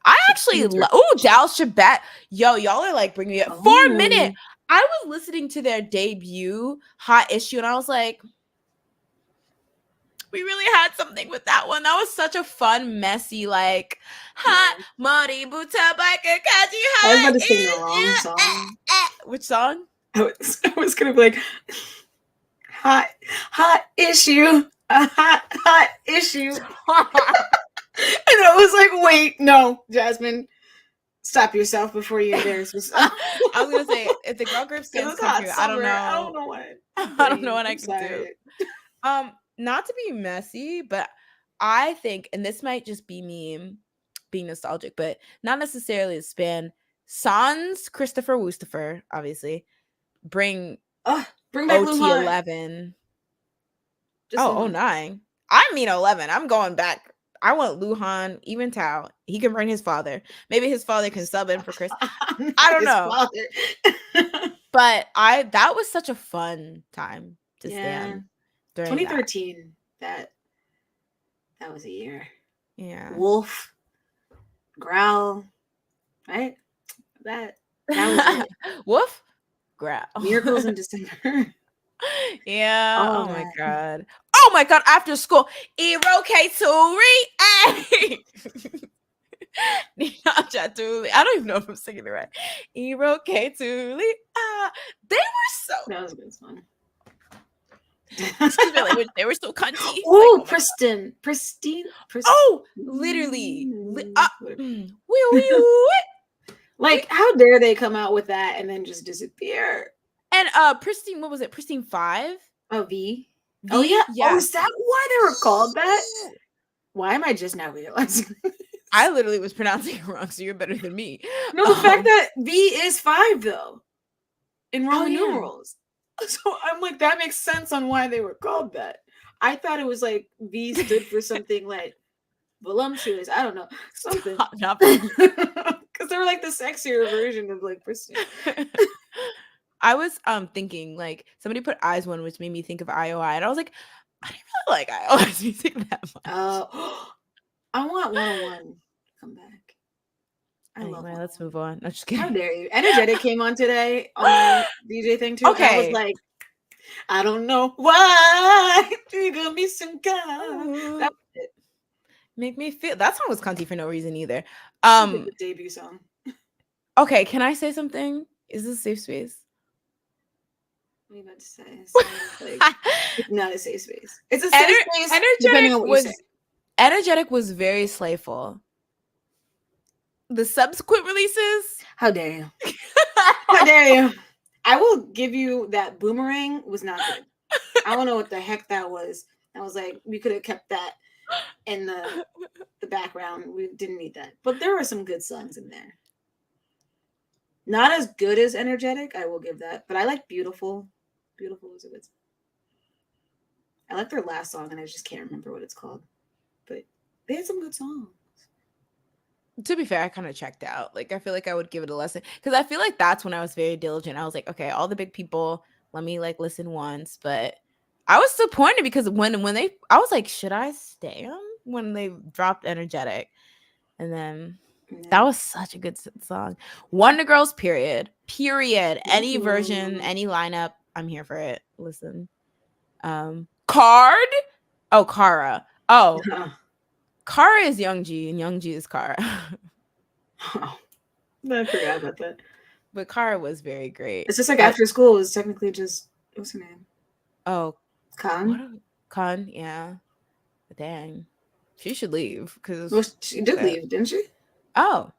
I actually Dallas Shabbat. Yo, y'all are like bringing me up for a minute. I was listening to their debut Hot Issue, and I was like, we really had something with that one. That was such a fun, messy, like hot muddy buta biker kaji hot. I was about to sing the wrong song. Which song? I was gonna be like hot issue. A hot issue. And I was like, wait, no, Jasmine, stop yourself before you embarrass yourself. I was gonna say, if the girl group stands country, I don't know. I don't know what I can do. Not to be messy, but I think, and this might just be me being nostalgic, but not necessarily a span. Sans Christopher Woostifer, obviously, bring back OT11. Oh, 09. I mean 11. I'm going back. I want Luhan, even Tao. He can bring his father. Maybe his father can sub in for Chris. I don't know. But that was such a fun time to stand. 2013. That was a year. Yeah. Wolf, Growl, right? That was it. Wolf, Growl. Miracles in December. Yeah. Oh my god. Oh my god. After school, Irokaturi. I don't even know if I'm singing it right. Irokaturi. They were so. That was a good song. Excuse me, like, they were so cunty. Oh, like, pristine. Oh, literally. Like, how dare they come out with that and then just disappear? And Pristine, what was it? Pristine 5? Oh, V. Oh yeah. Oh, is that why they were called that? Why am I just now realizing? I literally was pronouncing it wrong, so you're better than me. No, the fact that V is 5 though. in Roman numerals. So I'm like, that makes sense on why they were called that. I thought it was like V stood for something like voluptuous. I don't know, something. Because they were like the sexier version of like pristine. I was thinking like somebody put Eyes One, which made me think of IOI, and I was like, I didn't really like IOI's music that much. I want 101 come back. Anyway, let's move on. No, just kidding. How dare you? Energetic came on today on my DJ thing too. Okay. I was like, I don't know why you got me some kind. That was it. Make me feel. That song was cunty for no reason either. The debut song. Okay, can I say something? Is this a safe space? What are you about to say? It's not a safe space. It's a safe space. Energetic was very slayful. The subsequent releases? How dare you? How dare you? I will give you that Boomerang was not good. I don't know what the heck that was. I was like, we could have kept that in the background. We didn't need that. But there were some good songs in there. Not as good as Energetic, I will give that. But I like Beautiful. Beautiful was a good song. I like their last song, and I just can't remember what it's called. But they had some good songs. To be fair, I kind of checked out. Like, I feel like I would give it a lesson. Because I feel like that's when I was very diligent. I was like, okay, all the big people, let me, like, listen once. But I was disappointed because when they... I was like, should I stay them? When they dropped Energetic. And then... That was such a good song. Wonder Girls, period. Any version, any lineup, I'm here for it. Listen. Card? Oh, Kara. Oh. Kara is Youngji, and Youngji is Kara. Oh, I forgot about that. But Kara was very great. It's just like After School was technically just... What's her name? Oh. Khan? Khan, yeah. Dang. She should leave. Well, she did leave, didn't she? Oh,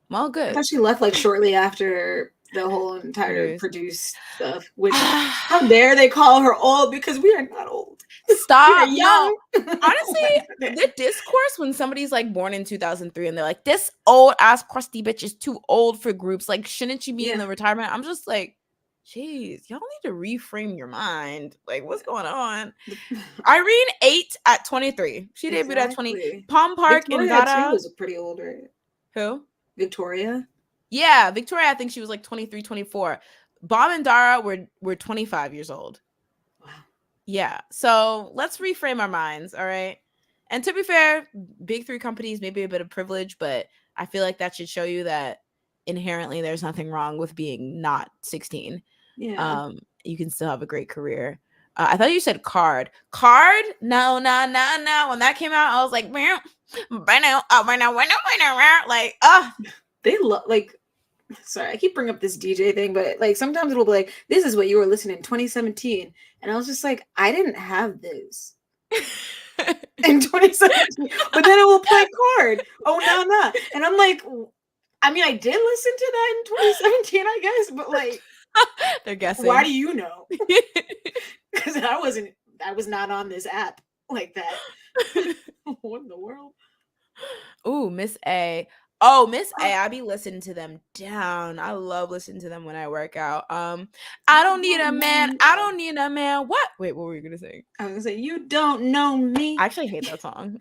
well, good. I thought she left like shortly after the whole entire produced stuff. Which, how dare they call her old? Because we are not old. Stop. Young. No. Honestly, the discourse when somebody's like born in 2003 and they're like, this old ass crusty bitch is too old for groups. Like, shouldn't she be in the retirement? I'm just like, jeez, y'all need to reframe your mind. Like, what's going on? Irene 8 at 23. She debuted at 20. Palm Park Victoria in Dada was pretty old, right? Who? Victoria? Yeah, Victoria, I think she was like 23, 24. Bomb and Dara were 25 years old. Wow. Yeah, so let's reframe our minds, all right? And to be fair, big three companies may be a bit of privilege, but I feel like that should show you that inherently there's nothing wrong with being not 16. Yeah. You can still have a great career. I thought you said Card. Card? No. When that came out, I was like, like, they like. Sorry, I keep bringing up this DJ thing, but like sometimes it'll be like, "This is what you were listening in 2017," and I was just like, "I didn't have this in 2017," but then it will play Card. Oh no, and I'm like, I mean, I did listen to that in 2017, I guess, but like, they're guessing. Why do you know? Because I was not on this app like that. What in the world? Ooh, Miss A. Oh, Miss A, I be listening to them down. I love listening to them when I work out. I don't need a man. I don't need a man. What? Wait, what were you gonna say? I was gonna say, you don't know me. I actually hate that song.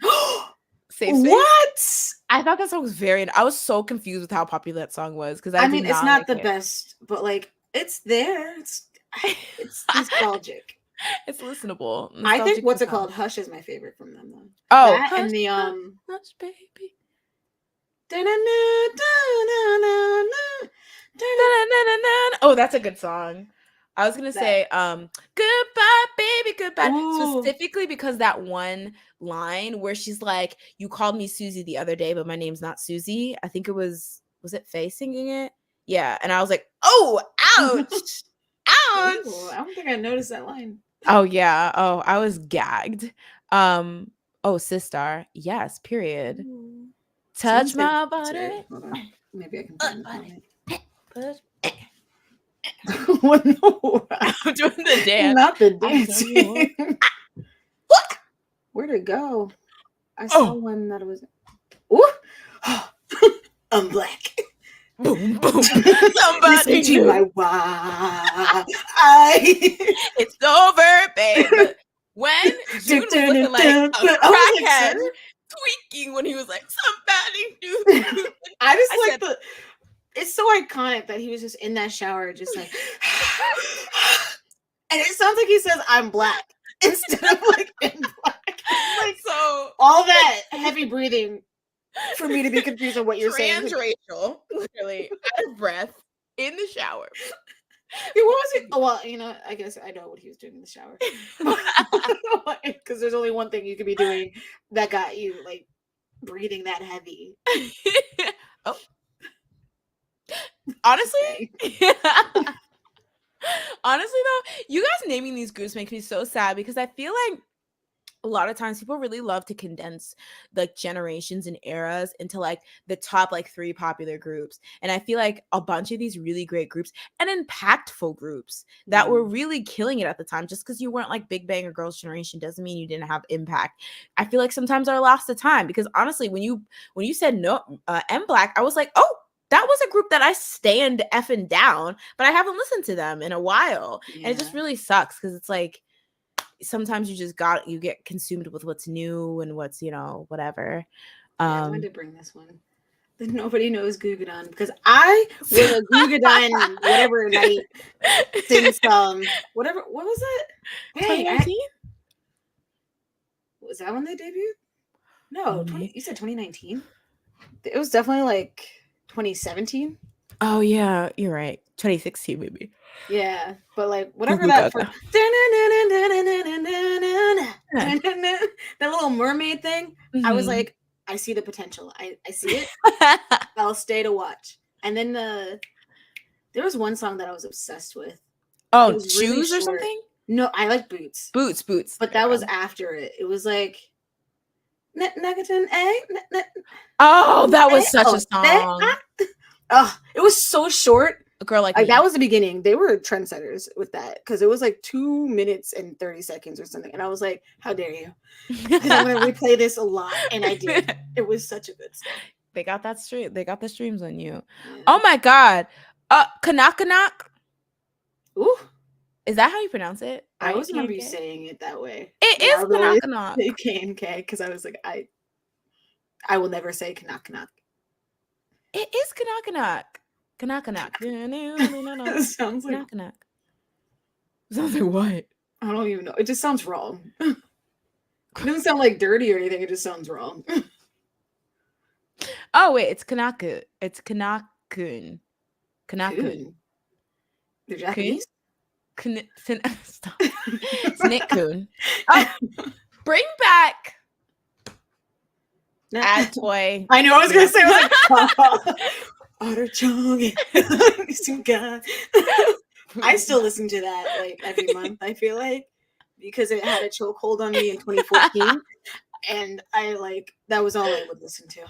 Safe Space. What? I thought that song was I was so confused with how popular that song was because I mean, it's not the best, but like it's there. It's nostalgic. It's listenable. I think what's it called? Hush is my favorite from them though. Oh, that Hush, and the Hush, baby. Oh, that's a good song. I was gonna say, goodbye, baby, goodbye. Ooh. Specifically because that one line where she's like, "You called me Susie the other day, but my name's not Susie." I think it was it Faye singing it? Yeah, and I was like, "Oh, ouch, ouch!" Ooh, I don't think I noticed that line. Oh yeah. Oh, I was gagged. Oh, Sistar. Yes. Period. Ooh. Touch my body. Hold on. Maybe I can find it. No. I'm doing the dance. Not the dancing. What? Where'd it go? I saw one that was. Ooh. I'm black. Boom, boom. Somebody Listen to knew. my why. It's over, babe. But when June was looking like a crackhead, tweaking when he was like, somebody knew. I just like the. It's so iconic that he was just in that shower, just like, and it sounds like he says, "I'm black" instead of like in black. Like so all that heavy breathing for me to be confused on what you're saying. Transracial, literally out of breath in the shower. What was it? Oh, well, I guess I know what he was doing in the shower. Because there's only one thing you could be doing that got you like breathing that heavy. Oh. Honestly, though, you guys naming these groups makes me so sad because I feel like a lot of times people really love to condense like generations and eras into like the top like 3 popular groups. And I feel like a bunch of these really great groups and impactful groups that were really killing it at the time, just because you weren't like Big Bang or Girls' Generation doesn't mean you didn't have impact. I feel like sometimes are lost to time because honestly, when you said no, M Black, I was like, oh, that was a group that I stand effing down, but I haven't listened to them in a while. Yeah. And it just really sucks because it's like, sometimes you get consumed with what's new and what's, whatever. I wanted to bring this one. Nobody knows Gugadon because I was a Gugadon whatever night since whatever. What was it? 2019? Was that when they debuted? No, you said 2019. It was definitely like 2017. Oh yeah, you're right. 2016 maybe. Yeah, but like whatever that that little mermaid thing, I was like, I see the potential. I see it. I'll stay to watch. And then there was one song that I was obsessed with. Oh, Shoes really or something? No, I like Boots. Boots. But that was after it. It was like oh, that was such a song. Oh, it was so short. A girl like that was the beginning. They were trendsetters with that because it was like 2 minutes and 30 seconds or something. And I was like, how dare you? Because I'm going to replay this a lot. And I did. It was such a good song. They got that stream. They got the streams on you. Yeah. Oh my God. Kanakanak. Ooh. Is that how you pronounce it? I always remember you saying it that way. It is Kanakanak. K because I was like, I will never say Kanakanak. It is Kanakanak. Kanakanak. It sounds like Kanakanak. Sounds like what? I don't even know. It just sounds wrong. It doesn't sound like dirty or anything. It just sounds wrong. Oh wait, it's Kanaku. It's Kanakun. Kanakun. They're Japanese? Stop. It's Nickun. Oh, bring back Ad Toy. I know I was gonna say Otter Chung. I still listen to that like every month, I feel like, because it had a chokehold on me in 2014. And that was all I would listen to.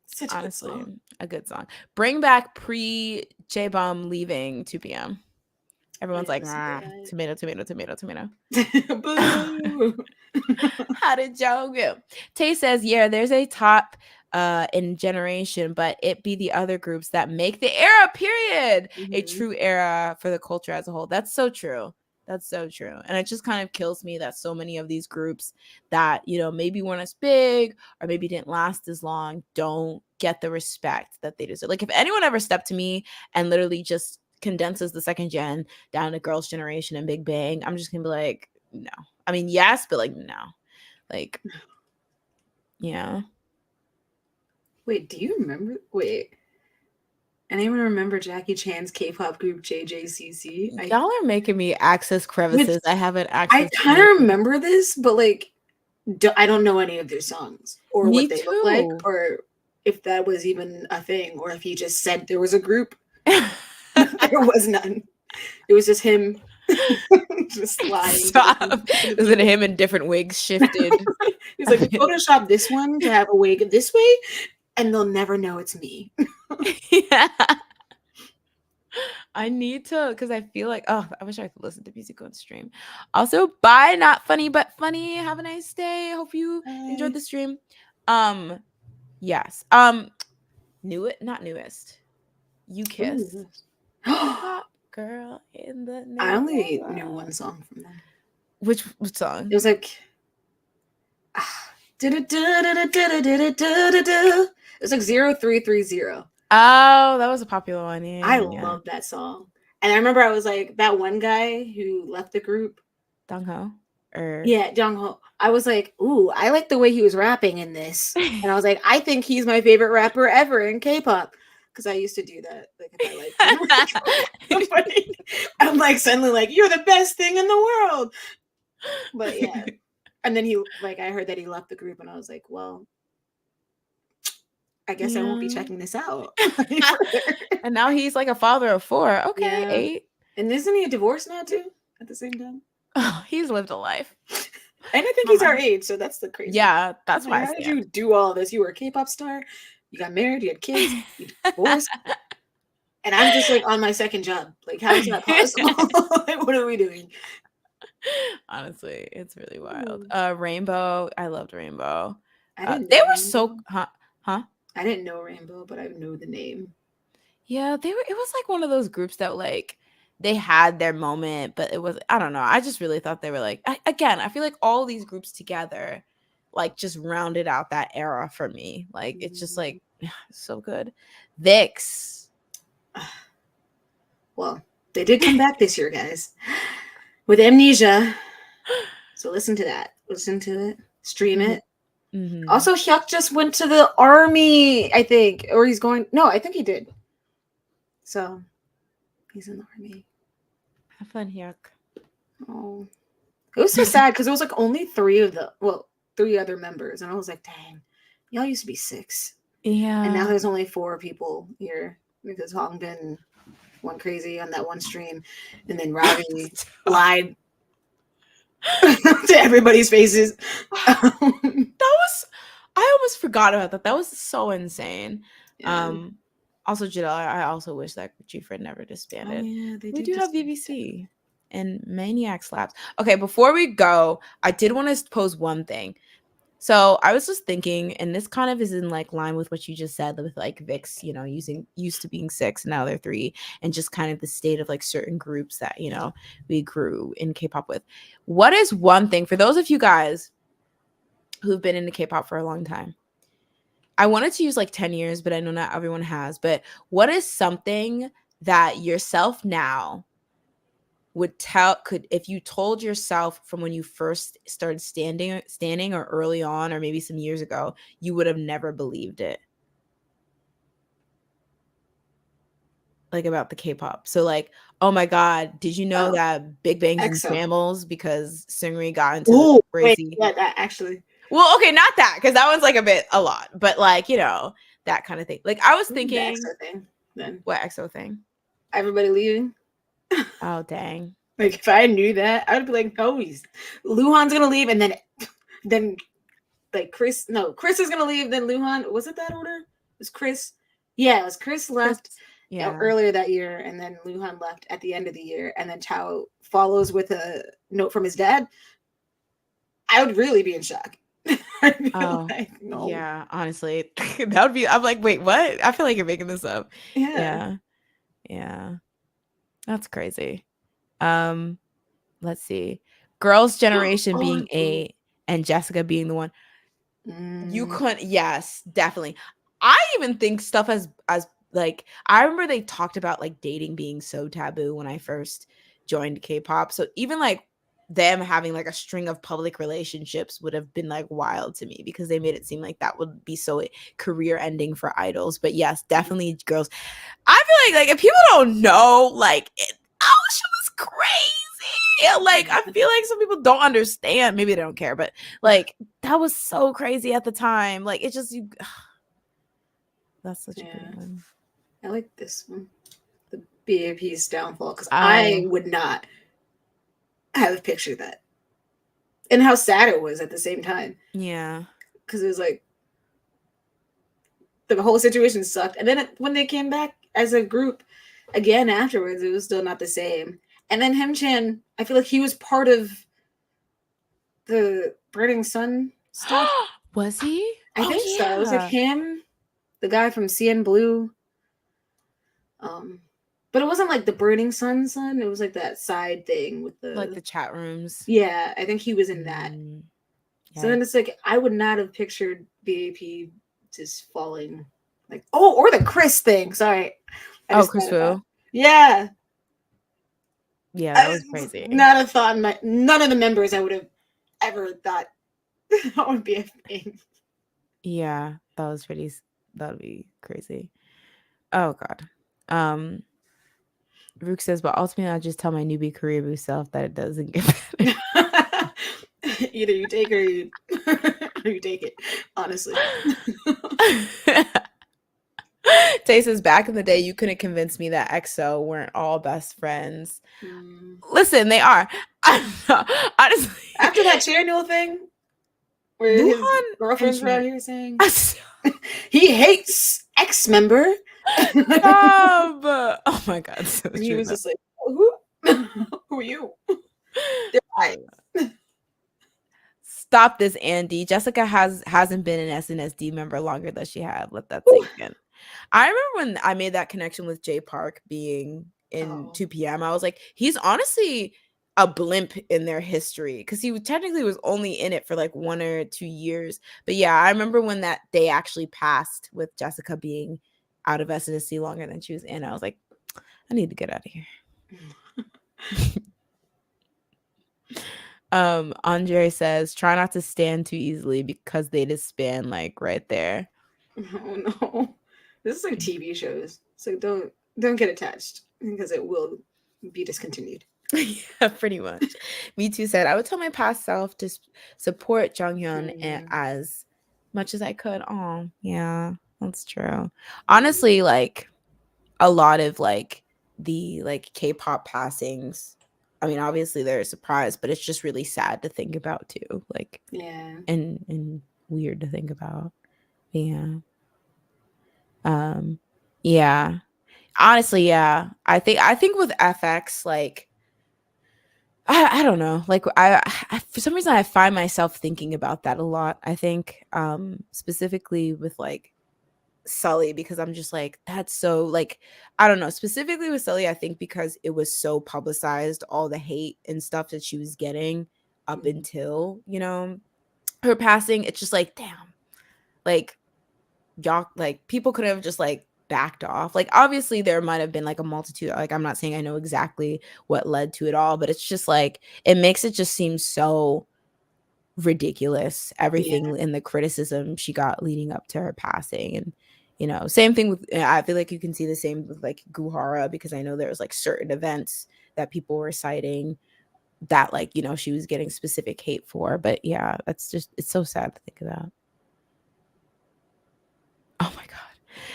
Such honestly a good song. Bring back pre J-Bomb leaving 2 p.m. Everyone's like, tomato. How did Joe go? Tay says, yeah, there's a top in generation, but it be the other groups that make the era, period. A true era for the culture as a whole. That's so true. That's so true. And it just kind of kills me that so many of these groups that, maybe weren't as big or maybe didn't last as long don't get the respect that they deserve. Like if anyone ever stepped to me and literally just condenses the second gen down to Girls' Generation and Big Bang, I'm just gonna be like, no. I mean, yes, but like, no. Like, yeah. Wait, do you remember? Anyone remember Jackie Chan's K-pop group JJCC? Y'all are making me access crevices. I haven't accessed. I kind of remember this, but like, I don't know any of their songs or what they look like, or if that was even a thing, or if he just said there was a group. There was none. It was just him just lying. Stop. Was it him in different wigs shifted? He's like, Photoshop this one to have a wig this way, and they'll never know it's me. Yeah. I need to, because I feel like, I wish I could listen to music on stream. Also, bye, not funny, but funny. Have a nice day. Hope you enjoyed the stream. Yes. Not newest. You Kiss. Ooh. Hot girl in the I only neighborhood. knew one song from them. Which song? It was like it was like 0330. Oh, that was a popular one. Yeah, I yeah. love that song. And I remember I was like, that one guy who left the group. Dongho? Or Yeah, Jungho. I was like, ooh, I like the way he was rapping in this. And I was like, I think he's my favorite rapper ever in K-pop. Because I used to do that. Like if I like somebody, I'm like suddenly like, you're the best thing in the world. But yeah. And then I heard that he left the group, and I was like, well, I guess I won't be checking this out. And now he's like a father of 4. Okay, Yeah. 8. And isn't he a divorce now too? At the same time? Oh, he's lived a life. And I think he's our age, so that's the crazy. Yeah, that's why. How did you do all this? You were a K-pop star, you got married, you had kids, you divorced, and I'm just like on my second job. Like, how is that possible? Like, what are we doing? Honestly, it's really wild. Rainbow, I loved Rainbow. They were so huh? I didn't know Rainbow, but I know the name. Yeah, they were. It was like one of those groups that like they had their moment, but it was, I don't know. I just really thought they were like, again, I feel like all these groups together like just rounded out that era for me. Like it's just like so good. VIX. Well, they did come back this year, guys, with Amnesia. So listen to that. Listen to it. Stream it. Mm-hmm. Also, Hyuk just went to the army, I think, or he's going. No, I think he did. So he's in the army. Have fun, Hyuk. Oh, it was so sad because it was like only 3 other members, and I was like, dang, y'all used to be 6. Yeah. And now there's only 4 people here because Hongbin went crazy on that one stream, and then Ravi lied to everybody's faces. That was, I almost forgot about that. That was so insane. Yeah. Also, Jadel, I also wish that G-Friend never disbanded. Oh, yeah, we do have BBC and Maniac slaps. Okay, before we go, I did want to pose one thing. So I was just thinking, and this kind of is in like line with what you just said with like VIX, you know, used to being 6 and now they're 3, and just kind of the state of like certain groups that, you know, we grew in K-pop with. What is one thing for those of you guys who've been into K-pop for a long time? I wanted to use like 10 years, but I know not everyone has. But what is something that yourself now would if you told yourself from when you first started standing or early on, or maybe some years ago, you would have never believed it? Like about the K-pop. So like, oh my God, did you know that Big Bang's in shambles because Seungri got into crazy? Yeah, that actually. Well, okay, not that, because that one's like a lot, but like, you know, that kind of thing. Like I was thinking, the EXO thing, then. What EXO thing? Everybody leaving. Oh dang! Like if I knew that, I would be like, no, Luhan's gonna leave, and then like Chris is gonna leave, then Luhan. Was it that order? It was Chris. Yeah, it was Chris left. Yeah, earlier that year, and then Luhan left at the end of the year, and then Chao follows with a note from his dad. I would really be in shock. Like, no. Yeah, honestly, that would be. I'm like, wait, what? I feel like you're making this up. Yeah. That's crazy. Let's see. Girls' Generation being 8 and Jessica being the one. You couldn't. Yes, definitely. I even think stuff as like, I remember they talked about like dating being so taboo when I first joined K-pop. So even like them having like a string of public relationships would have been like wild to me, because they made it seem like that would be so career ending for idols. But yes, definitely girls. I feel like if people don't know, like she was crazy. Like I feel like some people don't understand. Maybe they don't care, but like that was so crazy at the time. Like it just that's such a good one. I like this one, the BAP's downfall, because I would not have pictured that, and how sad it was at the same time. Yeah, because it was like the whole situation sucked, and then when they came back as a group again afterwards, it was still not the same. And then Himchan, I feel like he was part of the Burning Sun stuff. Was he? I think so. It was like him, the guy from CN Blue. But it wasn't like the Burning Sun. It was like that side thing with Like the chat rooms. Yeah, I think he was in that. So then it's like I would not have pictured BAP just falling like or the Chris thing. Sorry. Chris Wu. Yeah. Yeah, that was crazy. Not a thought in none of the members I would have ever thought that would be a thing. Yeah, that would be crazy. Oh God. Rook says, but ultimately I'll just tell my newbie Karibu self that it doesn't get better. Either you take or you take it, honestly. Tay says, back in the day, you couldn't convince me that EXO weren't all best friends. Listen, they are. Honestly. After that Channel thing, where his girlfriend's around here saying he hates ex-member. Oh my God. So he was just like, who are you? Stop this, Andy. Jessica hasn't been an SNSD member longer than she had. Let that sink in. I remember when I made that connection with Jay Park being in 2 p.m. I was like, he's honestly a blimp in their history because he technically was only in it for like 1 or 2 years. But yeah, I remember when that day actually passed with Jessica being out of SNSD longer than she was in. I was like, I need to get out of here. Andre says, try not to stand too easily because they just span like right there. Oh no. This is like TV shows. So don't get attached because it will be discontinued. Yeah, pretty much. Me Too said, I would tell my past self to support Jonghyun as much as I could. Oh, yeah, that's true. Honestly, like a lot of like the like K-pop passings, I mean, obviously they're a surprise, but it's just really sad to think about too. Like, yeah, and weird to think about. Yeah. Yeah. Honestly, yeah. I think with FX, like, I don't know. Like, I for some reason I find myself thinking about that a lot. I think specifically with like Sully, because I'm just like, that's so like, I don't know, specifically with Sully, I think because it was so publicized, all the hate and stuff that she was getting up until, you know, her passing. It's just like, damn, like y'all, like people could have just like backed off. Like obviously there might have been like a multitude, like I'm not saying I know exactly what led to it all, but it's just like it makes it just seem so ridiculous, everything in the criticism she got leading up to her passing. And you know, same thing with, I feel like you can see the same with like Guhara, because I know there was like certain events that people were citing that like, you know, she was getting specific hate for. But yeah, that's just, it's so sad to think about. Oh my God.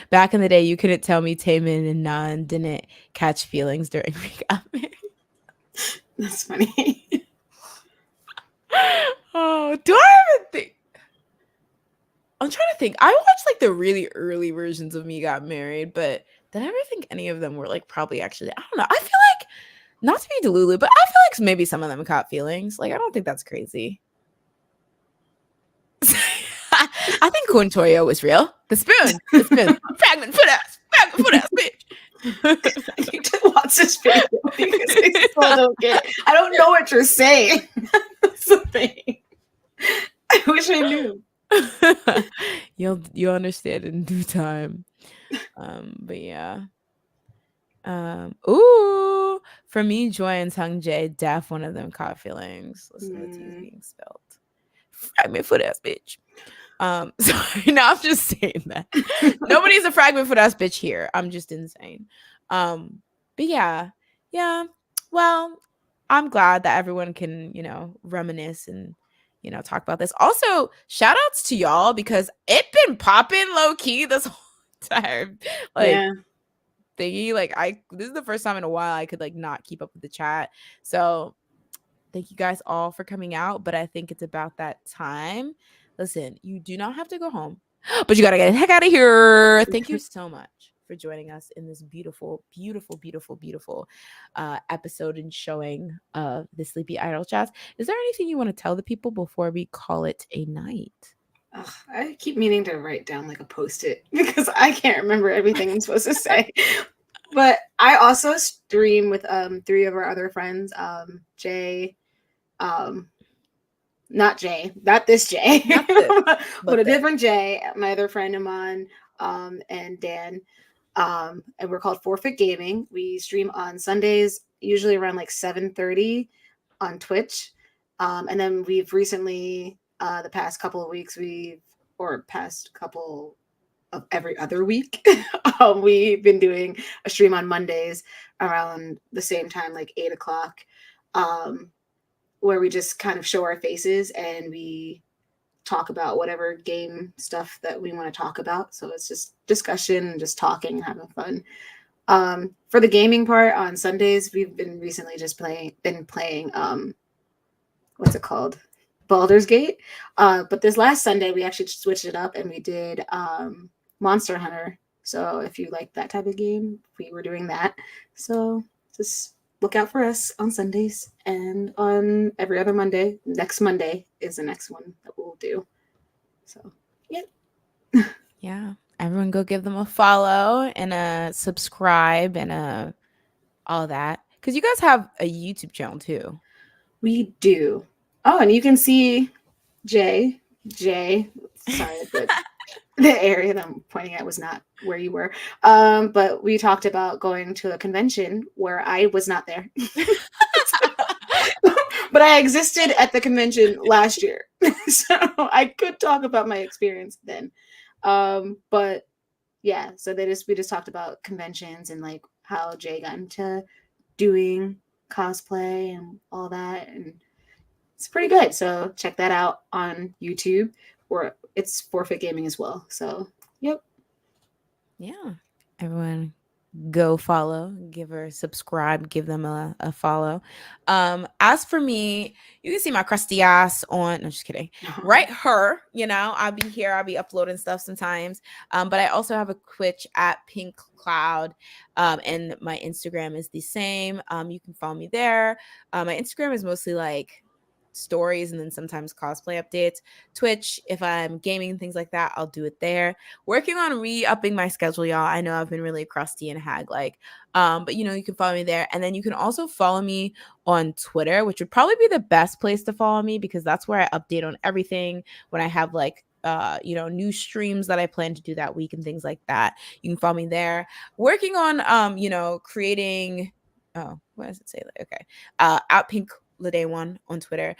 Back in the day, you couldn't tell me Taemin and Nan didn't catch feelings during we got married. That's funny. Oh, do I even think? I'm trying to think. I watched like the really early versions of Me Got Married, but did I ever think any of them were like probably actually, I don't know. I feel like, not to be delulu, but I feel like maybe some of them caught feelings. Like, I don't think that's crazy. I think Contoyo was real. The spoon. Fragment foot ass, bitch. I need to watch this video because I still don't get it. I don't know what you're saying. That's the thing. I wish I knew. You'll understand in due time. But yeah. Ooh, for me, Joy and Sung Jae, def one of them caught feelings. Listen to the T's being spelled. Fragment foot ass bitch. Sorry, no, I'm just saying that. Nobody's a fragment foot ass bitch here. I'm just insane. But yeah. Well, I'm glad that everyone can, you know, reminisce and, you know, talk about this. Also, shout outs to y'all because it been popping low key this whole time. Like, thingy. Like, this is the first time in a while I could like not keep up with the chat. So thank you guys all for coming out. But I think it's about that time. Listen, you do not have to go home, but you gotta get the heck out of here. Thank you so much for joining us in this beautiful episode and showing of the Sleepy Idol Chats. Is there anything you want to tell the people before we call it a night? I keep meaning to write down like a post-it because I can't remember everything I'm supposed to say. But I also stream with 3 of our other friends, Jay, not Jay, not this Jay, Not this, but a this. different Jay, my other friend Aman, and Dan. And we're called Forfeit Gaming. We stream on Sundays, usually around like 7:30 on Twitch. And then we've recently, the past couple of weeks, past couple of every other week, we've been doing a stream on Mondays around the same time, like 8 o'clock, where we just kind of show our faces and we talk about whatever game stuff that we want to talk about. So it's just discussion and just talking and having fun. For the gaming part on Sundays, we've been recently just playing what's it called? Baldur's Gate. But this last Sunday we actually switched it up and we did Monster Hunter. So if you like that type of game, we were doing that. So just look out for us on Sundays and on every other Monday. Next Monday is the next one that we'll do. So, yeah. Yeah. Everyone go give them a follow and a subscribe and all that. Because you guys have a YouTube channel too. We do. Oh, and you can see Jay. Sorry, but the area that I'm pointing at was not where you were. But we talked about going to a convention where I was not there. But I existed at the convention last year. So I could talk about my experience then. But yeah, so we just talked about conventions and like how Jay got into doing cosplay and all that, and it's pretty good. So check that out on YouTube, or it's Forfeit Gaming as well. So yep. Yeah. Everyone go follow, give her subscribe, give them a follow. As for me, you can see my crusty ass on, no, just kidding, right her, I'll be here, I'll be uploading stuff sometimes, but I also have a Twitch at Pink Cloud, and my Instagram is the same. You can follow me there. My Instagram is mostly like stories and then sometimes cosplay updates. Twitch, if I'm gaming and things like that, I'll do it there. Working on re-upping my schedule, y'all. I know I've been really crusty and hag like, but you can follow me there. And then you can also follow me on Twitter, which would probably be the best place to follow me because that's where I update on everything when I have like new streams that I plan to do that week and things like that. You can follow me there. Working on creating, oh, what does it say? Okay. At Pink Lede One on Twitter,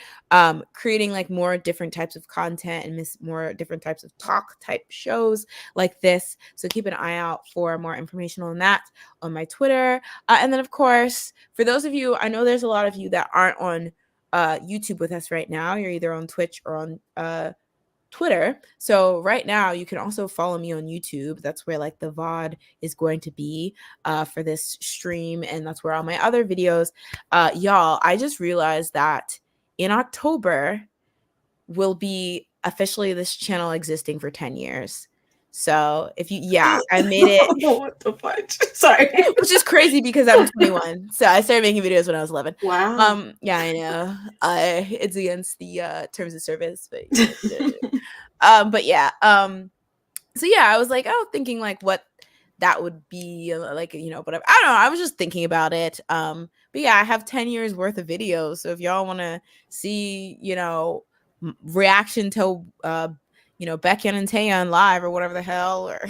creating like more different types of content and more different types of talk type shows like this. So keep an eye out for more information on that on my Twitter. And then of course, for those of you, I know there's a lot of you that aren't on YouTube with us right now. You're either on Twitch or on Twitter. So right now you can also follow me on YouTube. That's where like the VOD is going to be for this stream. And that's where all my other videos, y'all, I just realized that in October will be officially this channel existing for 10 years. So if I made it. What the fudge? Sorry. Which is crazy because I'm 21. So I started making videos when I was 11. Wow. Yeah, I know. It's against the terms of service, but but yeah. So yeah, I was like, thinking like what that would be like, but I don't know. I was just thinking about it. But yeah, I have 10 years worth of videos. So if y'all want to see, reaction to Becky and Taeyeon live or whatever the hell, or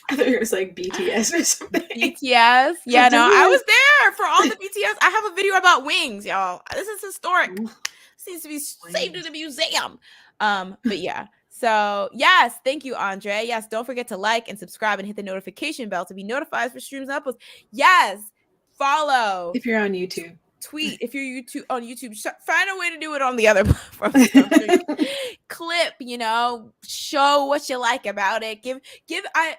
I thought it was like BTS or something. BTS. Yeah, no, I was there for all the BTS. I have a video about wings, y'all. This is historic. This needs to be saved in a museum. But yeah. So yes, thank you, Andre. Yes, don't forget to like and subscribe and hit the notification bell to be notified for streams and uploads. Yes, follow. If you're on YouTube. Tweet if you're on YouTube. Find a way to do it on the other platforms. Clip, show what you like about it.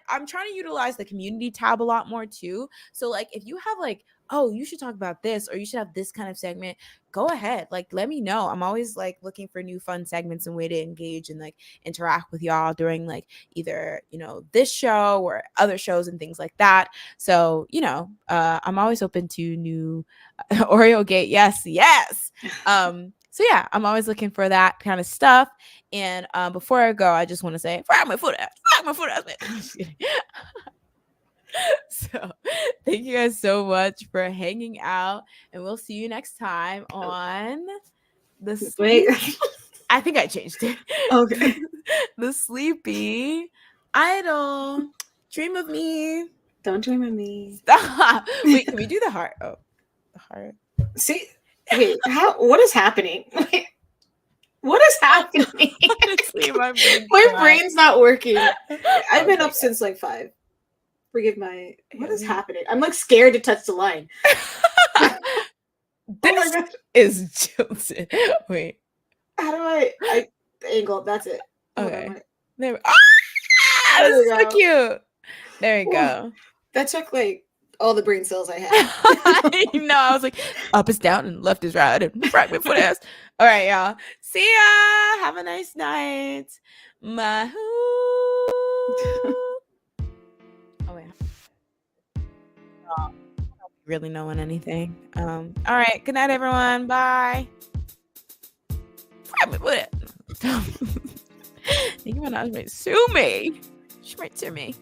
I'm trying to utilize the community tab a lot more too. So like if you have like, oh, you should talk about this or you should have this kind of segment, go ahead. Like let me know. I'm always like looking for new fun segments and way to engage and like interact with y'all during like either this show or other shows and things like that. So I'm always open to new Oreo Gate. Yes. So yeah, I'm always looking for that kind of stuff. And before I go, I just want to say, frag my foot ass, man. So thank you guys so much for hanging out, and we'll see you next time on the Wait. I think I changed it. Okay. The Sleepy Idol. Dream of me. Don't dream of me. Stop. Wait, can we do the heart? Oh, the heart. See, wait, what is happening? Wait, what is happening? Honestly, my brain's not working. I've been up since like 5. Forgive my. What is happening? I'm like scared to touch the line. This is jilted. Wait. How do I angle? That's it. Okay. There we this is so go. cute. There you go. That took like all the brain cells I had. I was like, up is down and left is right and right before this. All right, y'all. See ya. Have a nice night. Mahoo. Oh, wait. Oh, really knowing anything. All right. Good night, everyone. Bye. Nicki Minaj might sue me. She might sue me.